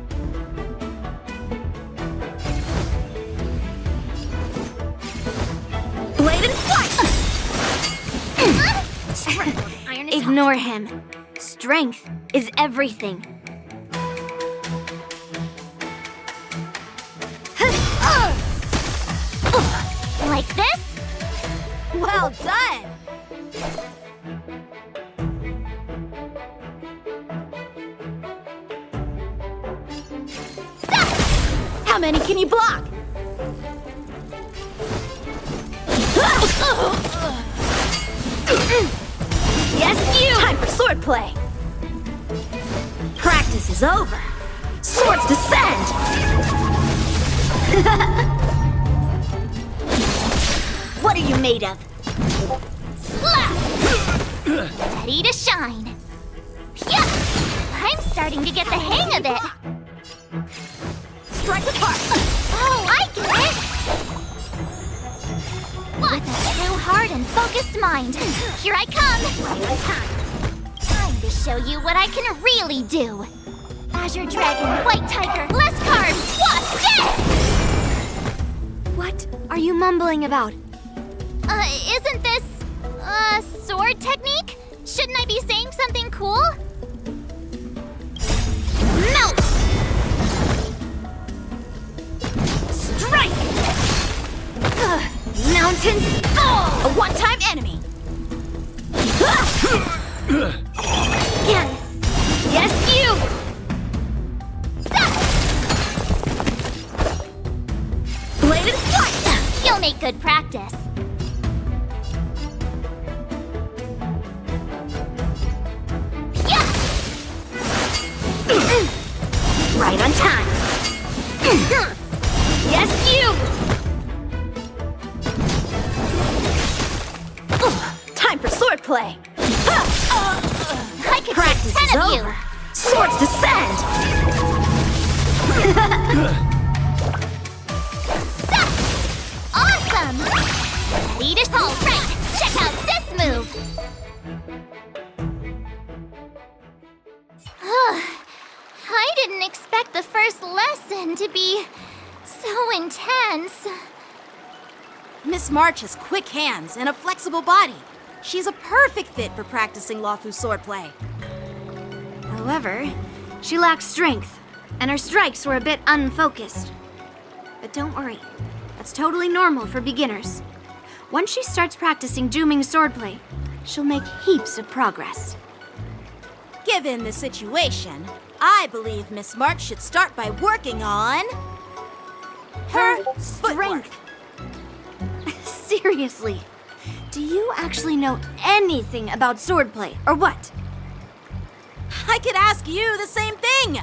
Blade and flight! Ignore him. Strength is everything. Like this? Well done! How many can you block? Yes, you! Time for swordplay! Practice is over. Swords descend! What are you made of? Slap! Ready to shine. Yeah! I'm starting to get the hang of it. Strike apart! Oh, I get it! With a true heart and focused mind, here I come! Time to show you what I can really do. Azure Dragon, White Tiger, less cards, what's this? What are you mumbling about? Isn't this, sword technique? Show doing something cool? Melt! Strike! Mountains fall! A one-time enemy! Again! Yes, you! Bladed flight! You'll make good practice. Right on time! Yes, you! Time for swordplay! I could Practice take 10 is of you! over! Swords descend! Awesome! Ready to all right, check out this move! I didn't expect the first lesson to be so intense. Miss March has quick hands and a flexible body. She's a perfect fit for practicing Loufu swordplay. However, she lacks strength, and her strikes were a bit unfocused. But don't worry, that's totally normal for beginners. Once she starts practicing Juming swordplay, she'll make heaps of progress. Given the situation, I believe Miss March should start by working on her strength. Seriously, do you actually know anything about swordplay, or what? I could ask you the same thing.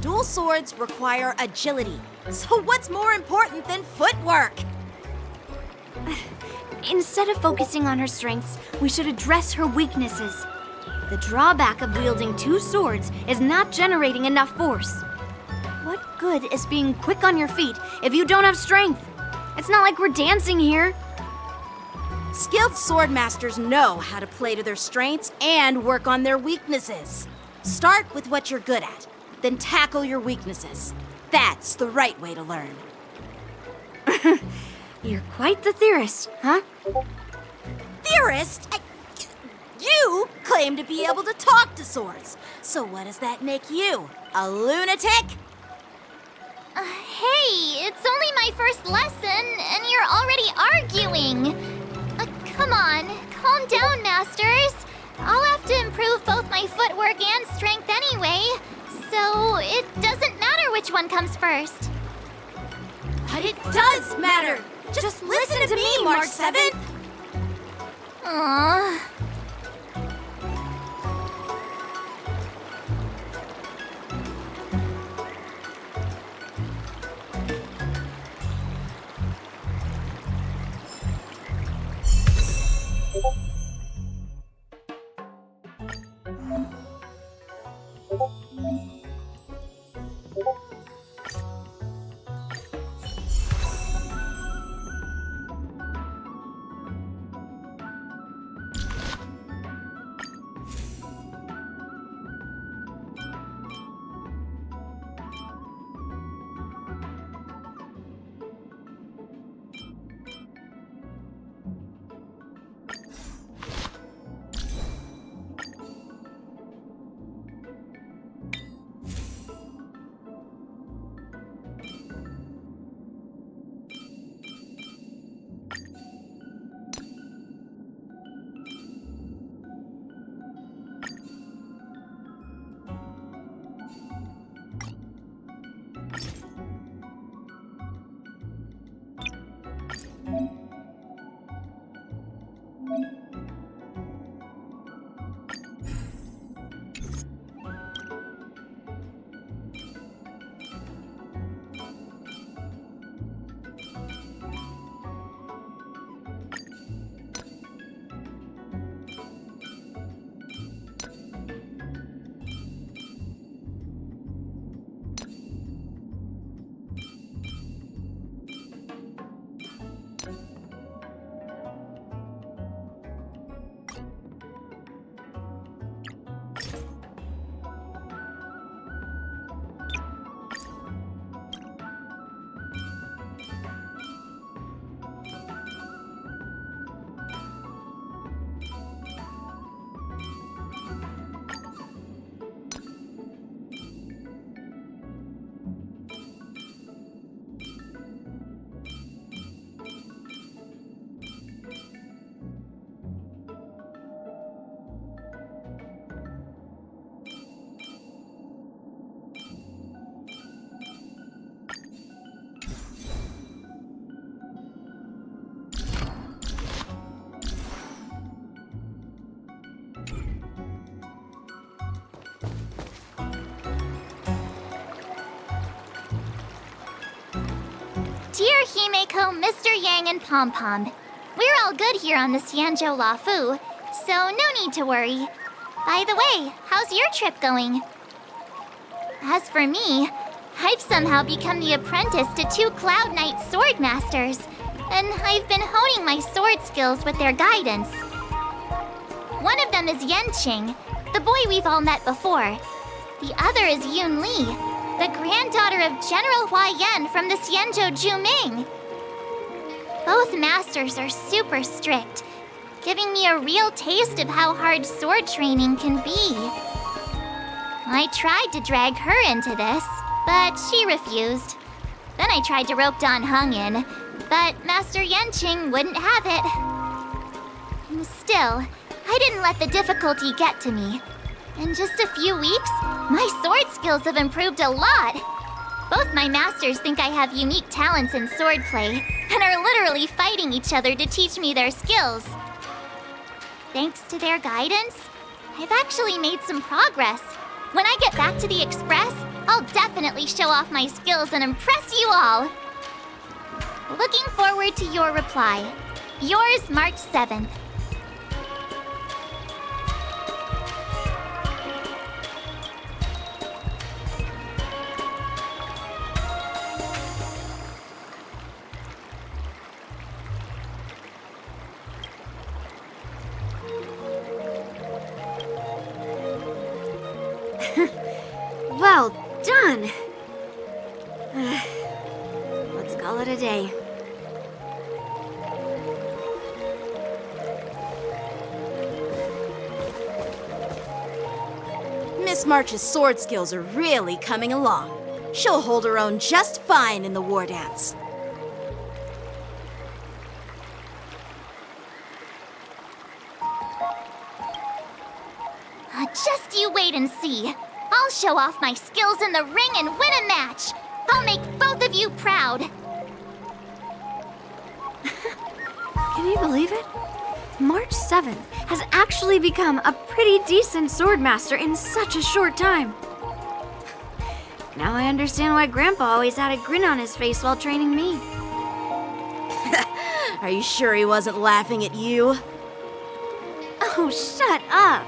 Dual swords require agility. So what's more important than footwork? Instead of focusing on her strengths, we should address her weaknesses. The drawback of wielding two swords is not generating enough force. What good is being quick on your feet if you don't have strength? It's not like we're dancing here. Skilled sword masters know how to play to their strengths and work on their weaknesses. Start with what you're good at, then tackle your weaknesses. That's the right way to learn. You're quite the theorist, huh? Theorist? You claim to be able to talk to swords. So what does that make you? A lunatic? Hey, it's only my first lesson, and you're already arguing. Come on, calm down, masters. I'll have to improve both my footwork and strength anyway, so it doesn't matter which one comes first. But it does matter. Just listen to me, March 7th. Aww. Himeko, Mr. Yang, and Pom Pom. We're all good here on the Xianzhou Loufu, so no need to worry. By the way, how's your trip going? As for me, I've somehow become the apprentice to 2 Cloud Knight sword masters, and I've been honing my sword skills with their guidance. One of them is Yanqing, the boy we've all met before. The other is Yun Li, the granddaughter of General Hua Yan from the Xianzhou Juming. Both masters are super strict, giving me a real taste of how hard sword training can be. I tried to drag her into this, but she refused. Then I tried to rope Dan Heng in, but Master Yanqing wouldn't have it. Still, I didn't let the difficulty get to me. In just a few weeks, my sword skills have improved a lot. Both my masters think I have unique talents in swordplay, and are literally fighting each other to teach me their skills. Thanks to their guidance, I've actually made some progress. When I get back to the Express, I'll definitely show off my skills and impress you all. Looking forward to your reply. Yours, March 7th. Well done! Let's call it a day. Miss March's sword skills are really coming along. She'll hold her own just fine in the war dance. Just you wait and see. I'll show off my skills in the ring and win a match. I'll make both of you proud. Can you believe it? March 7th has actually become a pretty decent swordmaster in such a short time. Now I understand why Grandpa always had a grin on his face while training me. Are you sure he wasn't laughing at you? Oh, shut up!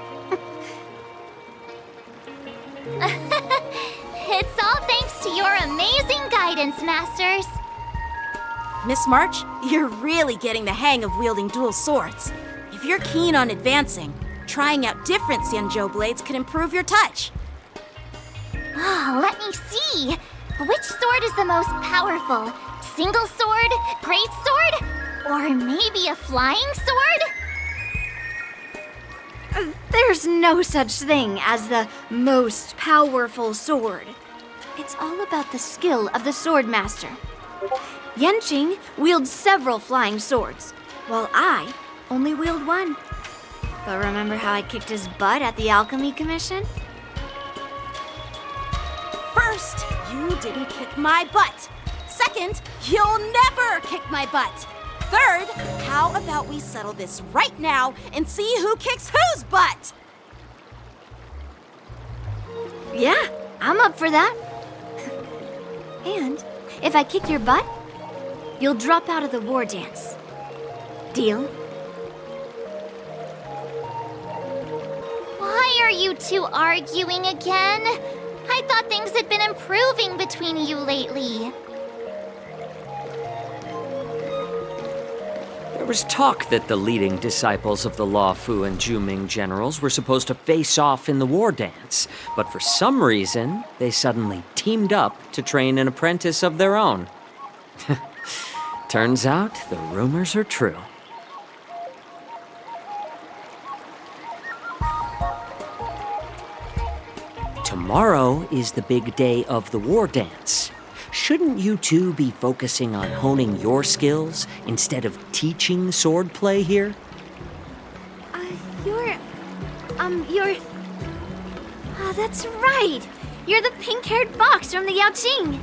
It's all thanks to your amazing guidance, Masters. Miss March, you're really getting the hang of wielding dual swords. If you're keen on advancing, trying out different Xianzhou blades could improve your touch. Oh, let me see. Which sword is the most powerful? Single sword? Great sword? Or maybe a flying sword? There's no such thing as the most powerful sword. It's all about the skill of the swordmaster. Yanqing wields several flying swords, while I only wield one. But remember how I kicked his butt at the Alchemy Commission? First, you didn't kick my butt. Second, you'll never kick my butt. Third, how about we settle this right now and see who kicks whose butt? Yeah, I'm up for that. And if I kick your butt, you'll drop out of the war dance. Deal? Why are you two arguing again? I thought things had been improving between you lately. There was talk that the leading disciples of the Loufu and Juming generals were supposed to face off in the war dance, but for some reason, they suddenly teamed up to train an apprentice of their own. Turns out, the rumors are true. Tomorrow is the big day of the war dance. Shouldn't you two be focusing on honing your skills instead of teaching swordplay here? You're... Oh, that's right! You're the pink-haired box from the Yaoqing!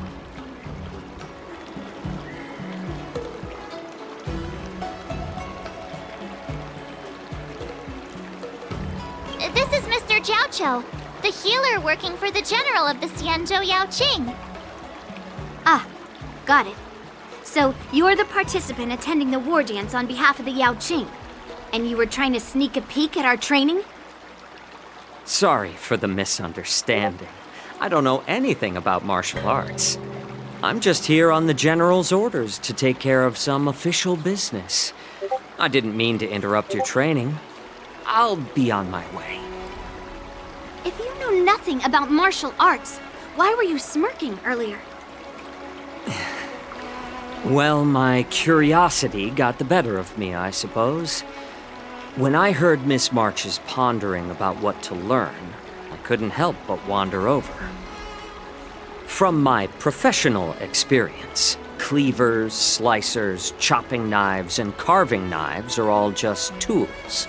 This is Mr. Jiaoqiu, the healer working for the general of the Xianzhou Yaoqing. Ah, got it. So, you're the participant attending the war dance on behalf of the Yao Qing. And you were trying to sneak a peek at our training? Sorry for the misunderstanding. I don't know anything about martial arts. I'm just here on the General's orders to take care of some official business. I didn't mean to interrupt your training. I'll be on my way. If you know nothing about martial arts, why were you smirking earlier? Well, my curiosity got the better of me, I suppose. When I heard Miss March's pondering about what to learn, I couldn't help but wander over. From my professional experience, cleavers, slicers, chopping knives, and carving knives are all just tools.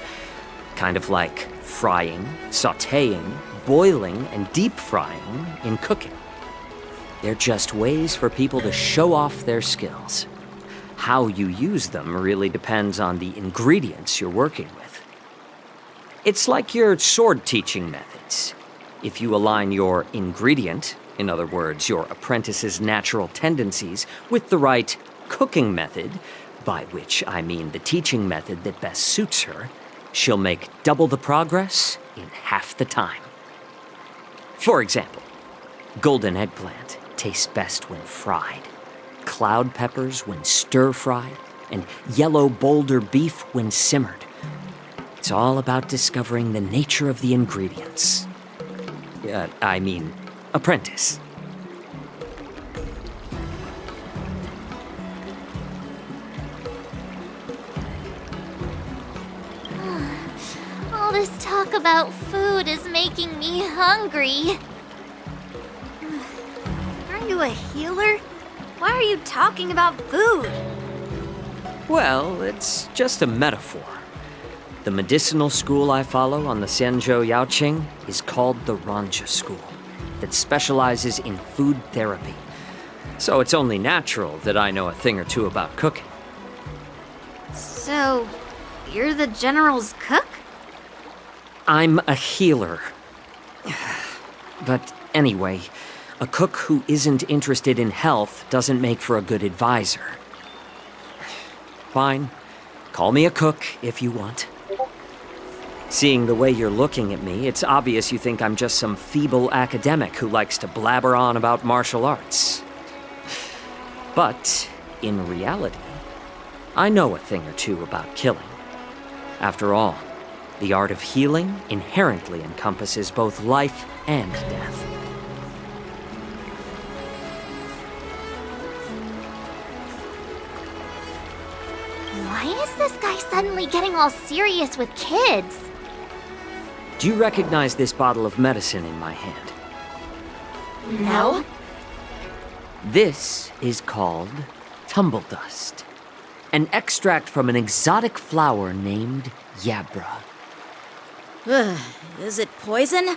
Kind of like frying, sautéing, boiling, and deep frying in cooking. They're just ways for people to show off their skills. How you use them really depends on the ingredients you're working with. It's like your sword teaching methods. If you align your ingredient, in other words, your apprentice's natural tendencies, with the right cooking method, by which I mean the teaching method that best suits her, she'll make double the progress in half the time. For example, golden eggplant tastes best when fried, cloud peppers when stir-fried, and yellow boulder beef when simmered. It's all about discovering the nature of the ingredients. Apprentice. All this talk about food is making me hungry. Are you a healer? Why are you talking about food? Well, it's just a metaphor. The medicinal school I follow on the Xianzhou Yaoqing is called the Ranja School, that specializes in food therapy. So it's only natural that I know a thing or two about cooking. So, you're the General's cook? I'm a healer. But anyway, a cook who isn't interested in health doesn't make for a good advisor. Fine. Call me a cook if you want. Seeing the way you're looking at me, it's obvious you think I'm just some feeble academic who likes to blabber on about martial arts. But, in reality, I know a thing or two about killing. After all, the art of healing inherently encompasses both life and death. Why is this guy suddenly getting all serious with kids? Do you recognize this bottle of medicine in my hand? No. This is called tumble dust, an extract from an exotic flower named Yabra. Is it poison?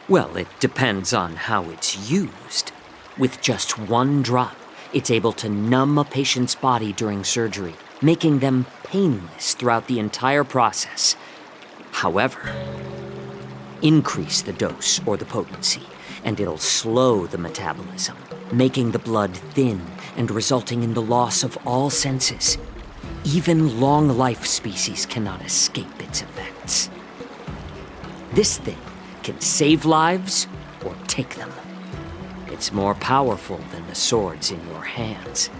Well, it depends on how it's used. With just one drop, it's able to numb a patient's body during surgery, making them painless throughout the entire process. However, increase the dose or the potency, and it'll slow the metabolism, making the blood thin and resulting in the loss of all senses. Even long-life species cannot escape its effects. This thing can save lives or take them. It's more powerful than the swords in your hands.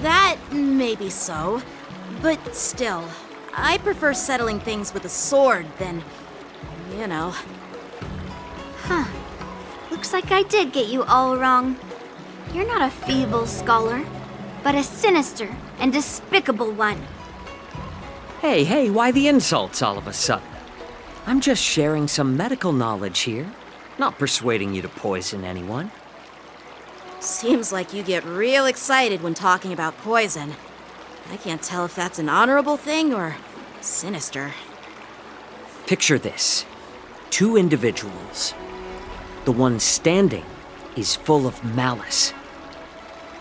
That may be so, but still, I prefer settling things with a sword than, you know. Huh. Looks like I did get you all wrong. You're not a feeble scholar, but a sinister and despicable one. Hey, why the insults all of a sudden? I'm just sharing some medical knowledge here, not persuading you to poison anyone. Seems like you get real excited when talking about poison. I can't tell if that's an honorable thing or sinister. Picture this. 2 individuals. The one standing is full of malice.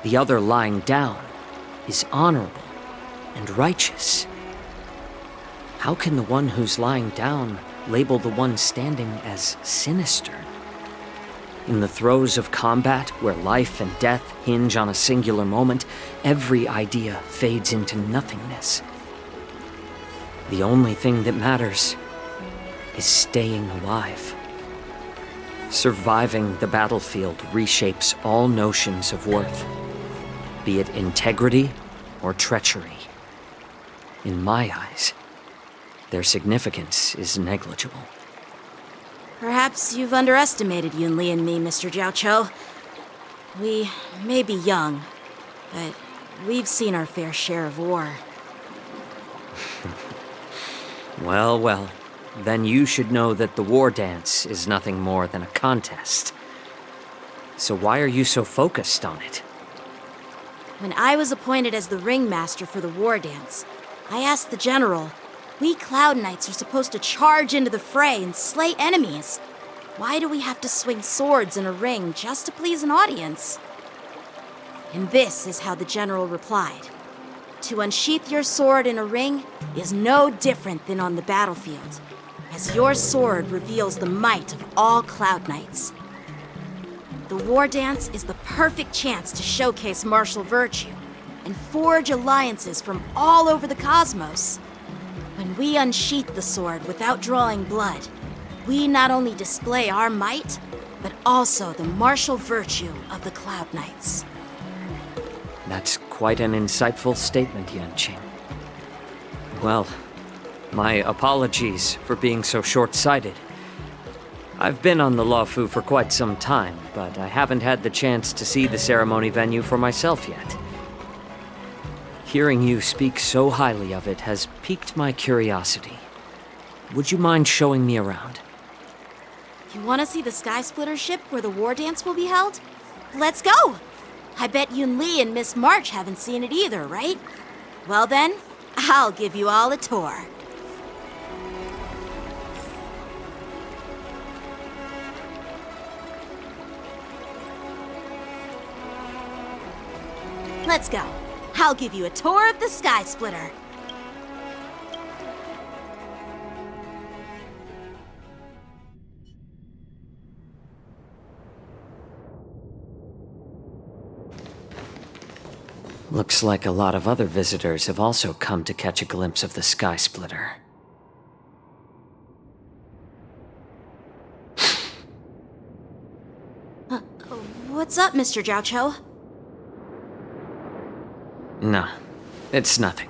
The other lying down is honorable and righteous. How can the one who's lying down label the one standing as sinister? In the throes of combat, where life and death hinge on a singular moment, every idea fades into nothingness. The only thing that matters is staying alive. Surviving the battlefield reshapes all notions of worth, be it integrity or treachery. In my eyes, their significance is negligible. Perhaps you've underestimated Yunli and me, Mr. Jiaoqiu. We may be young, but we've seen our fair share of war. Well, well. Then you should know that the war dance is nothing more than a contest. So why are you so focused on it? When I was appointed as the ringmaster for the war dance, I asked the general, we Cloud Knights are supposed to charge into the fray and slay enemies. Why do we have to swing swords in a ring just to please an audience? And this is how the general replied. To unsheath your sword in a ring is no different than on the battlefield, as your sword reveals the might of all Cloud Knights. The war dance is the perfect chance to showcase martial virtue and forge alliances from all over the cosmos. When we unsheath the sword without drawing blood, we not only display our might, but also the martial virtue of the Cloud Knights. That's quite an insightful statement, Yanqing. Well, my apologies for being so short-sighted. I've been on the Loufu for quite some time, but I haven't had the chance to see the ceremony venue for myself yet. Hearing you speak so highly of it has piqued my curiosity. Would you mind showing me around? You want to see the Sky Splitter ship where the war dance will be held? Let's go! I bet Yunli and Miss March haven't seen it either, right? Well then, I'll give you all a tour. Let's go. I'll give you a tour of the Sky Splitter. Looks like a lot of other visitors have also come to catch a glimpse of the Sky Splitter. What's up, Mr. Jiaoqiu? No, it's nothing.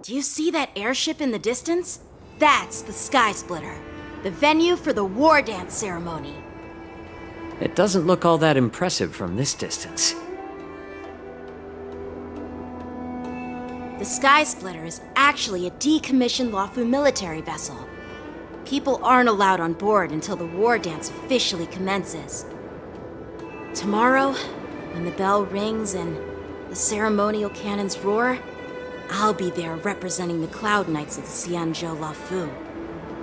Do you see that airship in the distance? That's the Sky Splitter, the venue for the war dance ceremony. It doesn't look all that impressive from this distance. The Sky Splitter is actually a decommissioned Loufu military vessel. People aren't allowed on board until the war dance officially commences. Tomorrow, when the bell rings and the ceremonial cannons roar, I'll be there representing the Cloud Knights of the Xianzhou Loufu,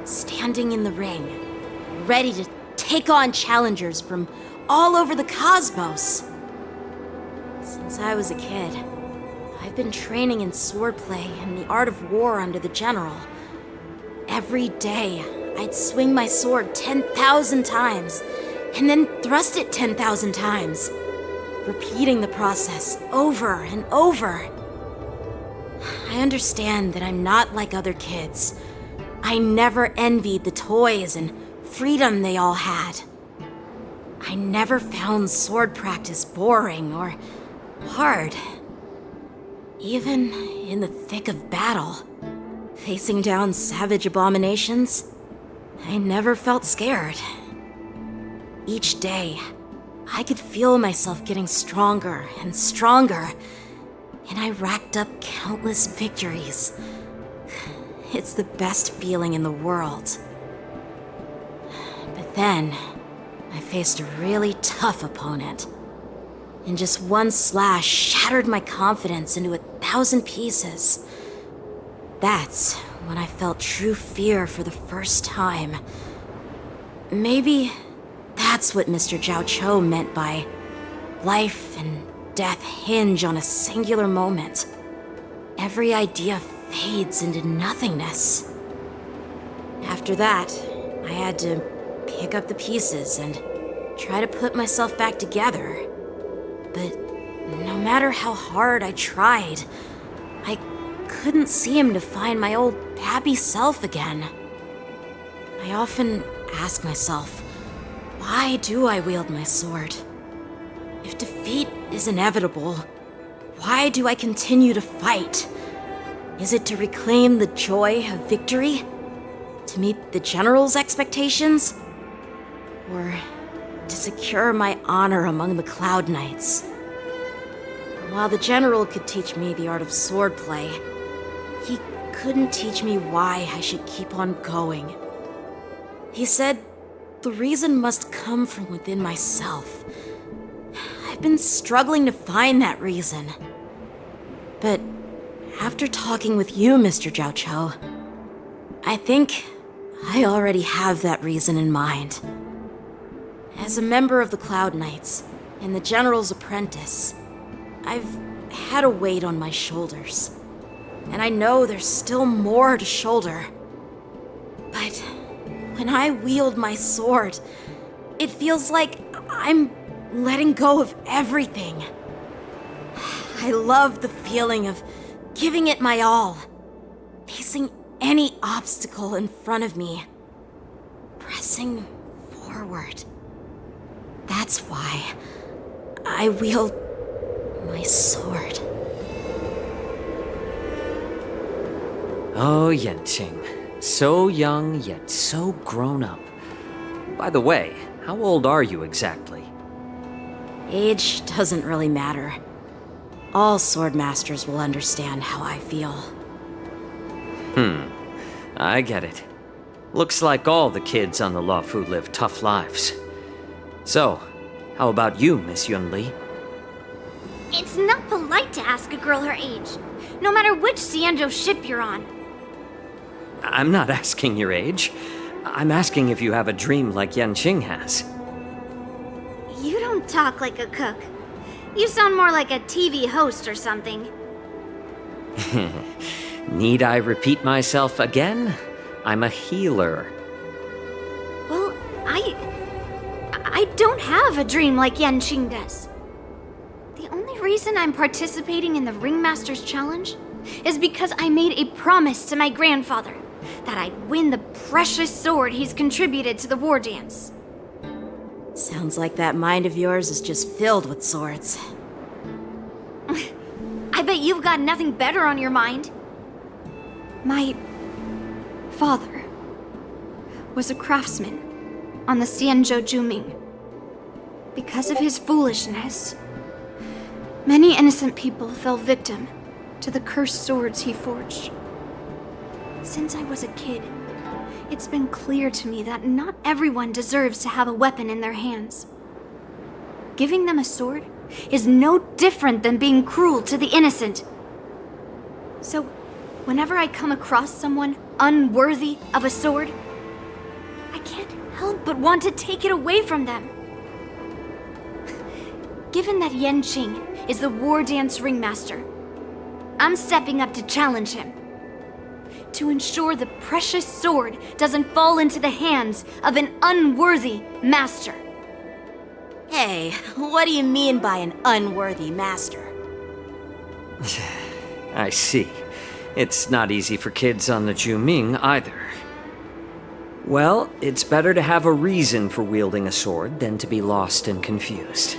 standing in the ring, ready to take on challengers from all over the cosmos. Since I was a kid, I've been training in swordplay and the art of war under the general. Every day, I'd swing my sword 10,000 times, and then thrust it 10,000 times, repeating the process over and over. I understand that I'm not like other kids. I never envied the toys and freedom they all had. I never found sword practice boring or hard. Even in the thick of battle, facing down savage abominations, I never felt scared. Each day, I could feel myself getting stronger and stronger, and I racked up countless victories. It's the best feeling in the world. But then, I faced a really tough opponent, and just one slash shattered my confidence into 1,000 pieces. That's when I felt true fear for the first time. Maybe that's what Mr. Jiaoqiu meant by life and death hinge on a singular moment. Every idea fades into nothingness. After that, I had to pick up the pieces and try to put myself back together. But no matter how hard I tried, I couldn't seem to find my old happy self again. I often ask myself, why do I wield my sword? If defeat is inevitable, why do I continue to fight? Is it to reclaim the joy of victory? To meet the General's expectations? Or to secure my honor among the Cloud Knights? While the General could teach me the art of swordplay, he couldn't teach me why I should keep on going. He said the reason must come from within myself. I've been struggling to find that reason. But after talking with you, Mr. Jiao Chou, I think I already have that reason in mind. As a member of the Cloud Knights and the General's apprentice, I've had a weight on my shoulders. And I know there's still more to shoulder. But when I wield my sword, it feels like I'm letting go of everything. I love the feeling of giving it my all, facing any obstacle in front of me, pressing forward. That's why I wield my sword. Oh, Yanqing. So young, yet so grown up. By the way, how old are you exactly? Age doesn't really matter. All swordmasters will understand how I feel. I get it. Looks like all the kids on the Loufu live tough lives. So, how about you, Miss Yunli? It's not polite to ask a girl her age, no matter which Xianzhou ship you're on. I'm not asking your age. I'm asking if you have a dream like Yanqing has. You don't talk like a cook. You sound more like a TV host or something. Need I repeat myself again? I'm a healer. Well, I don't have a dream like Yanqing does. The only reason I'm participating in the Ringmaster's Challenge is because I made a promise to my grandfather that I'd win the precious sword he's contributed to the war dance. Sounds like that mind of yours is just filled with swords. I bet you've got nothing better on your mind. My father was a craftsman on the Xianzhou Juming. Because of his foolishness, many innocent people fell victim to the cursed swords he forged. Since I was a kid, it's been clear to me that not everyone deserves to have a weapon in their hands. Giving them a sword is no different than being cruel to the innocent. So, whenever I come across someone unworthy of a sword, I can't help but want to take it away from them. Given that Yanqing is the war dance ringmaster, I'm stepping up to challenge him. To ensure the precious sword doesn't fall into the hands of an unworthy master. Hey, what do you mean by an unworthy master? I see. It's not easy for kids on the Juming either. Well, it's better to have a reason for wielding a sword than to be lost and confused.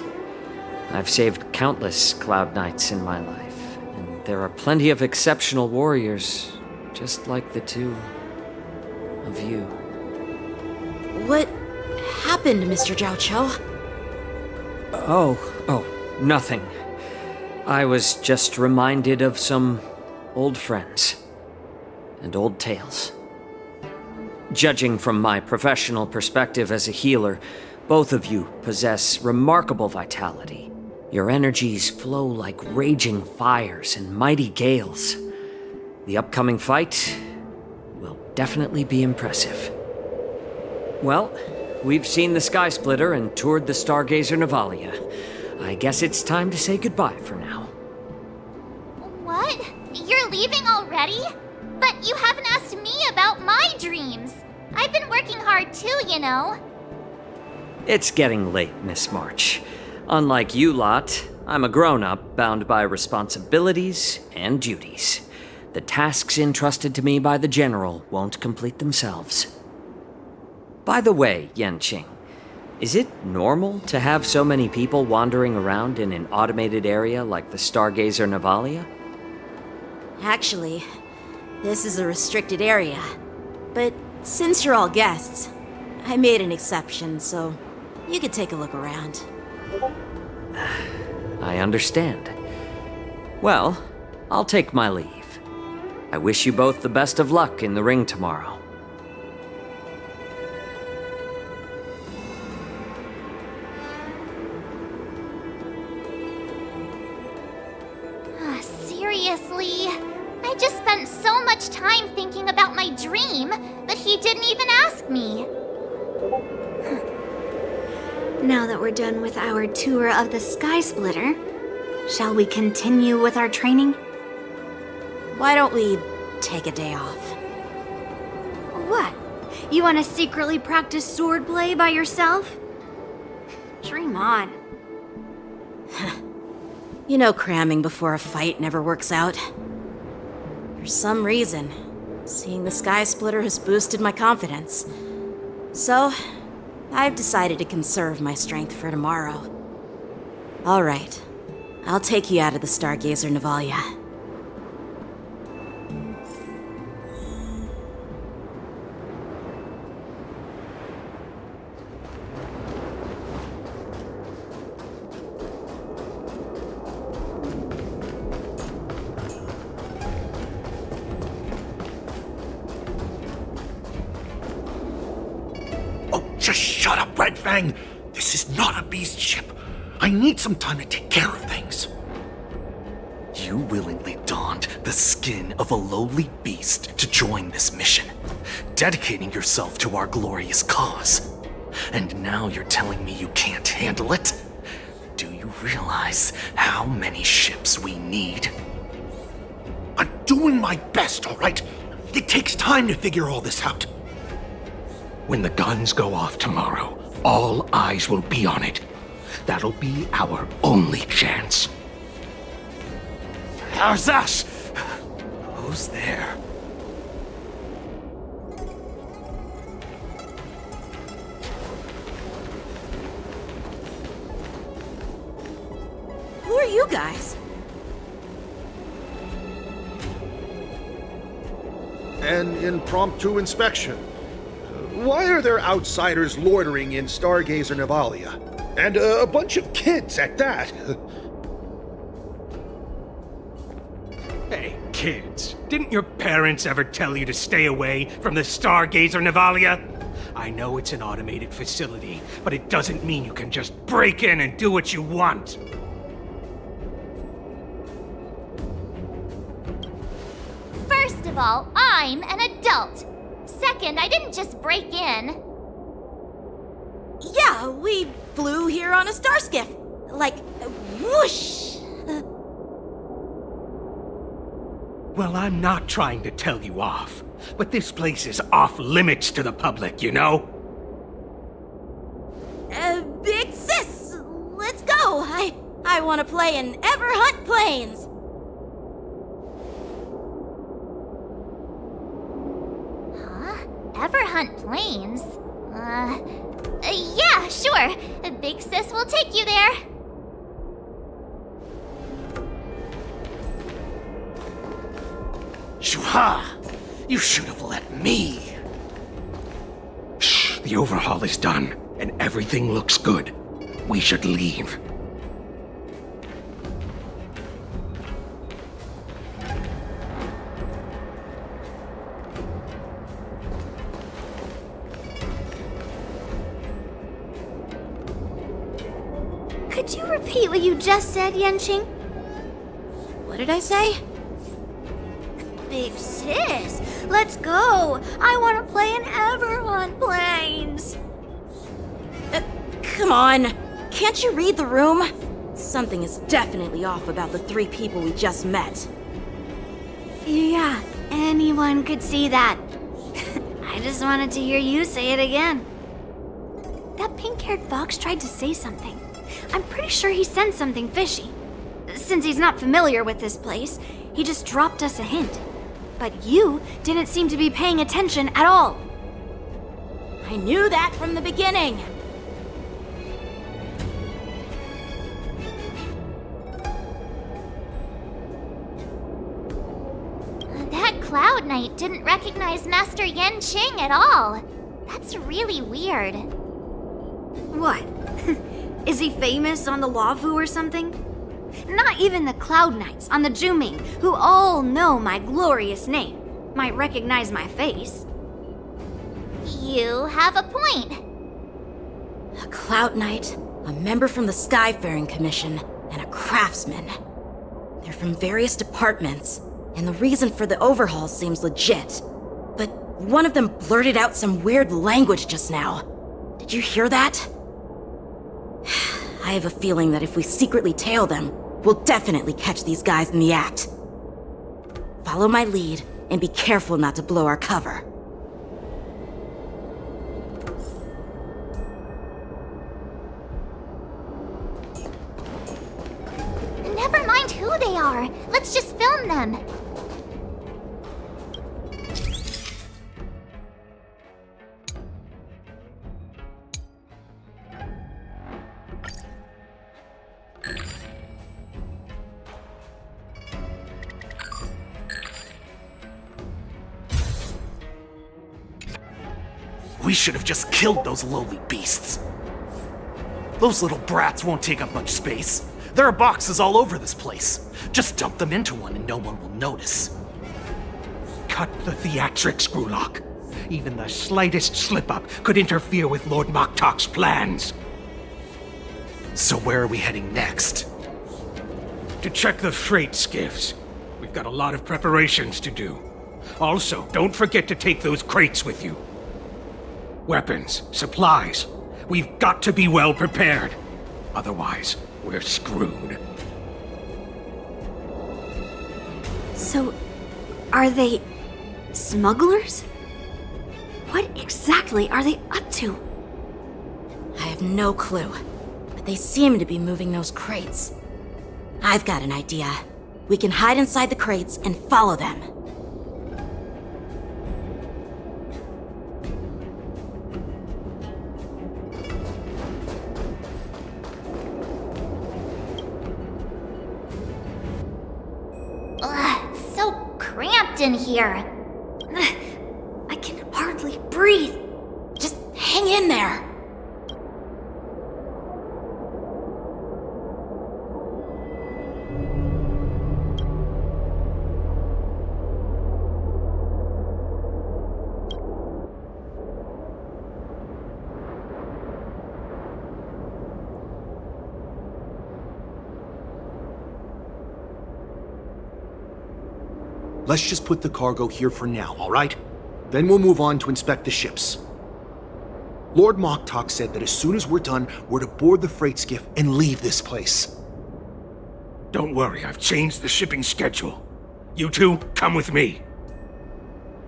I've saved countless Cloud Knights in my life, and there are plenty of exceptional warriors, just like the two of you. What happened, Mr. Jiao Chou? Oh, nothing. I was just reminded of some old friends and old tales. Judging from my professional perspective as a healer, both of you possess remarkable vitality. Your energies flow like raging fires and mighty gales. The upcoming fight will definitely be impressive. Well, we've seen the Sky Splitter and toured the Stargazer Navalia. I guess it's time to say goodbye for now. What? You're leaving already? But you haven't asked me about my dreams. I've been working hard too, you know. It's getting late, Miss March. Unlike you lot, I'm a grown-up bound by responsibilities and duties. The tasks entrusted to me by the General won't complete themselves. By the way, Yanqing, is it normal to have so many people wandering around in an automated area like the Stargazer Navalia? Actually, this is a restricted area. But since you're all guests, I made an exception, so you could take a look around. I understand. Well, I'll take my leave. I wish you both the best of luck in the ring tomorrow. Seriously? I just spent so much time thinking about my dream that he didn't even ask me. Now that we're done with our tour of the Sky Splitter, shall we continue with our training? Why don't we take a day off? What? You want to secretly practice swordplay by yourself? Dream on. You know cramming before a fight never works out. For some reason, seeing the Sky Splitter has boosted my confidence. So, I've decided to conserve my strength for tomorrow. All right, I'll take you out of the Stargazer Navalia. Just shut up, Red Fang! This is not a beast ship. I need some time to take care of things. You willingly donned the skin of a lowly beast to join this mission, dedicating yourself to our glorious cause. And now you're telling me you can't handle it? Do you realize how many ships we need? I'm doing my best, all right? It takes time to figure all this out. When the guns go off tomorrow, all eyes will be on it. That'll be our only chance. How's that? Who's there? Who are you guys? An impromptu inspection. Why are there outsiders loitering in Stargazer Navalia? And a bunch of kids at that. Hey, kids, didn't your parents ever tell you to stay away from the Stargazer Navalia? I know it's an automated facility, but it doesn't mean you can just break in and do what you want. First of all, I'm an adult. Second, I didn't just break in. Yeah, we flew here on a star skiff. Like, whoosh! Well, I'm not trying to tell you off, but this place is off limits to the public, you know? Big sis, let's go. I want to play in Ever Hunt Planes. Ever hunt planes? Yeah, sure. Big Sis will take you there. Shuha! You should have let me. Shh, the overhaul is done, and everything looks good. We should leave. Could you repeat what you just said, Yanqing? What did I say? Big sis, let's go. I want to play in Ever Hunt Planes. Come on. Can't you read the room? Something is definitely off about the three people we just met. Yeah, anyone could see that. I just wanted to hear you say it again. That pink-haired fox tried to say something. I'm pretty sure he sensed something fishy. Since he's not familiar with this place, he just dropped us a hint. But you didn't seem to be paying attention at all. I knew that from the beginning. That Cloud Knight didn't recognize Master Yen Qing at all. That's really weird. What? Is he famous on the Loufu or something? Not even the Cloud Knights on the Juming, who all know my glorious name, might recognize my face. You have a point. A Cloud Knight, a member from the Skyfaring Commission, and a craftsman. They're from various departments, and the reason for the overhaul seems legit. But one of them blurted out some weird language just now. Did you hear that? I have a feeling that if we secretly tail them, we'll definitely catch these guys in the act. Follow my lead, and be careful not to blow our cover. Never mind who they are. Let's just film them. We should have just killed those lowly beasts. Those little brats won't take up much space. There are boxes all over this place. Just dump them into one and no one will notice. Cut the theatrics, Grulok. Even the slightest slip-up could interfere with Lord Moktok's plans. So where are we heading next? To check the freight skiffs. We've got a lot of preparations to do. Also, don't forget to take those crates with you. Weapons, supplies. We've got to be well prepared. Otherwise, we're screwed. So, are they smugglers? What exactly are they up to? I have no clue, but they seem to be moving those crates. I've got an idea. We can hide inside the crates and follow them. Ugh, so cramped in here. I can hardly breathe. Just hang in there. Let's just put the cargo here for now, all right? Then we'll move on to inspect the ships. Lord Moktok said that as soon as we're done, we're to board the freight skiff and leave this place. Don't worry, I've changed the shipping schedule. You two, come with me.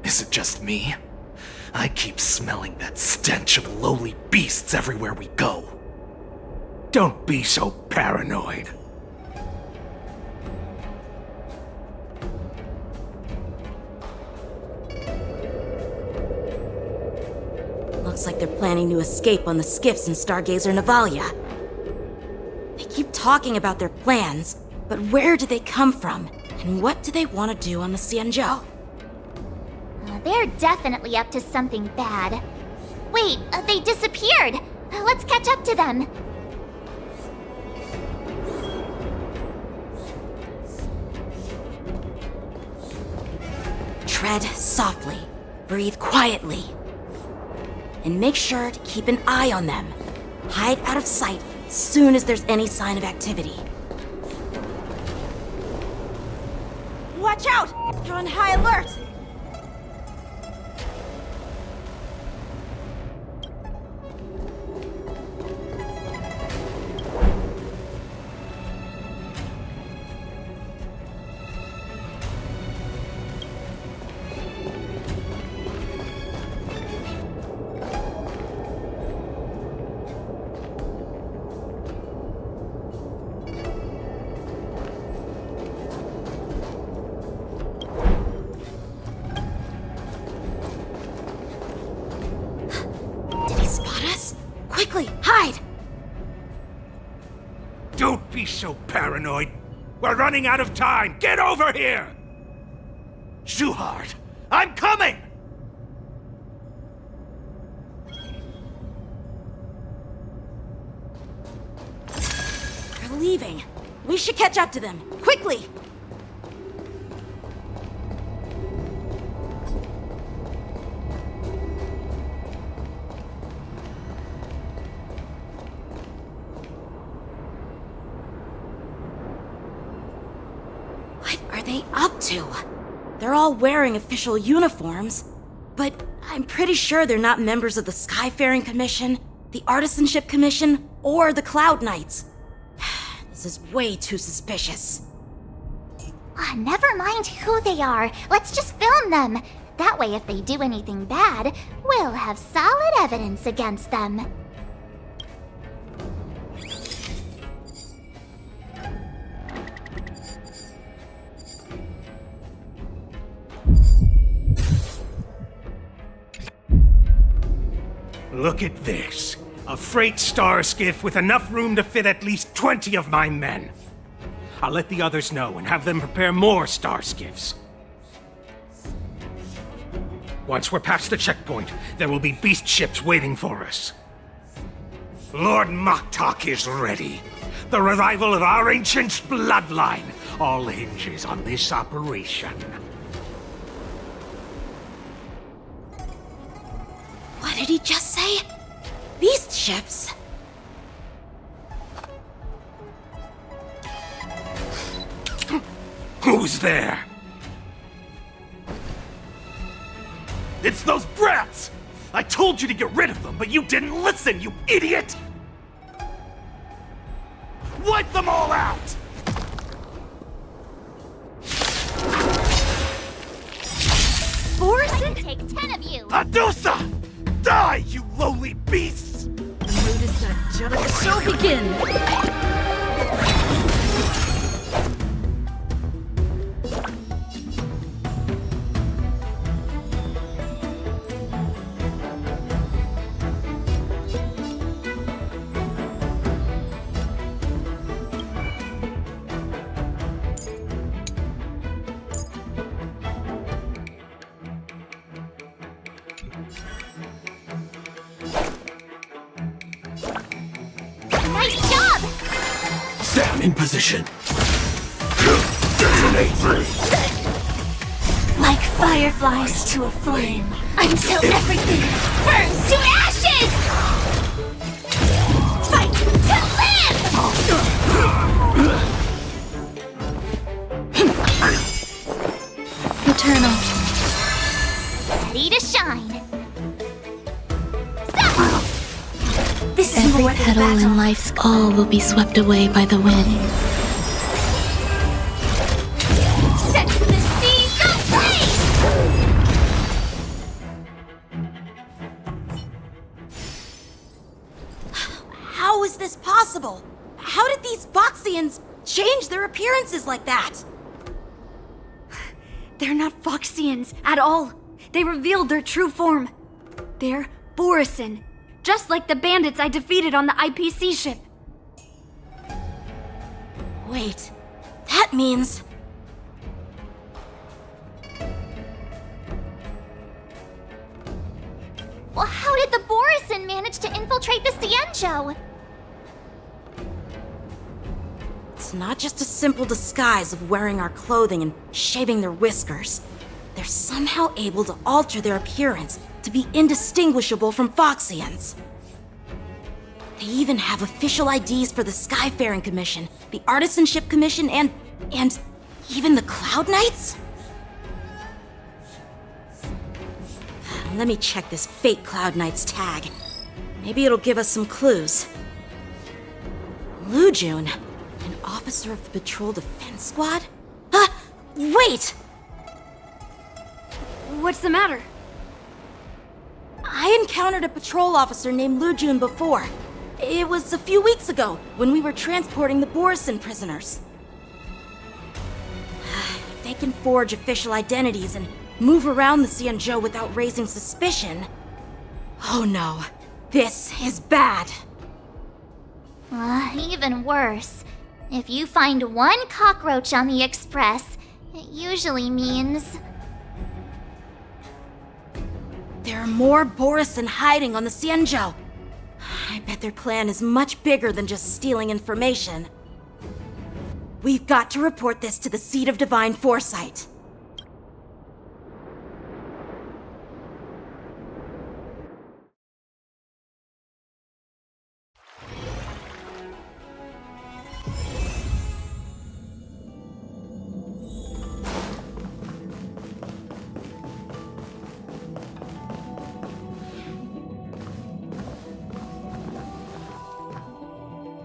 Is it just me? I keep smelling that stench of lowly beasts everywhere we go. Don't be so paranoid. Looks like they're planning to escape on the skiffs in Stargazer Navalia. They keep talking about their plans, but where do they come from? And what do they want to do on the Xianzhou? They're definitely up to something bad. Wait, they disappeared. Let's catch up to them. Tread softly, breathe quietly, and make sure to keep an eye on them. Hide out of sight as soon as there's any sign of activity. Watch out! You're on high alert! be so paranoid. We're running out of time. Get over here! Shuhard, I'm coming! They're leaving. We should catch up to them. Quickly! What are they up to? They're all wearing official uniforms, but I'm pretty sure they're not members of the Skyfaring Commission, the Artisanship Commission, or the Cloud Knights. This is way too suspicious. Never mind who they are. Let's just film them. That way, if they do anything bad, we'll have solid evidence against them. Look at this. A freight star skiff with enough room to fit at least 20 of my men. I'll let the others know and have them prepare more star skiffs. Once we're past the checkpoint, there will be beast ships waiting for us. Lord Moktok is ready. The revival of our ancient bloodline all hinges on this operation. What did he just say? Beast ships? Who's there? It's those brats! I told you to get rid of them, but you didn't listen, you idiot! Wipe them all out! I can take 10 of you! Adusa! Die, you lowly beasts! Let the show begin! Nice job! Sam in position. Detonate. Like fireflies to a flame, until everything burns to ashes! Fight to live! Eternal. Ready to shine. This is every petal in life's all will be swept away by the wind. Set the seas ablaze! How is this possible? How did these Foxians change their appearances like that? They're not Foxians at all. They revealed their true form. They're Borisin, just like the bandits I defeated on the IPC ship. Wait, that means... Well, how did the Borisin manage to infiltrate the Cienjo? It's not just a simple disguise of wearing our clothing and shaving their whiskers. They're somehow able to alter their appearance to be indistinguishable from Foxians. They even have official IDs for the Skyfaring Commission, the Artisanship Commission, and even the Cloud Knights? Let me check this fake Cloud Knight's tag. Maybe it'll give us some clues. Lujun, an officer of the Patrol Defense Squad? Wait! What's the matter? I encountered a patrol officer named Lujun before. It was a few weeks ago, when we were transporting the Borisin prisoners. If they can forge official identities and move around the Cienjo without raising suspicion... Oh no, this is bad. Even worse. If you find one cockroach on the Express, it usually means... There are more Borisin hiding on the Xianzhou. I bet their plan is much bigger than just stealing information. We've got to report this to the Seat of Divine Foresight.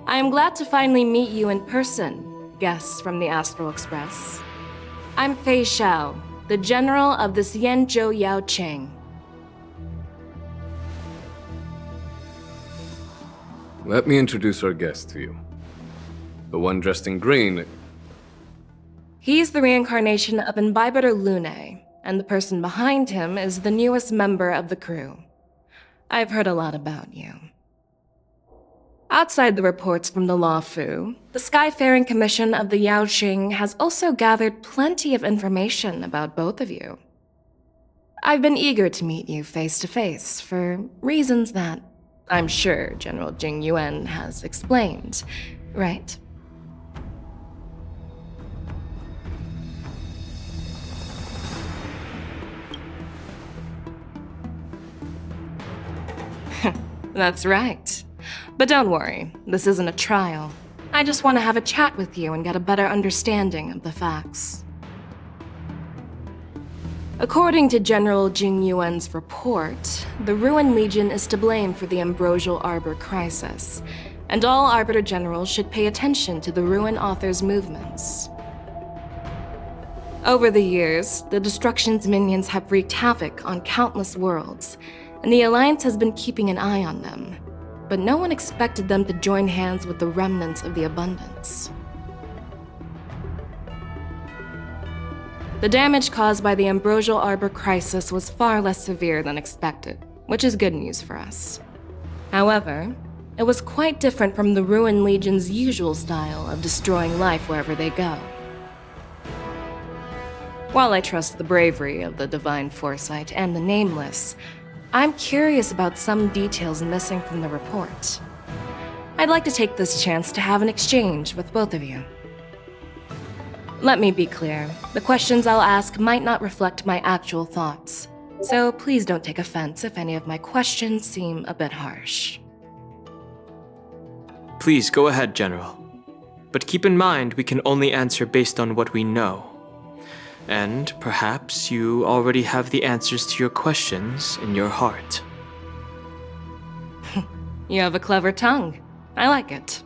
I am glad to finally meet you in person, guests from the Astral Express. I'm Fei Xiao, the General of the Xianzhou Yaoqing. Let me introduce our guest to you. The one dressed in green. He's the reincarnation of Imbibitor Lune, and the person behind him is the newest member of the crew. I've heard a lot about you. Outside the reports from the Loufu, the Skyfaring Commission of the Yaoqing has also gathered plenty of information about both of you. I've been eager to meet you face to face for reasons that I'm sure General Jing Yuan has explained, right? That's right. But don't worry, this isn't a trial. I just want to have a chat with you and get a better understanding of the facts. According to General Jing Yuan's report, the Ruin Legion is to blame for the Ambrosial Arbor crisis, and all Arbiter Generals should pay attention to the Ruin Author's movements. Over the years, the Destruction's minions have wreaked havoc on countless worlds, and the Alliance has been keeping an eye on them. But no one expected them to join hands with the remnants of the Abundance. The damage caused by the Ambrosial Arbor crisis was far less severe than expected, which is good news for us. However, it was quite different from the Ruin Legion's usual style of destroying life wherever they go. While I trust the bravery of the Divine Foresight and the Nameless, I'm curious about some details missing from the report. I'd like to take this chance to have an exchange with both of you. Let me be clear, the questions I'll ask might not reflect my actual thoughts, so please don't take offense if any of my questions seem a bit harsh. Please go ahead, General. But keep in mind we can only answer based on what we know. And perhaps you already have the answers to your questions in your heart. You have a clever tongue. I like it.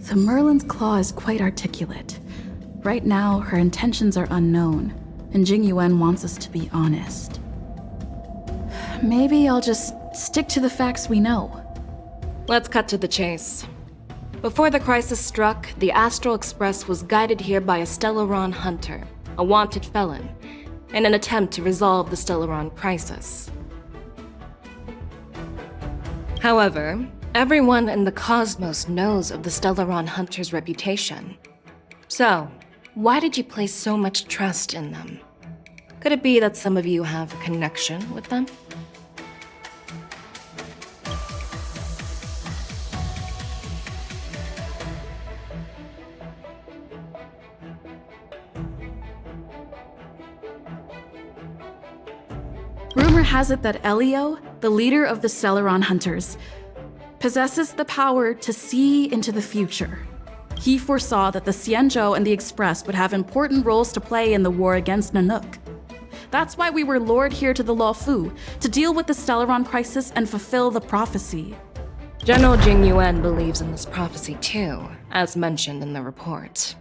The Merlin's claw is quite articulate. Right now, her intentions are unknown, and Jing Yuan wants us to be honest. Maybe I'll just stick to the facts we know. Let's cut to the chase. Before the crisis struck, the Astral Express was guided here by a Stellaron hunter, a wanted felon, in an attempt to resolve the Stellaron crisis. However, everyone in the cosmos knows of the Stellaron hunter's reputation. So, why did you place so much trust in them? Could it be that some of you have a connection with them? Rumor has it that Elio, the leader of the Stellaron Hunters, possesses the power to see into the future. He foresaw that the Xianzhou and the Express would have important roles to play in the war against Nanook. That's why we were lured here to the Loufu, to deal with the Stellaron crisis and fulfill the prophecy. General Jing Yuan believes in this prophecy too, as mentioned in the report.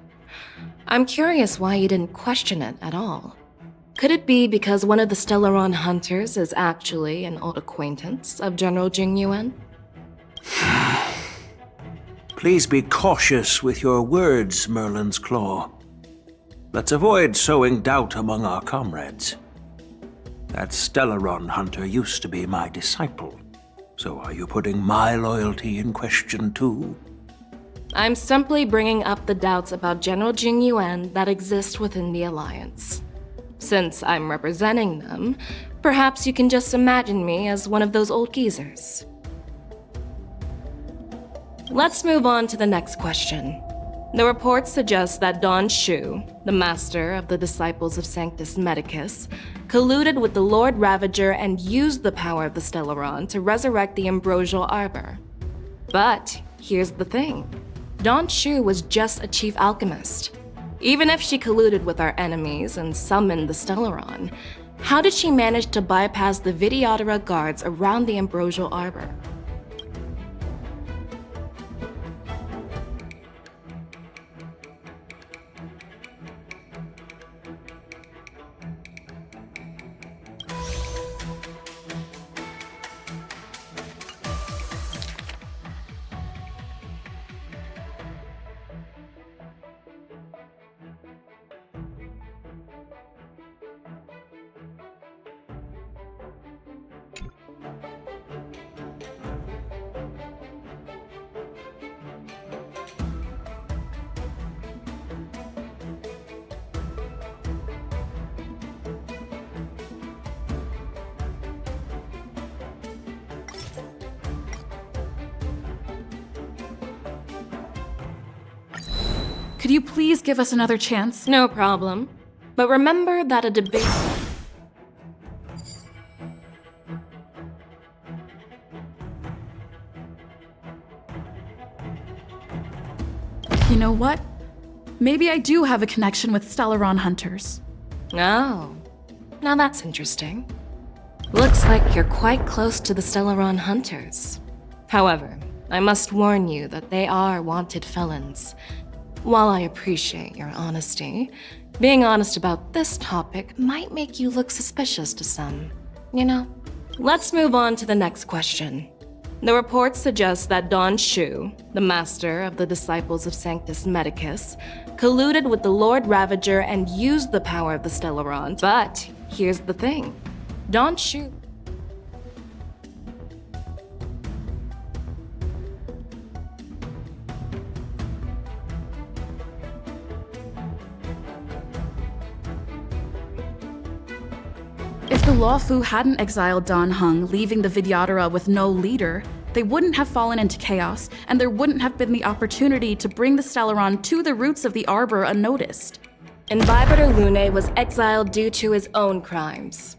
I'm curious why you didn't question it at all. Could it be because one of the Stellaron hunters is actually an old acquaintance of General Jing Yuan? Please be cautious with your words, Merlin's Claw. Let's avoid sowing doubt among our comrades. That Stellaron hunter used to be my disciple. So are you putting my loyalty in question too? I'm simply bringing up the doubts about General Jing Yuan that exist within the Alliance. Since I'm representing them, perhaps you can just imagine me as one of those old geezers. Let's move on to the next question. The reports suggest that Don Shu, the master of the disciples of Sanctus Medicus, colluded with the Lord Ravager and used the power of the Stellaron to resurrect the Ambrosial Arbor. But here's the thing. Don Shu was just a chief alchemist. Even if she colluded with our enemies and summoned the Stellaron, how did she manage to bypass the Videodora guards around the Ambrosial Arbor? Could you please give us another chance? No problem. But remember that a debate... You know what? Maybe I do have a connection with Stellaron hunters. Oh, now that's interesting. Looks like you're quite close to the Stellaron hunters. However, I must warn you that they are wanted felons. While I appreciate your honesty, being honest about this topic might make you look suspicious to some, you know? Let's move on to the next question. The reports suggest that Don Shu, the master of the disciples of Sanctus Medicus, colluded with the Lord Ravager and used the power of the Stellaron. But here's the thing. Don Shu... If the Loufu hadn't exiled Don Hung, leaving the Videodora with no leader, they wouldn't have fallen into chaos, and there wouldn't have been the opportunity to bring the Stellaron to the roots of the Arbor unnoticed. Imbibitor Lune was exiled due to his own crimes.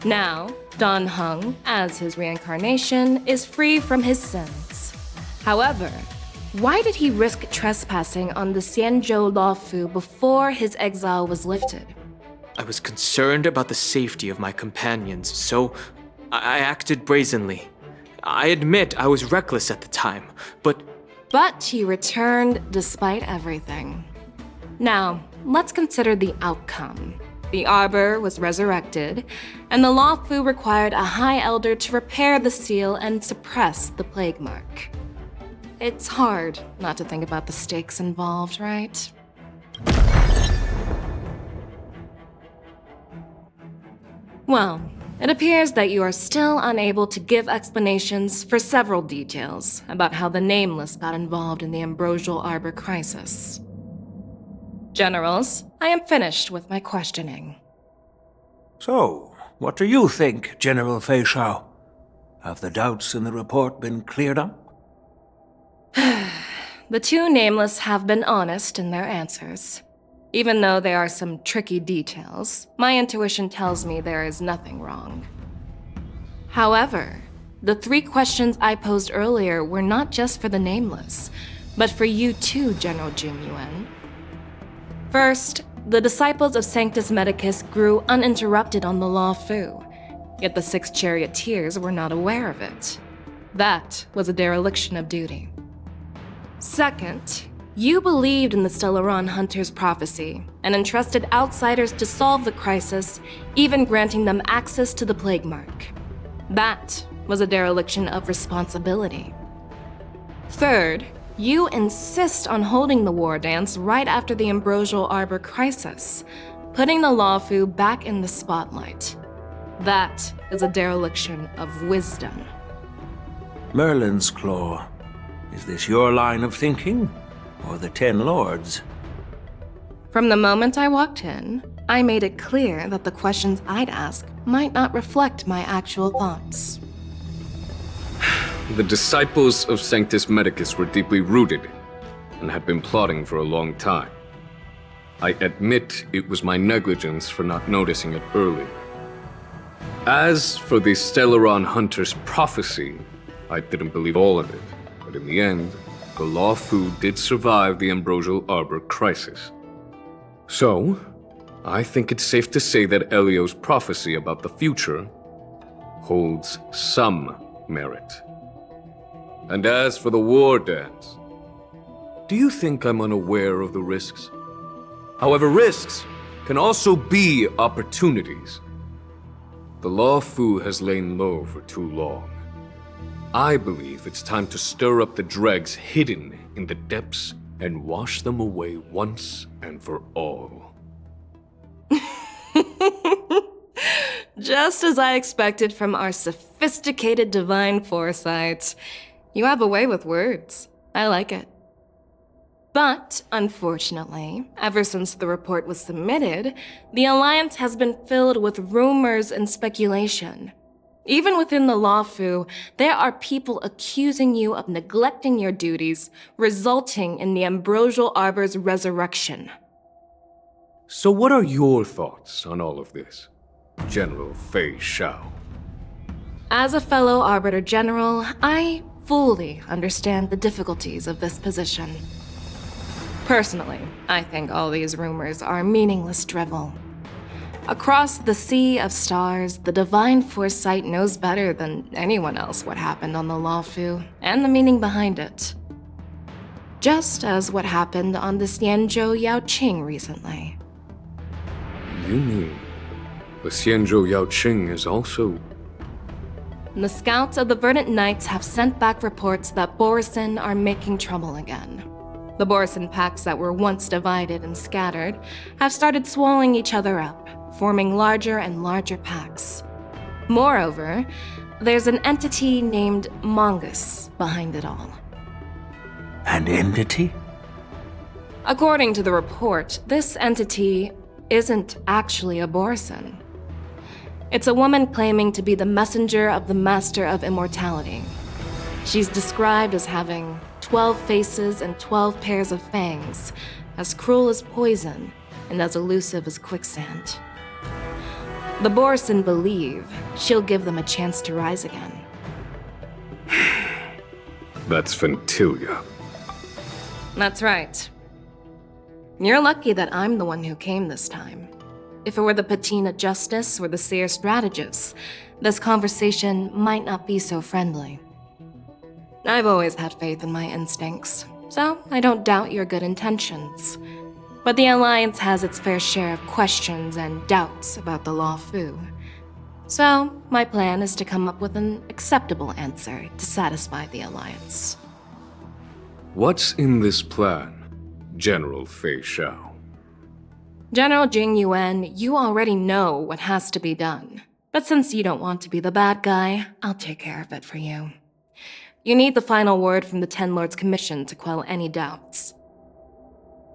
Now, Don Hung, as his reincarnation, is free from his sins. However, why did he risk trespassing on the Xianzhou Loufu before his exile was lifted? I was concerned about the safety of my companions, so I acted brazenly. I admit I was reckless at the time, but... But he returned despite everything. Now, let's consider the outcome. The Arbor was resurrected, and the Loufu required a High Elder to repair the seal and suppress the plague mark. It's hard not to think about the stakes involved, right? Well, it appears that you are still unable to give explanations for several details about how the Nameless got involved in the Ambrosial Arbor crisis. Generals, I am finished with my questioning. So, what do you think, General Fei Shao? Have the doubts in the report been cleared up? The two Nameless have been honest in their answers. Even though there are some tricky details, my intuition tells me there is nothing wrong. However, the three questions I posed earlier were not just for the Nameless, but for you too, General Jing Yuan. First, the disciples of Sanctus Medicus grew uninterrupted on the Loufu, yet the 6 charioteers were not aware of it. That was a dereliction of duty. Second, you believed in the Stellaron Hunter's prophecy and entrusted outsiders to solve the crisis, even granting them access to the plague mark. That was a dereliction of responsibility. Third, you insist on holding the war dance right after the Ambrosial Arbor crisis, putting the Loufu back in the spotlight. That is a dereliction of wisdom. Merlin's Claw. Is this your line of thinking, or the Ten Lords? From the moment I walked in, I made it clear that the questions I'd ask might not reflect my actual thoughts. The disciples of Sanctus Medicus were deeply rooted and had been plotting for a long time. I admit it was my negligence for not noticing it earlier. As for the Stellaron Hunter's prophecy, I didn't believe all of it, but in the end, the Loufu did survive the Ambrosial Arbor crisis. So, I think it's safe to say that Elio's prophecy about the future holds some merit. And as for the war dance, do you think I'm unaware of the risks? However, risks can also be opportunities. The Loufu has lain low for too long. I believe it's time to stir up the dregs hidden in the depths and wash them away once and for all. Just as I expected from our sophisticated divine foresight. You have a way with words. I like it. But, unfortunately, ever since the report was submitted, the Alliance has been filled with rumors and speculation. Even within the Loufu, there are people accusing you of neglecting your duties, resulting in the Ambrosial Arbor's resurrection. So what are your thoughts on all of this, General Fei Shao? As a fellow Arbiter General, I fully understand the difficulties of this position. Personally, I think all these rumors are meaningless drivel. Across the sea of stars, the divine foresight knows better than anyone else what happened on the Loufu and the meaning behind it. Just as what happened on the Xianzhou Yaoqing recently. You mean the Xianzhou Yaoqing is also... The scouts of the Verdant Knights have sent back reports that Borisin are making trouble again. The Borisin packs that were once divided and scattered have started swallowing each other up, forming larger and larger packs. Moreover, there's an entity named Mongus behind it all. An entity? According to the report, this entity isn't actually a Borisin. It's a woman claiming to be the messenger of the Master of Immortality. She's described as having 12 faces and 12 pairs of fangs, as cruel as poison and as elusive as quicksand. The Borisin believe she'll give them a chance to rise again. That's Ventilia. That's right. You're lucky that I'm the one who came this time. If it were the Patina Justice or the Seer Strategist, this conversation might not be so friendly. I've always had faith in my instincts, so I don't doubt your good intentions. But the Alliance has its fair share of questions and doubts about the Loufu. So, my plan is to come up with an acceptable answer to satisfy the Alliance. What's in this plan, General Fei Shao? General Jing Yuan, you already know what has to be done. But since you don't want to be the bad guy, I'll take care of it for you. You need the final word from the Ten Lords Commission to quell any doubts.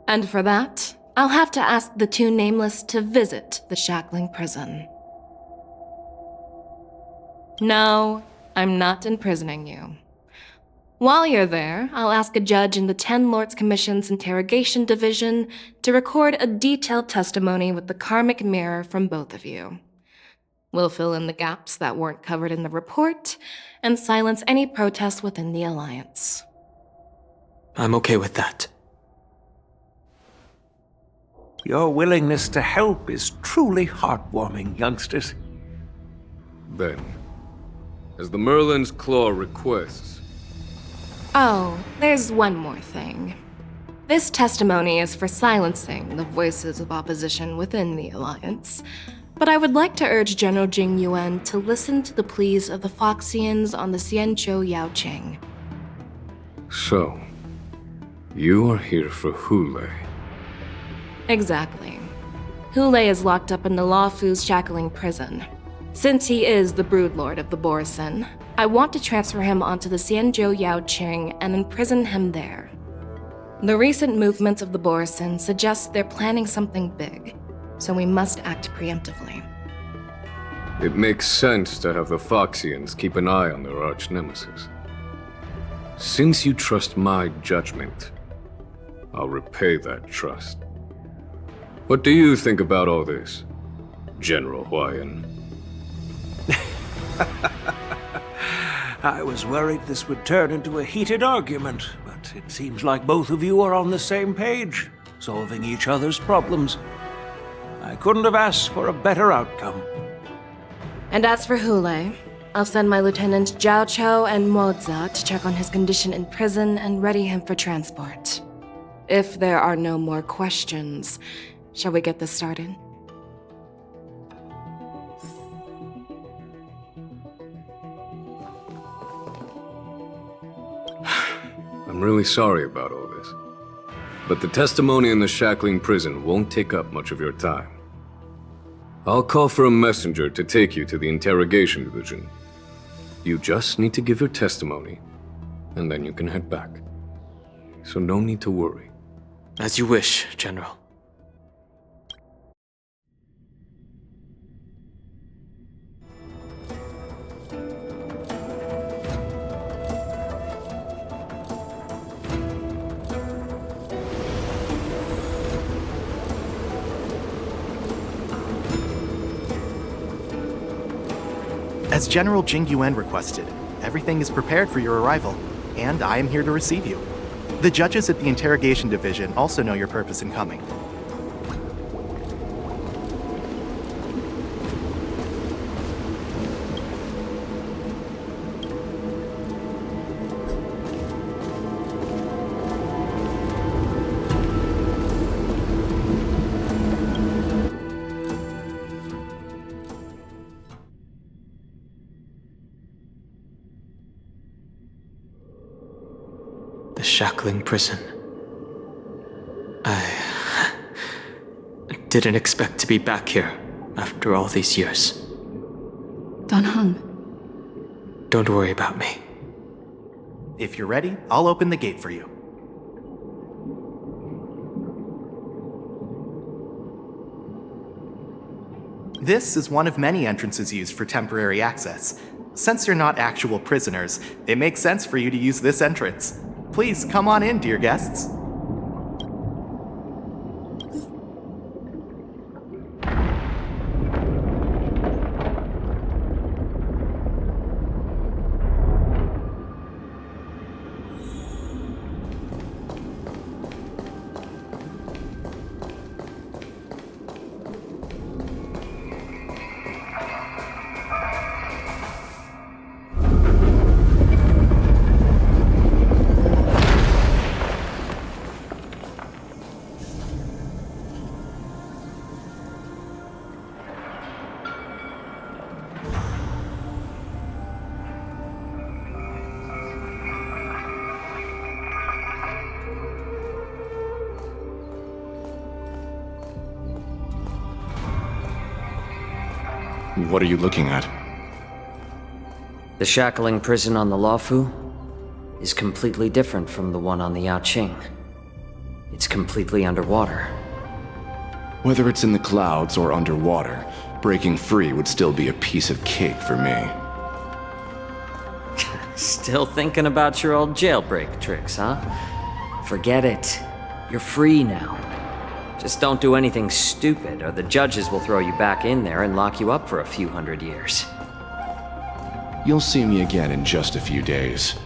And for that, I'll have to ask the two Nameless to visit the Shackling Prison. No, I'm not imprisoning you. While you're there, I'll ask a judge in the Ten Lords Commission's Interrogation Division to record a detailed testimony with the karmic mirror from both of you. We'll fill in the gaps that weren't covered in the report and silence any protests within the Alliance. I'm okay with that. Your willingness to help is truly heartwarming, youngsters. Then, as the Merlin's Claw requests... Oh, there's one more thing. This testimony is for silencing the voices of opposition within the Alliance, but I would like to urge General Jing Yuan to listen to the pleas of the Foxians on the Xianzhou Yaoqing. So, you are here for Hule. Exactly. Hule is locked up in the Loufu's Shackling Prison. Since he is the Broodlord of the Borisin, I want to transfer him onto the Xianzhou Yaoqing and imprison him there. The recent movements of the Borisin suggest they're planning something big, so we must act preemptively. It makes sense to have the Foxians keep an eye on their arch-nemesis. Since you trust my judgment, I'll repay that trust. What do you think about all this, General Huayan? I was worried this would turn into a heated argument, but it seems like both of you are on the same page, solving each other's problems. I couldn't have asked for a better outcome. And as for Hule, I'll send my Lieutenant Jiao Chou and Moza to check on his condition in prison and ready him for transport. If there are no more questions, shall we get this started? I'm really sorry about all this. But the testimony in the shackling prison won't take up much of your time. I'll call for a messenger to take you to the interrogation division. You just need to give your testimony, and then you can head back. So no need to worry. As you wish, General. As General Jing Yuan requested, everything is prepared for your arrival, and I am here to receive you. The judges at the Interrogation Division also know your purpose in coming. The shackling prison. I didn't expect to be back here after all these years. Dan Heng. Don't worry about me. If you're ready, I'll open the gate for you. This is one of many entrances used for temporary access. Since you're not actual prisoners, it makes sense for you to use this entrance. Please come on in, dear guests. What are you looking at? The shackling prison on the Loufu is completely different from the one on the Yaoqing. It's completely underwater. Whether it's in the clouds or underwater, breaking free would still be a piece of cake for me. Still thinking about your old jailbreak tricks, huh? Forget it. You're free now. Just don't do anything stupid, or the judges will throw you back in there and lock you up for a few hundred years. You'll see me again in just a few days.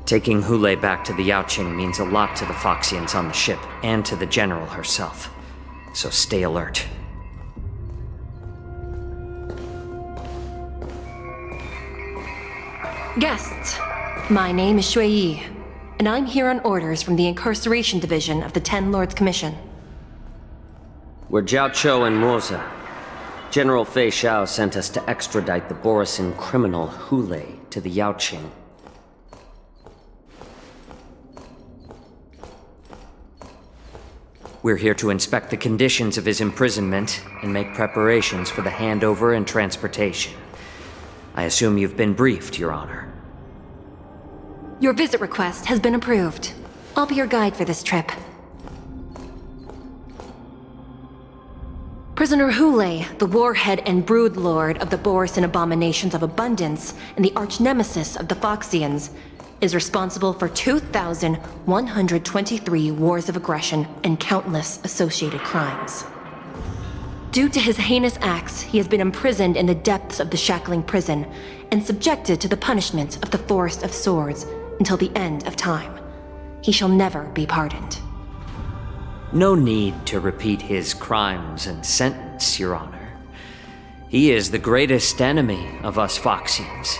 Taking Hule back to the Yaoqing means a lot to the Foxians on the ship, and to the General herself. So stay alert. Guests, my name is Shui Yi, and I'm here on orders from the Incarceration Division of the Ten Lords Commission. We're Jiao Chou and Moza. General Fei Xiao sent us to extradite the Borisin criminal Hule to the Yaoqing. We're here to inspect the conditions of his imprisonment and make preparations for the handover and transportation. I assume you've been briefed, Your Honor. Your visit request has been approved. I'll be your guide for this trip. Prisoner Hule, the warhead and brood lord of the Borisin abominations of abundance and the arch-nemesis of the Foxians, is responsible for 2,123 wars of aggression and countless associated crimes. Due to his heinous acts, he has been imprisoned in the depths of the shackling prison and subjected to the punishment of the Forest of Swords until the end of time. He shall never be pardoned. No need to repeat his crimes and sentence, Your Honor. He is the greatest enemy of us Foxians.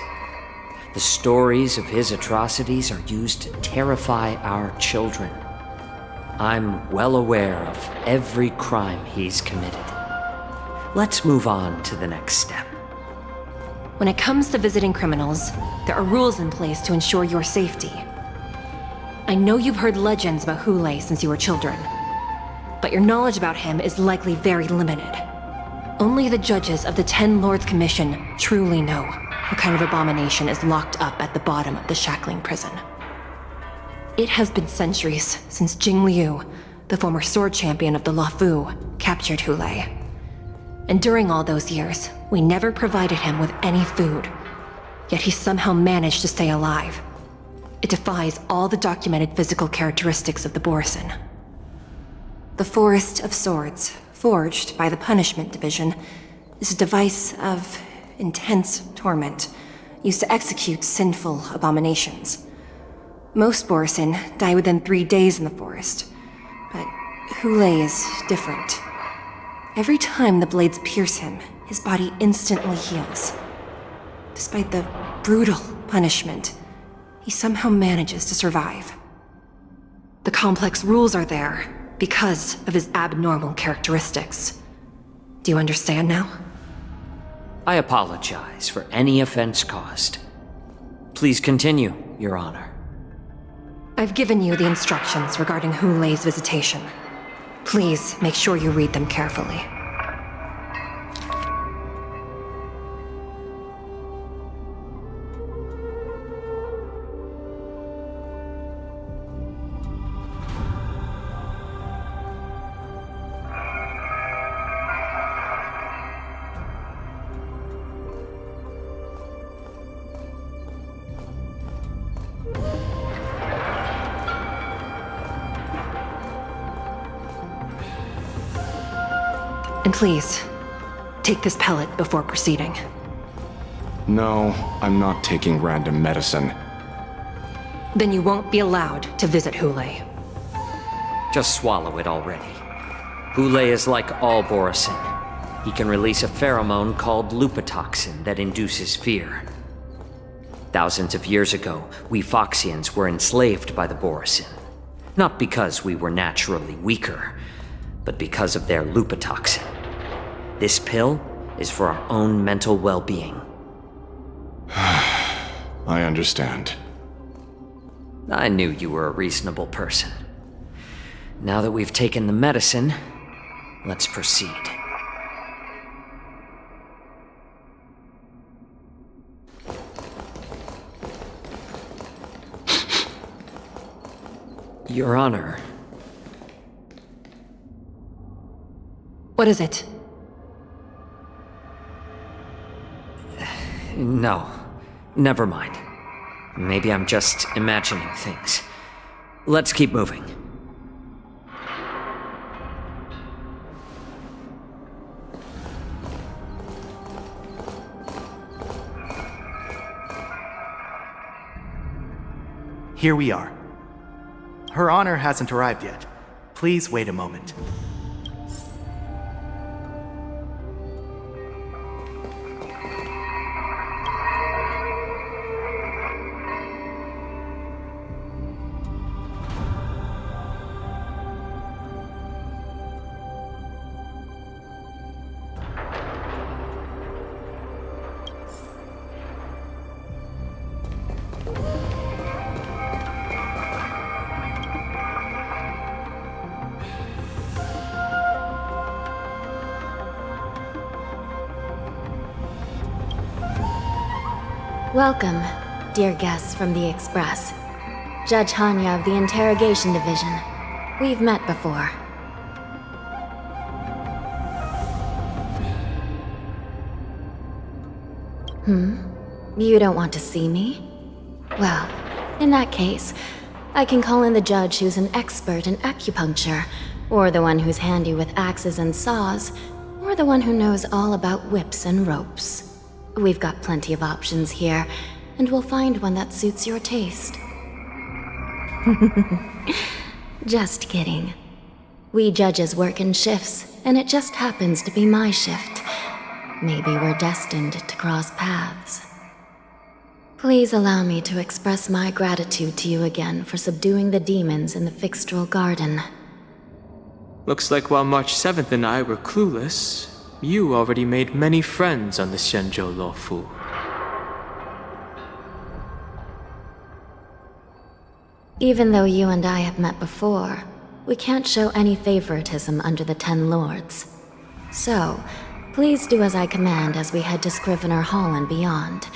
The stories of his atrocities are used to terrify our children. I'm well aware of every crime he's committed. Let's move on to the next step. When it comes to visiting criminals, there are rules in place to ensure your safety. I know you've heard legends about Hule since you were children, but your knowledge about him is likely very limited. Only the judges of the Ten Lords Commission truly know what kind of abomination is locked up at the bottom of the shackling prison. It has been centuries since Jing Liu, the former sword champion of the Loufu, captured Hule. And during all those years, we never provided him with any food. Yet he somehow managed to stay alive. It defies all the documented physical characteristics of the Borisin. The Forest of Swords, forged by the Punishment Division, is a device of intense torment, used to execute sinful abominations. Most Borisin die within 3 days in the forest, but Hule is different. Every time the blades pierce him, his body instantly heals. Despite the brutal punishment, he somehow manages to survive. The complex rules are there because of his abnormal characteristics. Do you understand now? I apologize for any offense caused. Please continue, Your Honor. I've given you the instructions regarding Hule's visitation. Please make sure you read them carefully. And please, take this pellet before proceeding. No, I'm not taking random medicine. Then you won't be allowed to visit Hule. Just swallow it already. Hule is like all Borisin. He can release a pheromone called lupatoxin that induces fear. Thousands of years ago, we Foxians were enslaved by the Borisin. Not because we were naturally weaker, but because of their lupatoxin. This pill is for our own mental well-being. I understand. I knew you were a reasonable person. Now that we've taken the medicine, let's proceed. Your Honor. What is it? No, never mind. Maybe I'm just imagining things. Let's keep moving. Here we are. Her Honor hasn't arrived yet. Please wait a moment. Welcome, dear guests from the Express. Judge Hanya of the Interrogation Division. We've met before. You don't want to see me? Well, in that case, I can call in the judge who's an expert in acupuncture, or the one who's handy with axes and saws, or the one who knows all about whips and ropes. We've got plenty of options here, and we'll find one that suits your taste. Just kidding. We judges work in shifts, and it just happens to be my shift. Maybe we're destined to cross paths. Please allow me to express my gratitude to you again for subduing the demons in the Fixtral Garden. Looks like while March 7th and I were clueless, you already made many friends on the Xianzhou Loufu. Even though you and I have met before, we can't show any favoritism under the Ten Lords. So, please do as I command as we head to Scrivener Hall and beyond.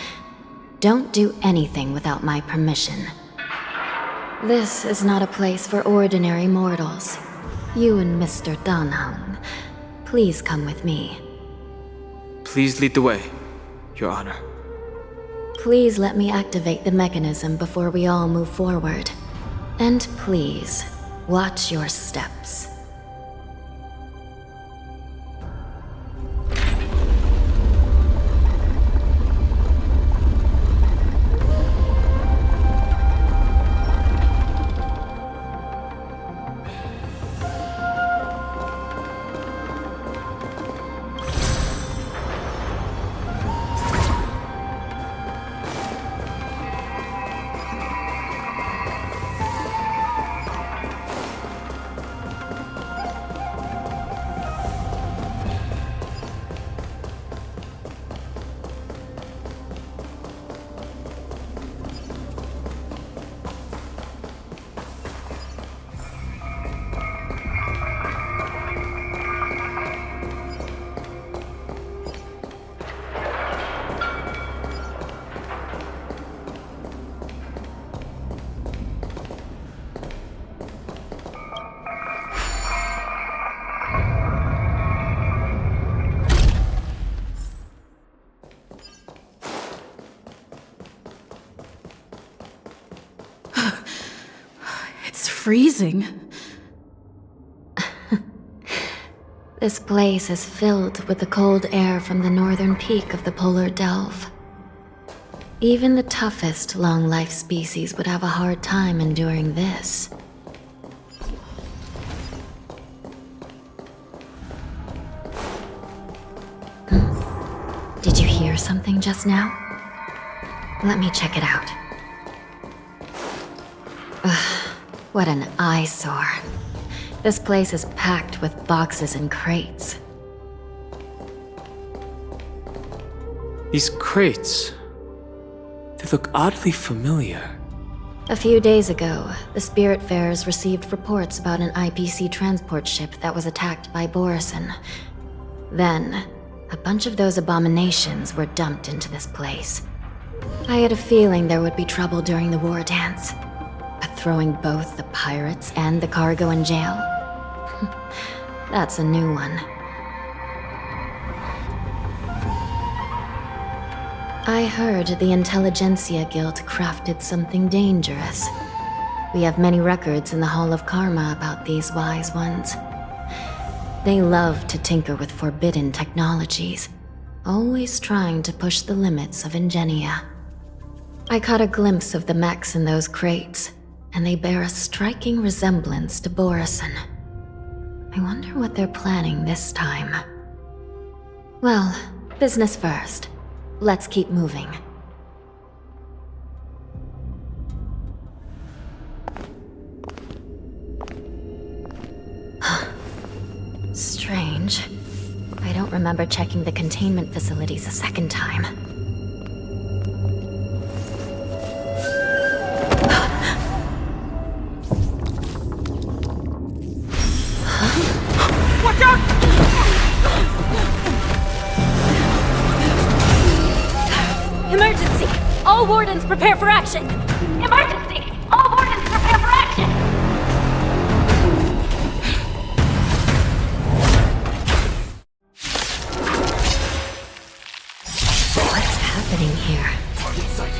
Don't do anything without my permission. This is not a place for ordinary mortals. You and Mr. Danheng, please come with me. Please lead the way, Your Honor. Please let me activate the mechanism before we all move forward. And please, watch your steps. Freezing. This place is filled with the cold air from the northern peak of the polar delve. Even the toughest long-life species would have a hard time enduring this. Did you hear something just now? Let me check it out. Ugh. What an eyesore. This place is packed with boxes and crates. These crates, they look oddly familiar. A few days ago, the Spiritfarers received reports about an IPC transport ship that was attacked by Borison. Then, a bunch of those abominations were dumped into this place. I had a feeling there would be trouble during the war dance. But throwing both the pirates and the cargo in jail? That's a new one. I heard the Intelligentsia Guild crafted something dangerous. We have many records in the Hall of Karma about these wise ones. They love to tinker with forbidden technologies, always trying to push the limits of Ingenia. I caught a glimpse of the mechs in those crates, and they bear a striking resemblance to Borison. I wonder what they're planning this time. Well, business first. Let's keep moving. Strange. I don't remember checking the containment facilities a second time. Watch out! Emergency! All All wardens prepare for action! Emergency! All wardens prepare for action! What's happening here?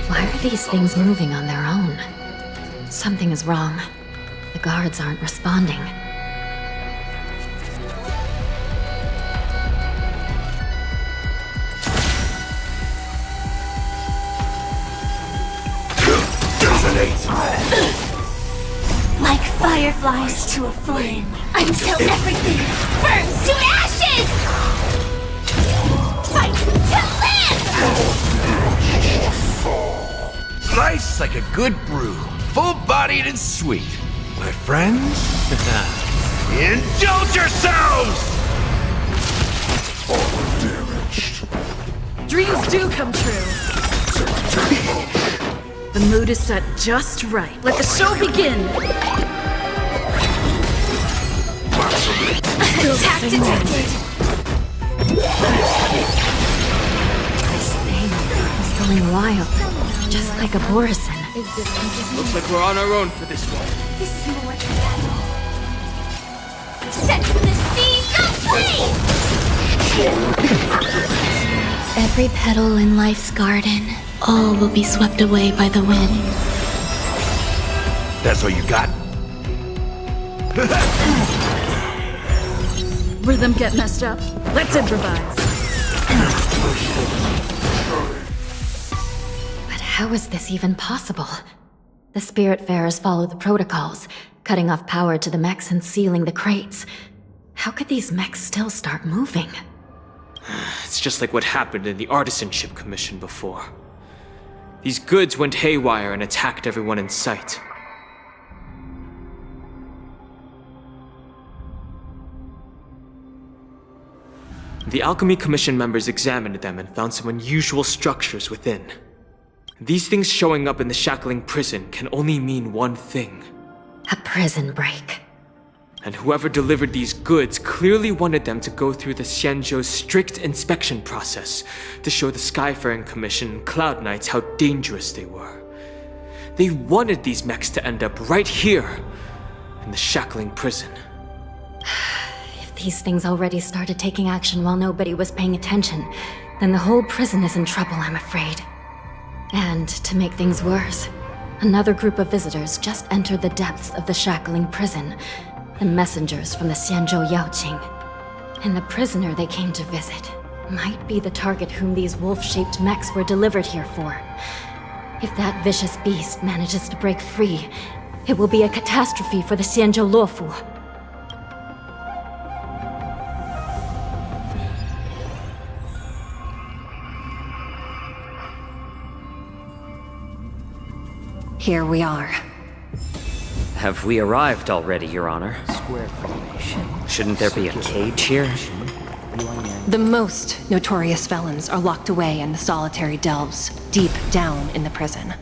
Why are these things moving on their own? Something is wrong. The guards aren't responding. Like fireflies to a flame, until everything burns to ashes! Fight to live! Life's like a good brew, full-bodied and sweet. My friends, indulge yourselves! Dreams do come true. The mood is set just right. Let the show begin. Attack detected! This thing is going wild, just like a Borison. Looks like we're on our own for this one. This is more than battle. Set to the sea, go free! Every petal in life's garden, all will be swept away by the wind. That's all you got? Rhythm get messed up. Let's improvise. But how is this even possible? The Spiritfarers follow the protocols, cutting off power to the mechs and sealing the crates. How could these mechs still start moving? It's just like what happened in the Artisanship Commission before. These goods went haywire and attacked everyone in sight. The Alchemy Commission members examined them and found some unusual structures within. These things showing up in the Shackling prison can only mean one thing. A prison break. And whoever delivered these goods clearly wanted them to go through the Xianzhou's strict inspection process to show the Skyfaring Commission and Cloud Knights how dangerous they were. They wanted these mechs to end up right here, in the Shackling prison. If these things already started taking action while nobody was paying attention, then the whole prison is in trouble, I'm afraid. And to make things worse, another group of visitors just entered the depths of the Shackling prison. The messengers from the Xianzhou Yaoqing. And the prisoner they came to visit might be the target whom these wolf-shaped mechs were delivered here for. If that vicious beast manages to break free, it will be a catastrophe for the Xianzhou Loufu. Here we are. Have we arrived already, Your Honor? Square formation. Shouldn't there be a cage here? The most notorious felons are locked away in the solitary delves, deep down in the prison.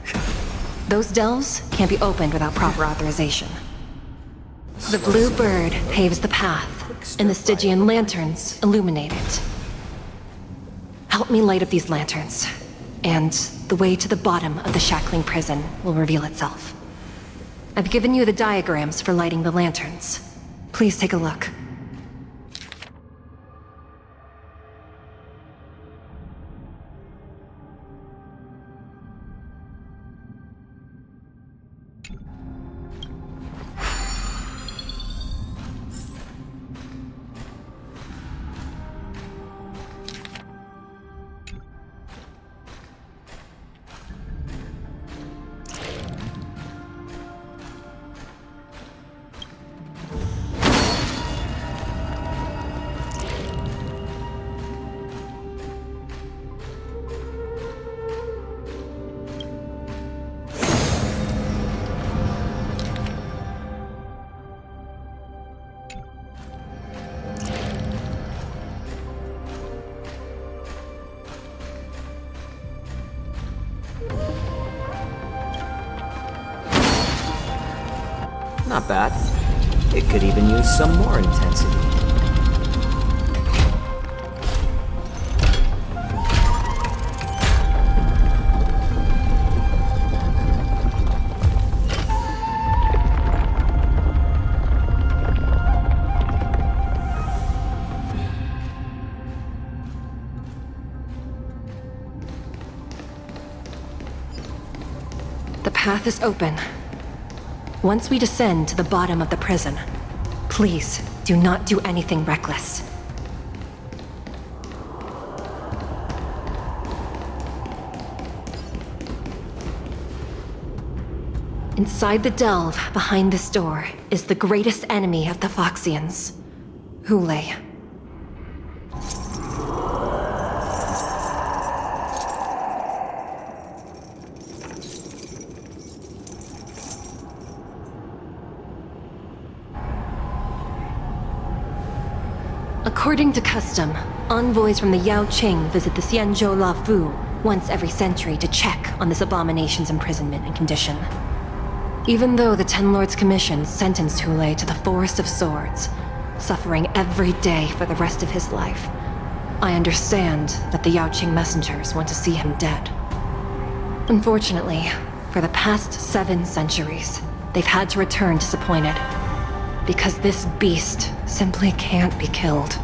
Those delves can't be opened without proper authorization. The blue bird paves the path, and the Stygian lanterns illuminate it. Help me light up these lanterns, and the way to the bottom of the Shackling prison will reveal itself. I've given you the diagrams for lighting the lanterns. Please take a look. Not bad. It could even use some more intensity. path is open. Once we descend to the bottom of the prison, please do not do anything reckless. Inside the delve, behind this door, is the greatest enemy of the Foxians, Hulei. According to custom, envoys from the Yao Qing visit the Xianzhou Loufu once every century to check on this abomination's imprisonment and condition. Even though the Ten Lords Commission sentenced Hulei to the Forest of Swords, suffering every day for the rest of his life, I understand that the Yao Qing messengers want to see him dead. Unfortunately, for the past 7 centuries, they've had to return disappointed, because this beast simply can't be killed.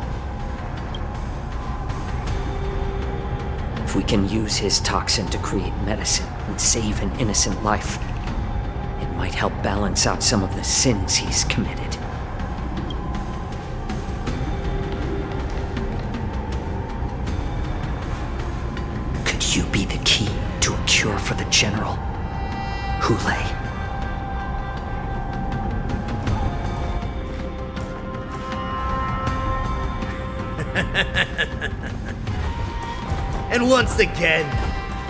If we can use his toxin to create medicine and save an innocent life, it might help balance out some of the sins he's committed. Could you be the key to a cure for the General, Hulei? And once again,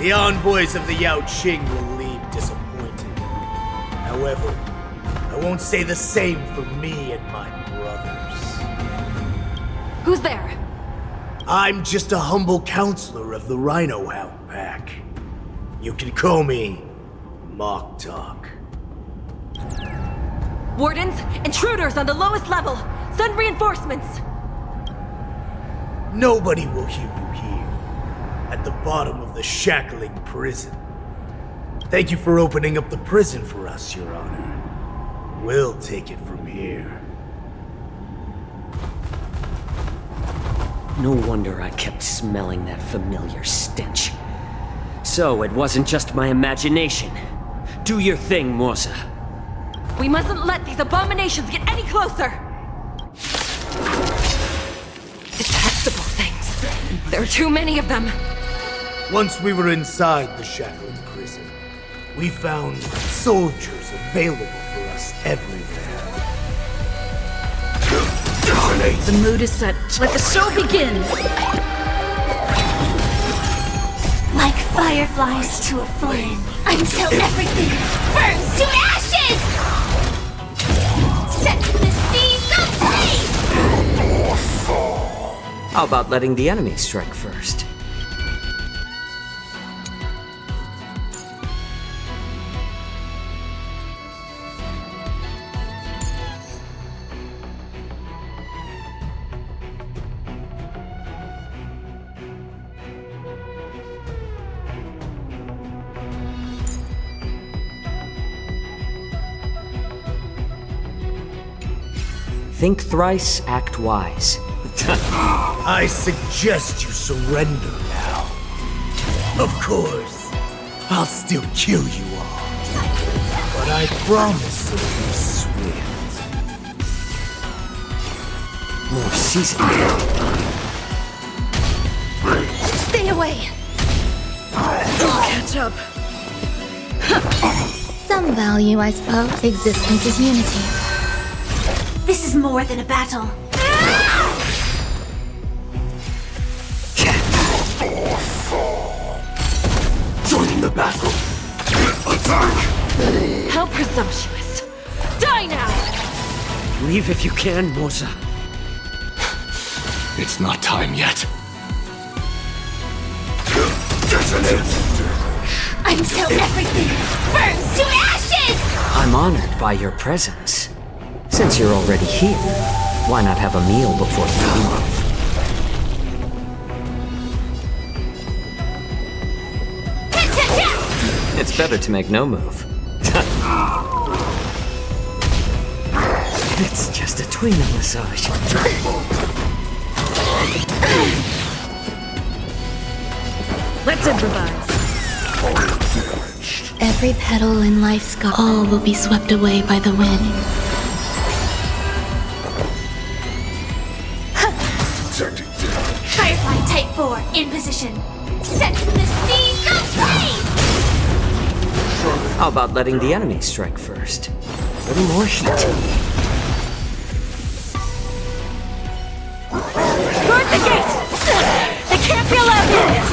the envoys of the Yao Qing will leave disappointed. However, I won't say the same for me and my brothers. Who's there? I'm just a humble counselor of the Rhino Hound Pack. You can call me Mock Talk. Wardens, intruders on the lowest level! Send reinforcements! Nobody will hear you here, at the bottom of the shackling prison. Thank you for opening up the prison for us, Your Honor. We'll take it from here. No wonder I kept smelling that familiar stench. So it wasn't just my imagination. Do your thing, Morsa. We mustn't let these abominations get any closer! Detestable things. There are too many of them. Once we were inside the shackling prison, we found soldiers available for us everywhere. The mood is set. Let the show begin! Like fireflies to a flame, until everything burns to ashes! Set the seas ablaze! How about letting the enemy strike first? Think thrice, act wise. I suggest you surrender now. Of course, I'll still kill you all. But I promise it'll be swift. More seasoning. Stay away! Don't catch up. Some value, I suppose. Existence is unity. This is more than a battle. Joining the battle. Attack! How presumptuous. Die now! Leave if you can, Morsa. It's not time yet. Detonate! Until everything burns to ashes! I'm honored by your presence. Since you're already here, why not have a meal before you leave? It's better to make no move. It's just a tweener massage. Let's improvise. Every petal in life's garden, all will be swept away by the wind. Firefly Type 4 in position. Set the seas ablaze! How about letting the enemy strike first? A little more heat. Guard the gate! They can't be allowed in!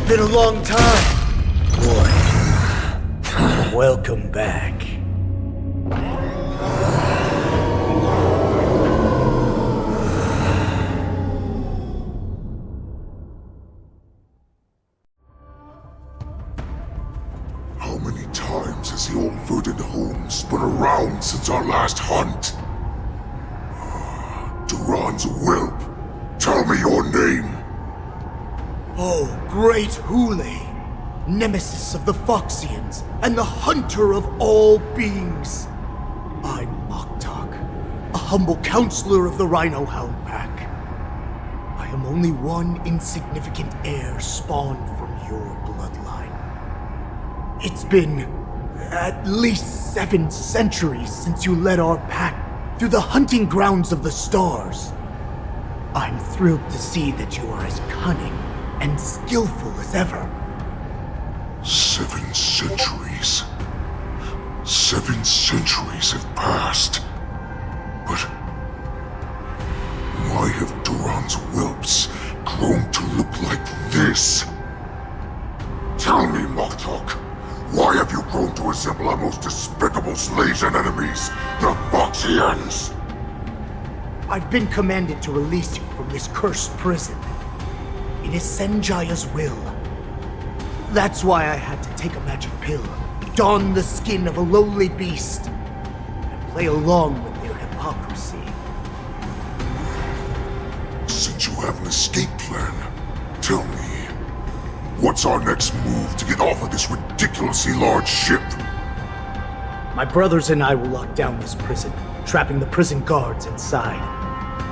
Been a long time, boy. Welcome back. How many times has the old verdant home spun around since our last hunt? Duran's whelp, tell me your name! Oh, great Hule, nemesis of the Foxians, and the hunter of all beings. I'm Moktok, a humble counselor of the Rhino Hound Pack. I am only one insignificant heir spawned from your bloodline. It's been at least 7 centuries since you led our pack through the hunting grounds of the stars. I'm thrilled to see that you are as cunning and skillful as ever. 7 centuries. 7 centuries have passed. But why have Duran's whelps grown to look like this? Tell me, Moktok, why have you grown to resemble our most despicable slaves and enemies, the Foxians? I've been commanded to release you from this cursed prison. It is Senjaya's will. That's why I had to take a magic pill, don the skin of a lowly beast, and play along with their hypocrisy. Since you have an escape plan, tell me, what's our next move to get off of this ridiculously large ship? My brothers and I will lock down this prison, trapping the prison guards inside.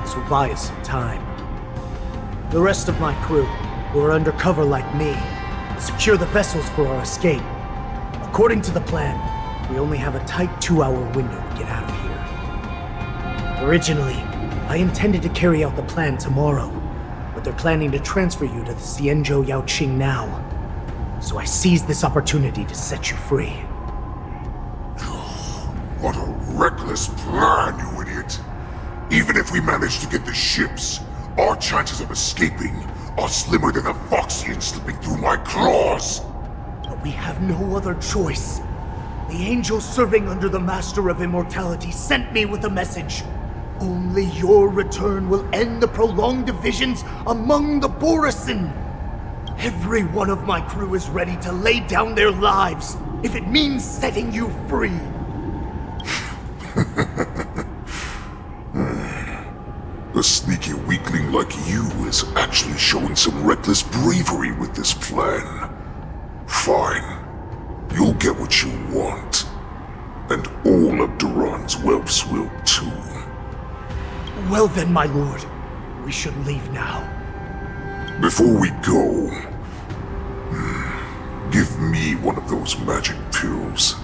This will buy us some time. The rest of my crew, who are undercover like me, will secure the vessels for our escape. According to the plan, we only have a tight 2-hour window to get out of here. Originally, I intended to carry out the plan tomorrow, but they're planning to transfer you to the Xianzhou Yaoqing now. So I seized this opportunity to set you free. What a reckless plan, you idiot! Even if we manage to get the ships, our chances of escaping are slimmer than a Foxian slipping through my claws! But we have no other choice. The angel serving under the Master of Immortality sent me with a message. Only your return will end the prolonged divisions among the Borisin. Every one of my crew is ready to lay down their lives if it means setting you free. A sneaky weakling like you is actually showing some reckless bravery with this plan. Fine. You'll get what you want. And all of Duran's whelps will too. Well then, my lord. We should leave now. Before we go, give me one of those magic pills.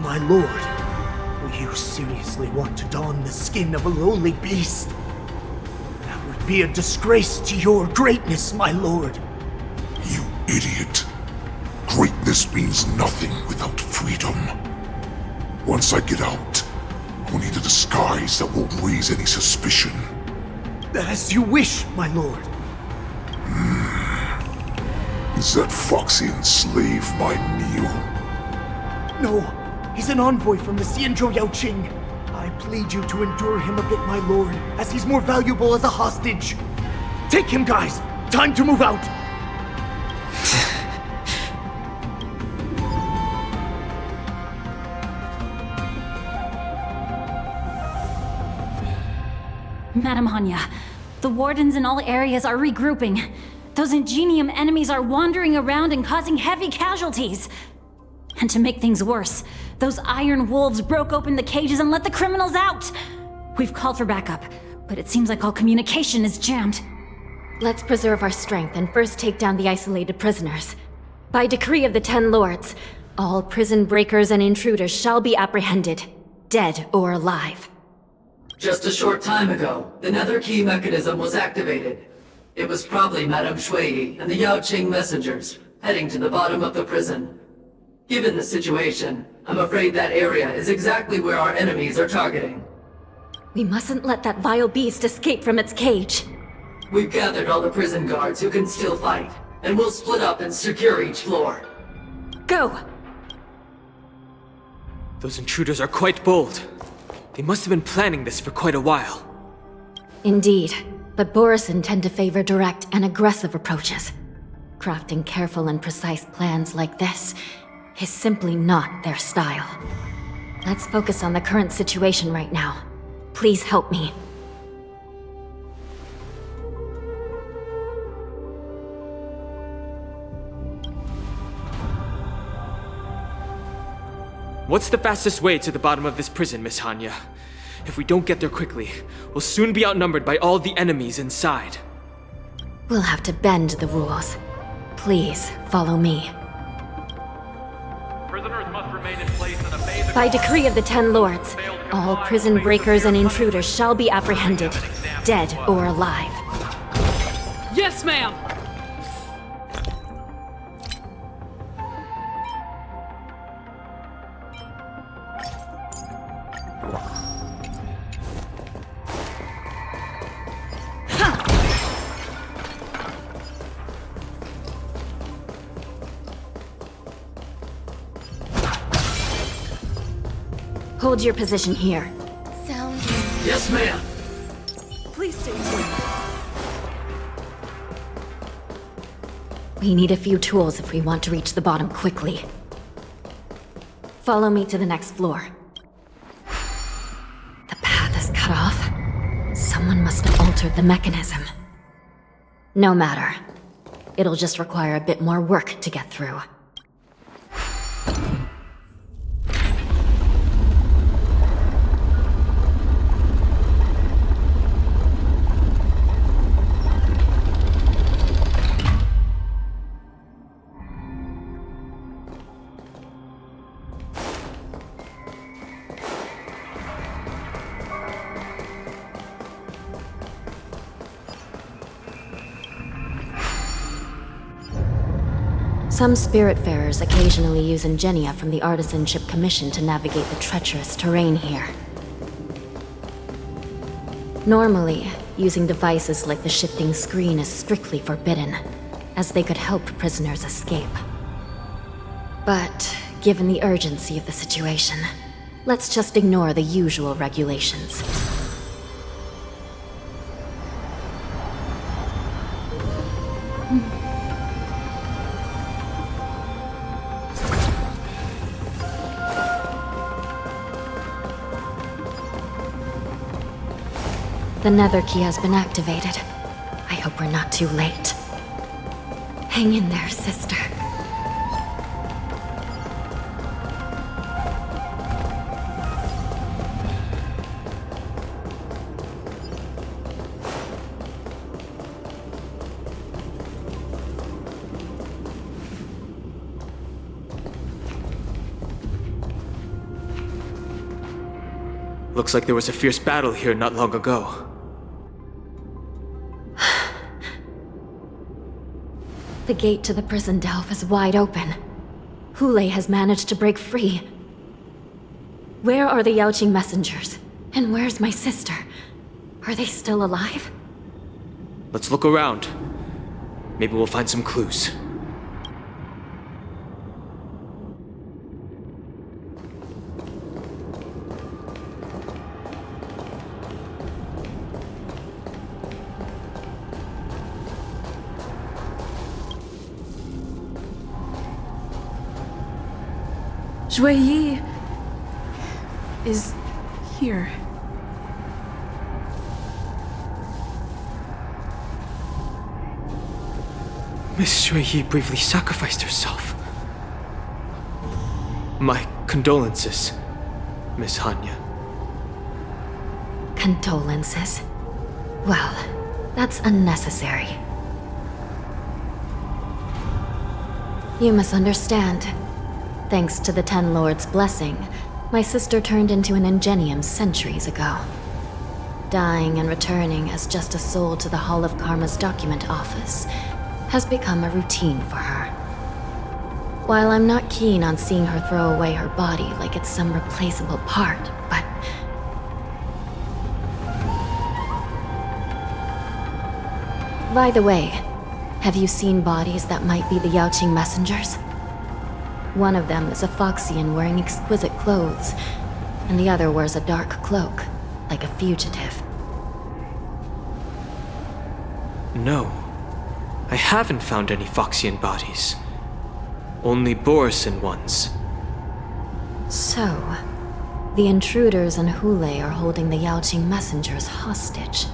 My lord, You seriously want to don the skin of a lowly beast? That would be a disgrace to your greatness, my lord. You idiot. Greatness means nothing without freedom. Once I get out, I'll need a disguise that won't raise any suspicion. As you wish, my lord. Is that Foxian slave my meal? No, he's an envoy from the Xianzhou Yaoqing. I plead you to endure him a bit, my lord, as he's more valuable as a hostage. Take him, guys! Time to move out! Madam Hanya, the wardens in all areas are regrouping. Those Ingenium enemies are wandering around and causing heavy casualties. And to make things worse, those iron wolves broke open the cages and let the criminals out. We've called for backup, but it seems like all communication is jammed. Let's preserve our strength and first take down the isolated prisoners. By decree of the 10 Lords, all prison breakers and intruders shall be apprehended, dead or alive. Just a short time ago, the nether key mechanism was activated. It was probably Madame Shui and the Yaoqing messengers, heading to the bottom of the prison. Given the situation, I'm afraid that area is exactly where our enemies are targeting. We mustn't let that vile beast escape from its cage. We've gathered all the prison guards who can still fight, and we'll split up and secure each floor. Go! Those intruders are quite bold. They must have been planning this for quite a while. Indeed, but Borisin tend to favor direct and aggressive approaches. Crafting careful and precise plans like this is simply not their style. Let's focus on the current situation right now. Please help me. What's the fastest way to the bottom of this prison, Miss Hanya? If we don't get there quickly, we'll soon be outnumbered by all the enemies inside. We'll have to bend the rules. Please, follow me. Prisoners must remain in place and obey the By decree of the 10 Lords, all prison breakers and intruders shall be apprehended, dead or alive. Yes, ma'am! Hold your position here. Sound. Yes, ma'am. Please stay tuned. We need a few tools if we want to reach the bottom quickly. Follow me to the next floor. The path is cut off. Someone must have altered the mechanism. No matter. It'll just require a bit more work to get through. Some Spiritfarers occasionally use ingenia from the Artisanship Commission to navigate the treacherous terrain here. Normally, using devices like the shifting screen is strictly forbidden, as they could help prisoners escape. But, given the urgency of the situation, let's just ignore the usual regulations. The nether key has been activated. I hope we're not too late. Hang in there, sister. Looks like there was a fierce battle here not long ago. The gate to the prison delve is wide open. Hulei has managed to break free. Where are the Yaoqing messengers? And where's my sister? Are they still alive? Let's look around. Maybe we'll find some clues. Zhuyi is here. Miss Zhuyi bravely sacrificed herself. My condolences, Miss Hanya. Condolences? Well, that's unnecessary. You must understand. Thanks to the Ten Lords' blessing, my sister turned into an ingenium centuries ago. Dying and returning as just a soul to the Hall of Karma's document office has become a routine for her. While I'm not keen on seeing her throw away her body like it's some replaceable part, but... By the way, have you seen bodies that might be the Yaoqing messengers? One of them is a Foxian wearing exquisite clothes, and the other wears a dark cloak, like a fugitive. No, I haven't found any Foxian bodies. Only Borisin ones. So, the intruders and Hulei are holding the Yaoqing messengers hostage.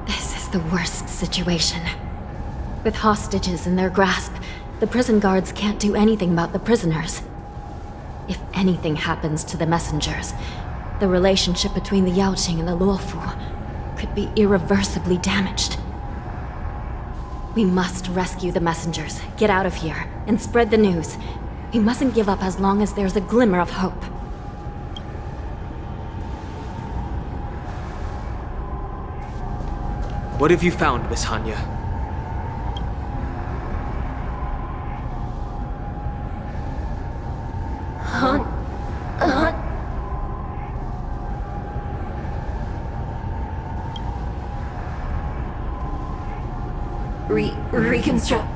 This is the worst situation. With hostages in their grasp, the prison guards can't do anything about the prisoners. If anything happens to the messengers, the relationship between the Yaoqing and the Loufu could be irreversibly damaged. We must rescue the messengers, get out of here, and spread the news. We mustn't give up as long as there's a glimmer of hope. What have you found, Miss Hanya? Reconstruct.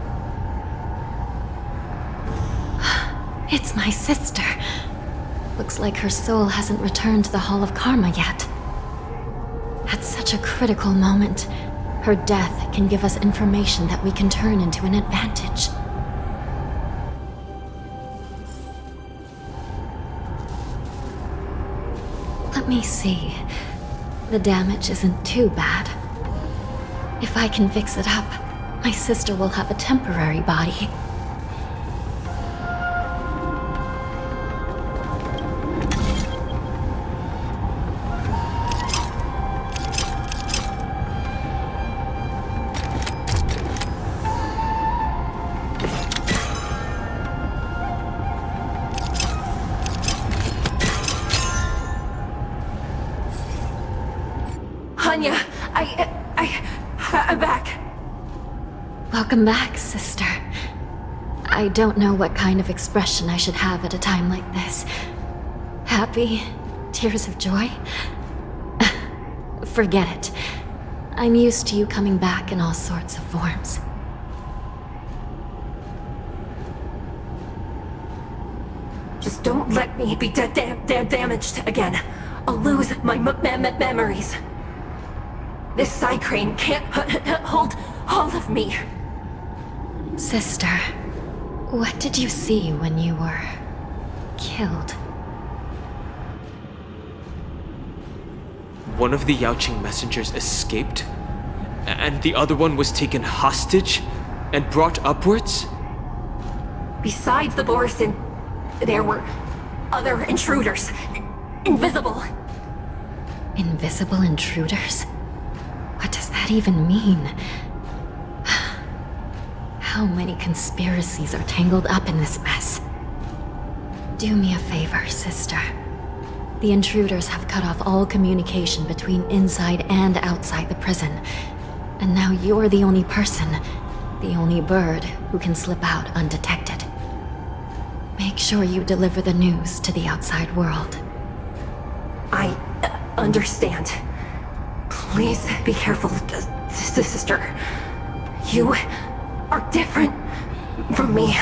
It's my sister. Looks like her soul hasn't returned to the Hall of Karma yet. At such a critical moment, her death can give us information that we can turn into an advantage. Let me see. The damage isn't too bad. If I can fix it up, my sister will have a temporary body. Hanya, I'm back. Welcome back, sister. I don't know what kind of expression I should have at a time like this. Happy? Tears of joy? Forget it. I'm used to you coming back in all sorts of forms. Just don't let me be damaged again. I'll lose my memories. This side crane can't hold all of me. Sister, what did you see when you were killed? One of the Yaoqing messengers escaped, and the other one was taken hostage and brought upwards? Besides the Borisin, there were other intruders. Invisible. Invisible intruders? What does that even mean? How many conspiracies are tangled up in this mess? Do me a favor, sister. The intruders have cut off all communication between inside and outside the prison. And now you're the only person, the only bird, who can slip out undetected. Make sure you deliver the news to the outside world. I understand. Please be careful, sister. You are different from me.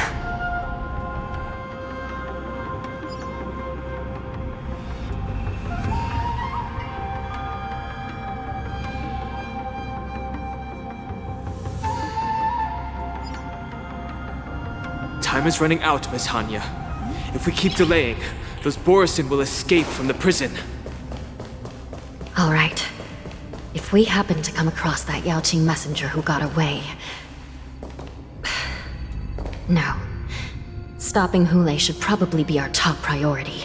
Time is running out, Miss Hanya. If we keep delaying, those Borisin will escape from the prison. All right. If we happen to come across that Yaoqing messenger who got away... No. Stopping Hulei should probably be our top priority.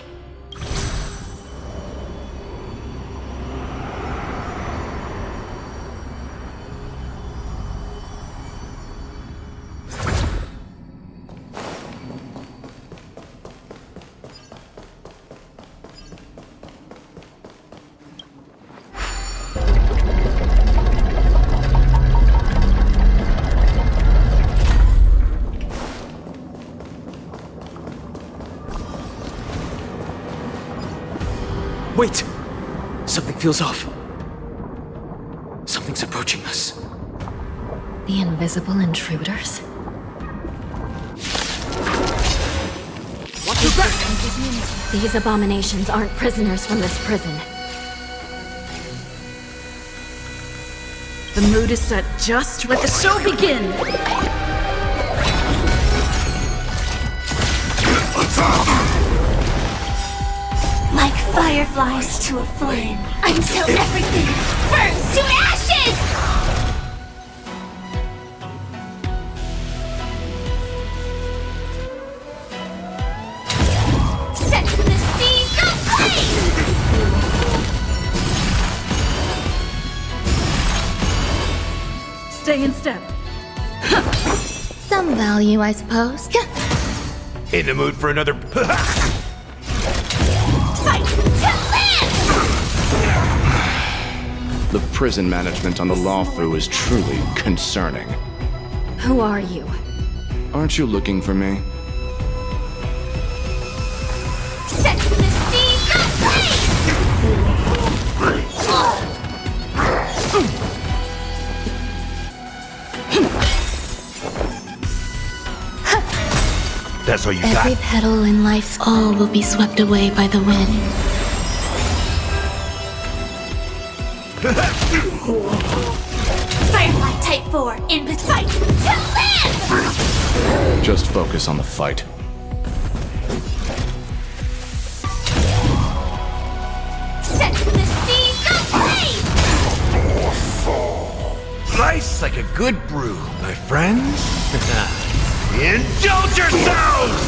Wait! Something feels off. Something's approaching us. The invisible intruders? Watch your back! These abominations aren't prisoners from this prison. The mood is set just. Let the show begin! Like fireflies to a flame, until everything burns to ashes! Set the seas aflame! Stay in step. Some value, I suppose. In the mood for another... The prison management on the Loufu is truly concerning. Who are you? Aren't you looking for me? Set the seas That's all you Every got? petal in life's all will be swept away by the wind. Firefly Type 4 in the fight to live! Just focus on the fight. Set the seas aflame! Nice like a good brew, my friends. Indulge yourselves!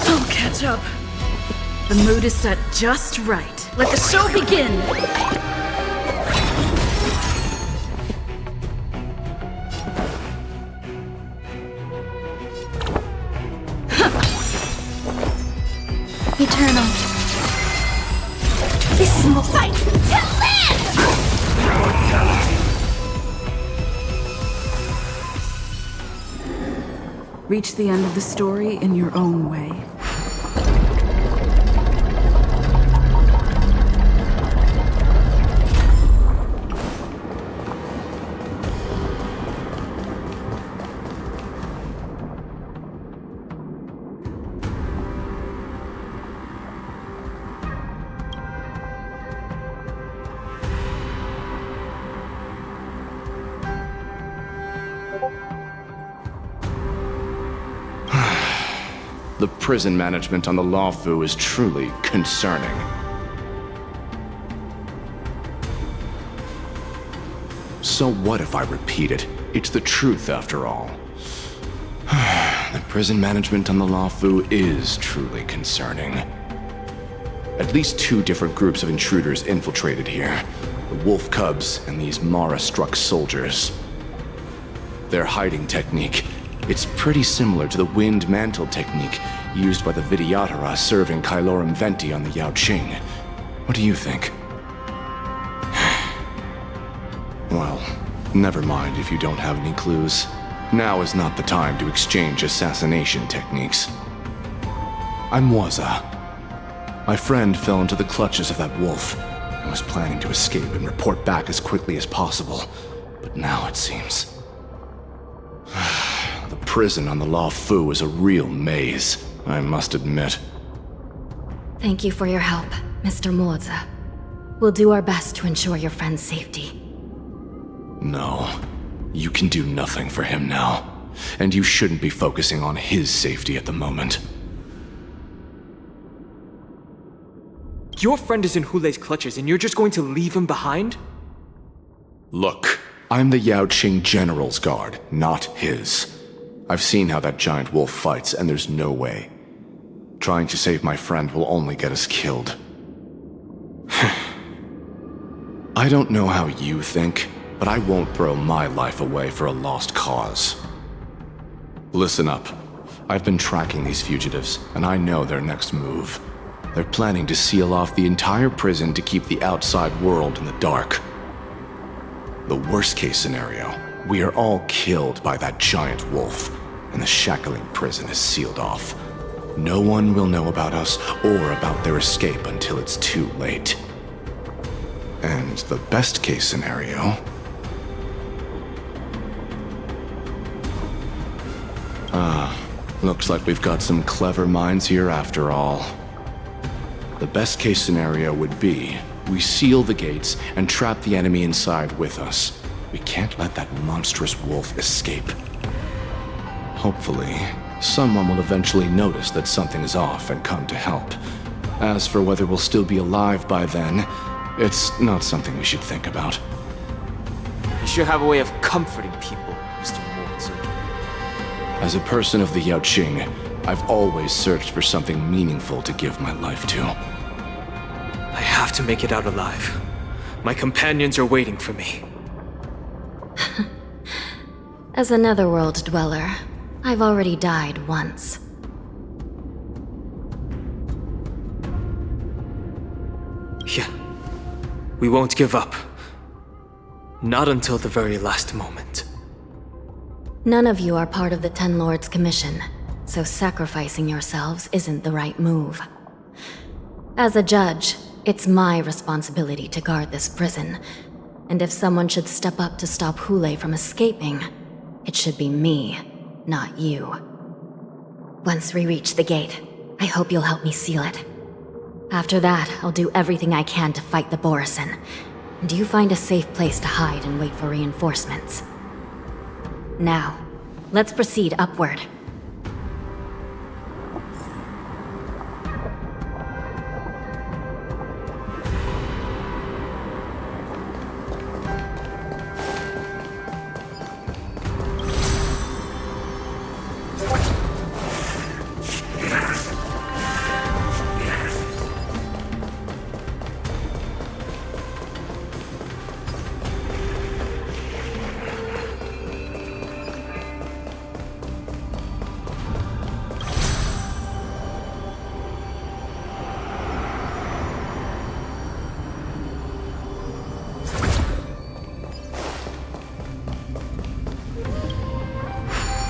Don't catch up. The mood is set just right. Let the show begin! Eternal. This is more fight to live! Reach the end of the story in your own way. The prison management on the Loufu is truly concerning. So what if I repeat it? It's the truth after all. The prison management on the Loufu is truly concerning. At least 2 different groups of intruders infiltrated here. The wolf cubs and these Mara-struck soldiers. Their hiding technique It's pretty similar to the wind mantle technique used by the Vidyadhara serving Kailorum Venti on the Yaoqing. What do you think? Well, never mind if you don't have any clues. Now is not the time to exchange assassination techniques. I'm Waza. My friend fell into the clutches of that wolf and was planning to escape and report back as quickly as possible. But now it seems... the prison on the Loufu is a real maze, I must admit. Thank you for your help, Mr. Moza. We'll do our best to ensure your friend's safety. No, you can do nothing for him now, and you shouldn't be focusing on his safety at the moment. Your friend is in Hulei's clutches and you're just going to leave him behind? Look, I'm the Yaoqing General's guard, not his. I've seen how that giant wolf fights, and there's no way. Trying to save my friend will only get us killed. I don't know how you think, but I won't throw my life away for a lost cause. Listen up. I've been tracking these fugitives, and I know their next move. They're planning to seal off the entire prison to keep the outside world in the dark. The worst-case scenario, we are all killed by that giant wolf, and the shackling prison is sealed off. No one will know about us or about their escape until it's too late. And the best-case scenario... looks like we've got some clever minds here after all. The best-case scenario would be we seal the gates and trap the enemy inside with us. We can't let that monstrous wolf escape. Hopefully, someone will eventually notice that something is off and come to help. As for whether we'll still be alive by then, it's not something we should think about. You should have a way of comforting people, Mr. Moza. As a person of the Yaoqing, I've always searched for something meaningful to give my life to. I have to make it out alive. My companions are waiting for me. As a netherworld dweller, I've already died once. Yeah. We won't give up. Not until the very last moment. None of you are part of the Ten Lords' commission, so sacrificing yourselves isn't the right move. As a judge, it's my responsibility to guard this prison, and if someone should step up to stop Hulei from escaping, it should be me, not you. Once we reach the gate, I hope you'll help me seal it. After that, I'll do everything I can to fight the Borisin, and you find a safe place to hide and wait for reinforcements. Now, let's proceed upward.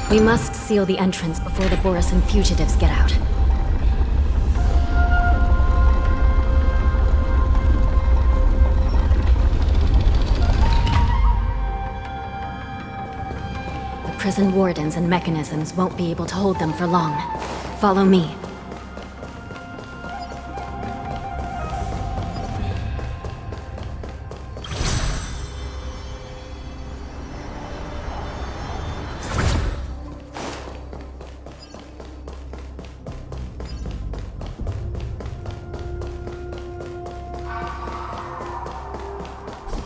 We must seal the entrance before the Borisin fugitives get out. The prison wardens and mechanisms won't be able to hold them for long. Follow me.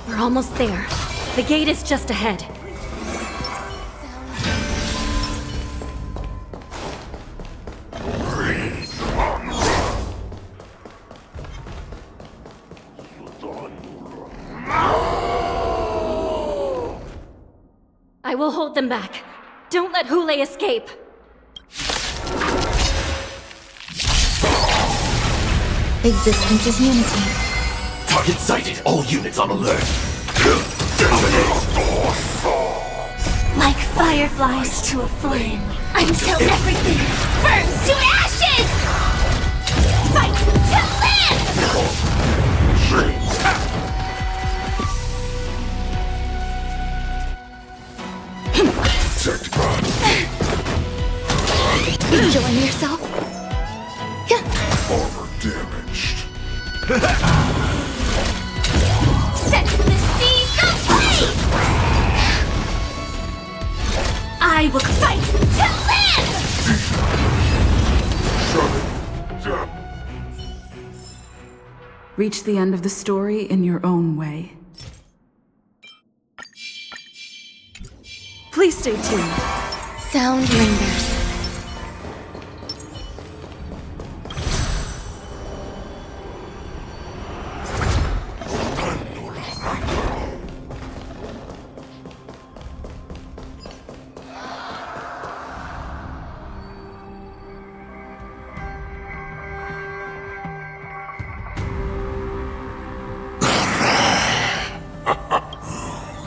We're almost there. The gate is just ahead. I will hold them back. Don't let Hule escape! Existence is unity. Target sighted. All units on alert. Like fireflies to a flame. Until everything burns to ashes! Fight to live! Enjoying yourself? Armor damaged. Set the seas ablaze! I will fight to live! Reach the end of the story in your own way. Please stay tuned. Sound lingers.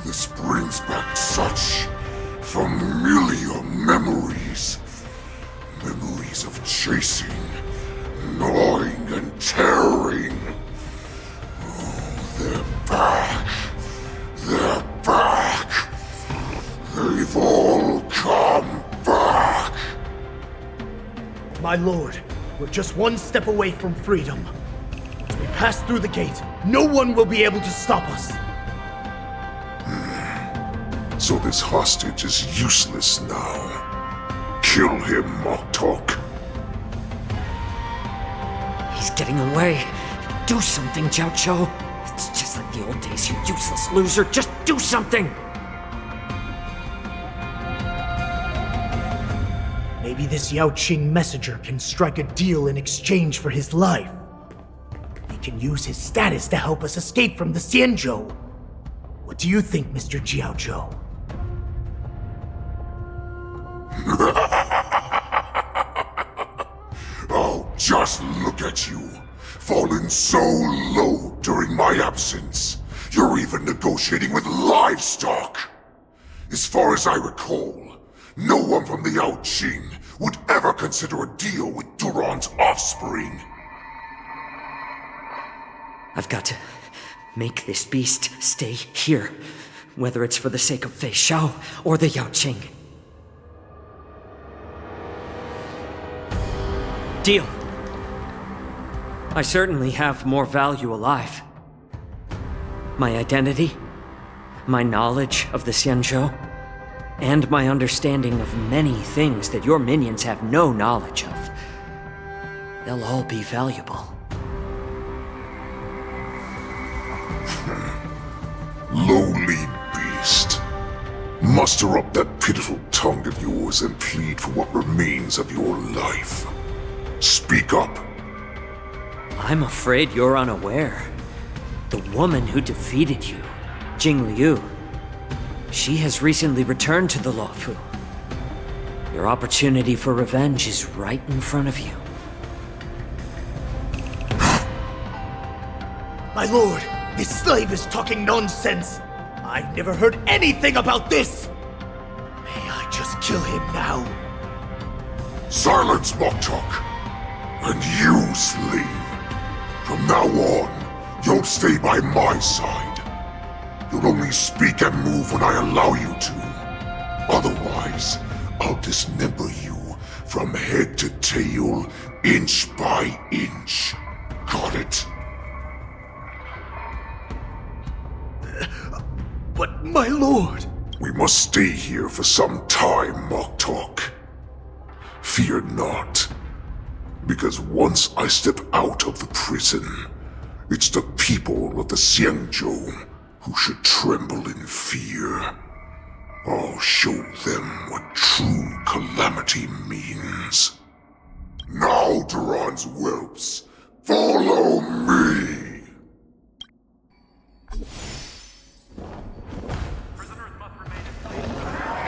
This brings back such familiar memories. Memories of chasing, gnawing, and tearing. Oh, they're back. They're back. They've all come back. My lord, we're just one step away from freedom. Once we pass through the gate, no one will be able to stop us. So this hostage is useless now. Kill him, Moktok. He's getting away. Do something, Jiao Cho. It's just like the old days, you useless loser. Just do something! Maybe this Yao Qing messenger can strike a deal in exchange for his life. He can use his status to help us escape from the Xianzhou. What do you think, Mr. Jiao Zhou? Oh, just look at you. Fallen so low during my absence. You're even negotiating with livestock. As far as I recall, no one from the Yao Qing would ever consider a deal with Duran's offspring. I've got to make this beast stay here, whether it's for the sake of Fei Xiao or the Yao Qing. Deal. I certainly have more value alive. My identity, my knowledge of the Xianzhou, and my understanding of many things that your minions have no knowledge of. They'll all be valuable. Lowly beast. Muster up that pitiful tongue of yours and plead for what remains of your life. Speak up. I'm afraid you're unaware. The woman who defeated you, Jing Liu, she has recently returned to the Loufu. Your opportunity for revenge is right in front of you. My lord, this slave is talking nonsense. I've never heard anything about this. May I just kill him now? Silence, Moktok. And you, slave. From now on, you'll stay by my side. You'll only speak and move when I allow you to. Otherwise, I'll dismember you from head to tail, inch by inch. Got it? But my lord... We must stay here for some time, Moktok. Fear not. Because once I step out of the prison, it's the people of the Xianzhou who should tremble in fear. I'll show them what true calamity means. Now, Duran's whelps, follow me!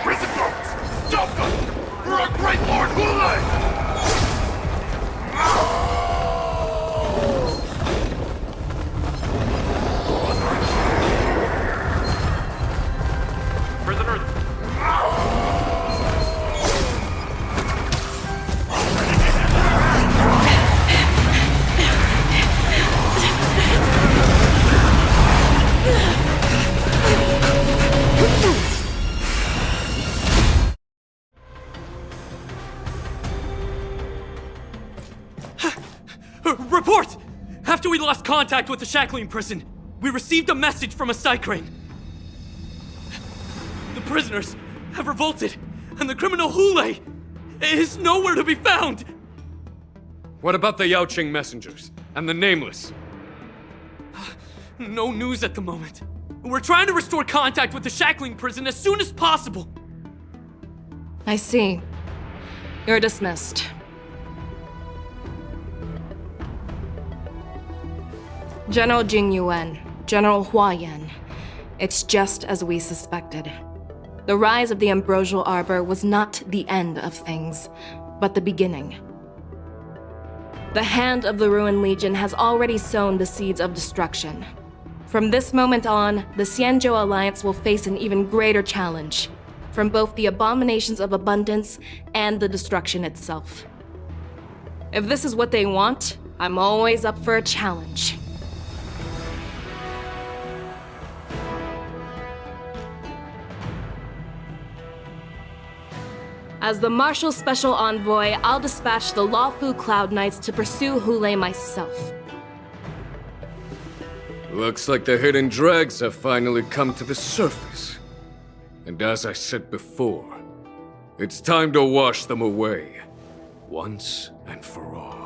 Prison guards, stop Report! After we lost contact with the shackling prison, we received a message from a Psycrane. The prisoners have revolted, and the criminal Hule is nowhere to be found! What about the Yaoqing messengers and the Nameless? No news at the moment. We're trying to restore contact with the shackling prison as soon as possible. I see. You're dismissed. General Jing Yuan, General Hua Yan. It's just as we suspected. The rise of the Ambrosial Arbor was not the end of things, but the beginning. The hand of the Ruined Legion has already sown the seeds of destruction. From this moment on, the Xianzhou Alliance will face an even greater challenge, from both the abominations of abundance and the destruction itself. If this is what they want, I'm always up for a challenge. As the Marshal Special Envoy, I'll dispatch the Loufu Cloud Knights to pursue Hule myself. Looks like the hidden dregs have finally come to the surface. And as I said before, it's time to wash them away, once and for all.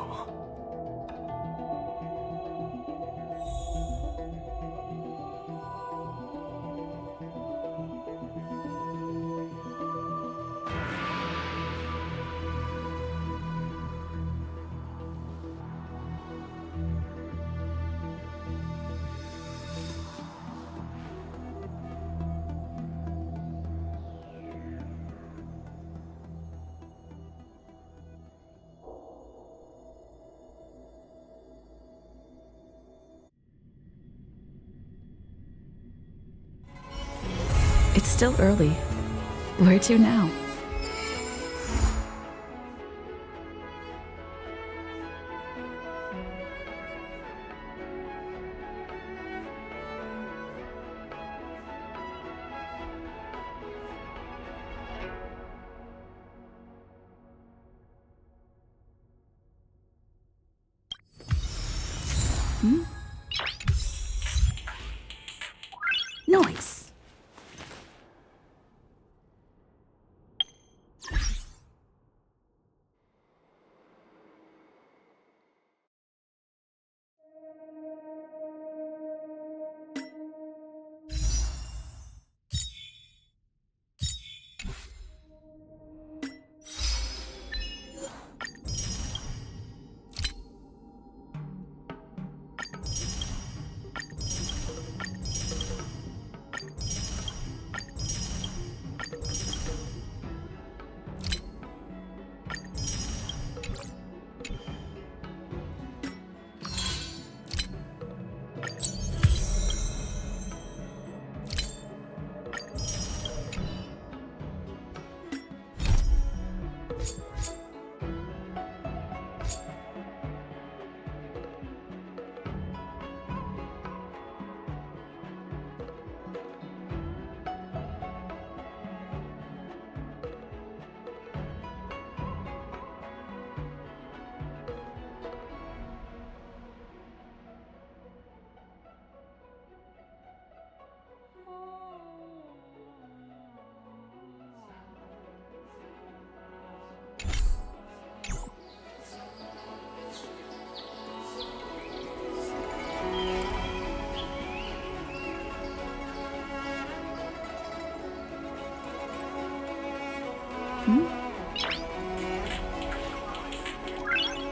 It's still early. Where to now? Noise.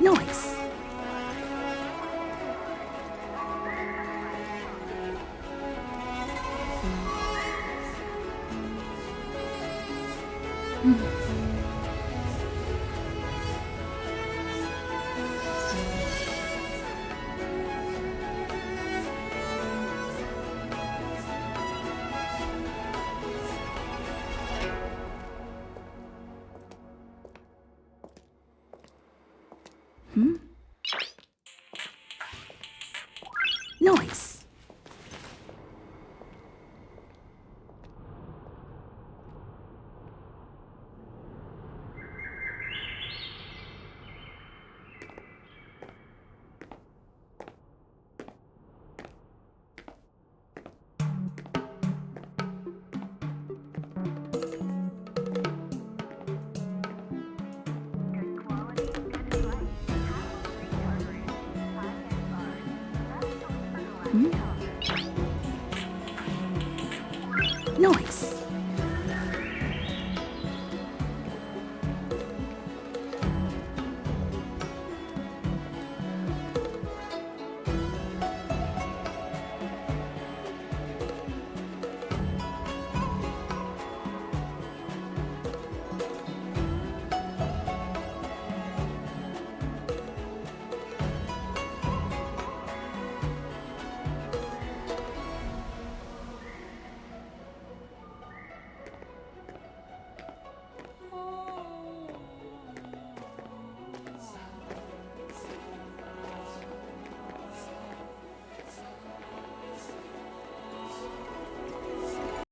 Noise. Hmm.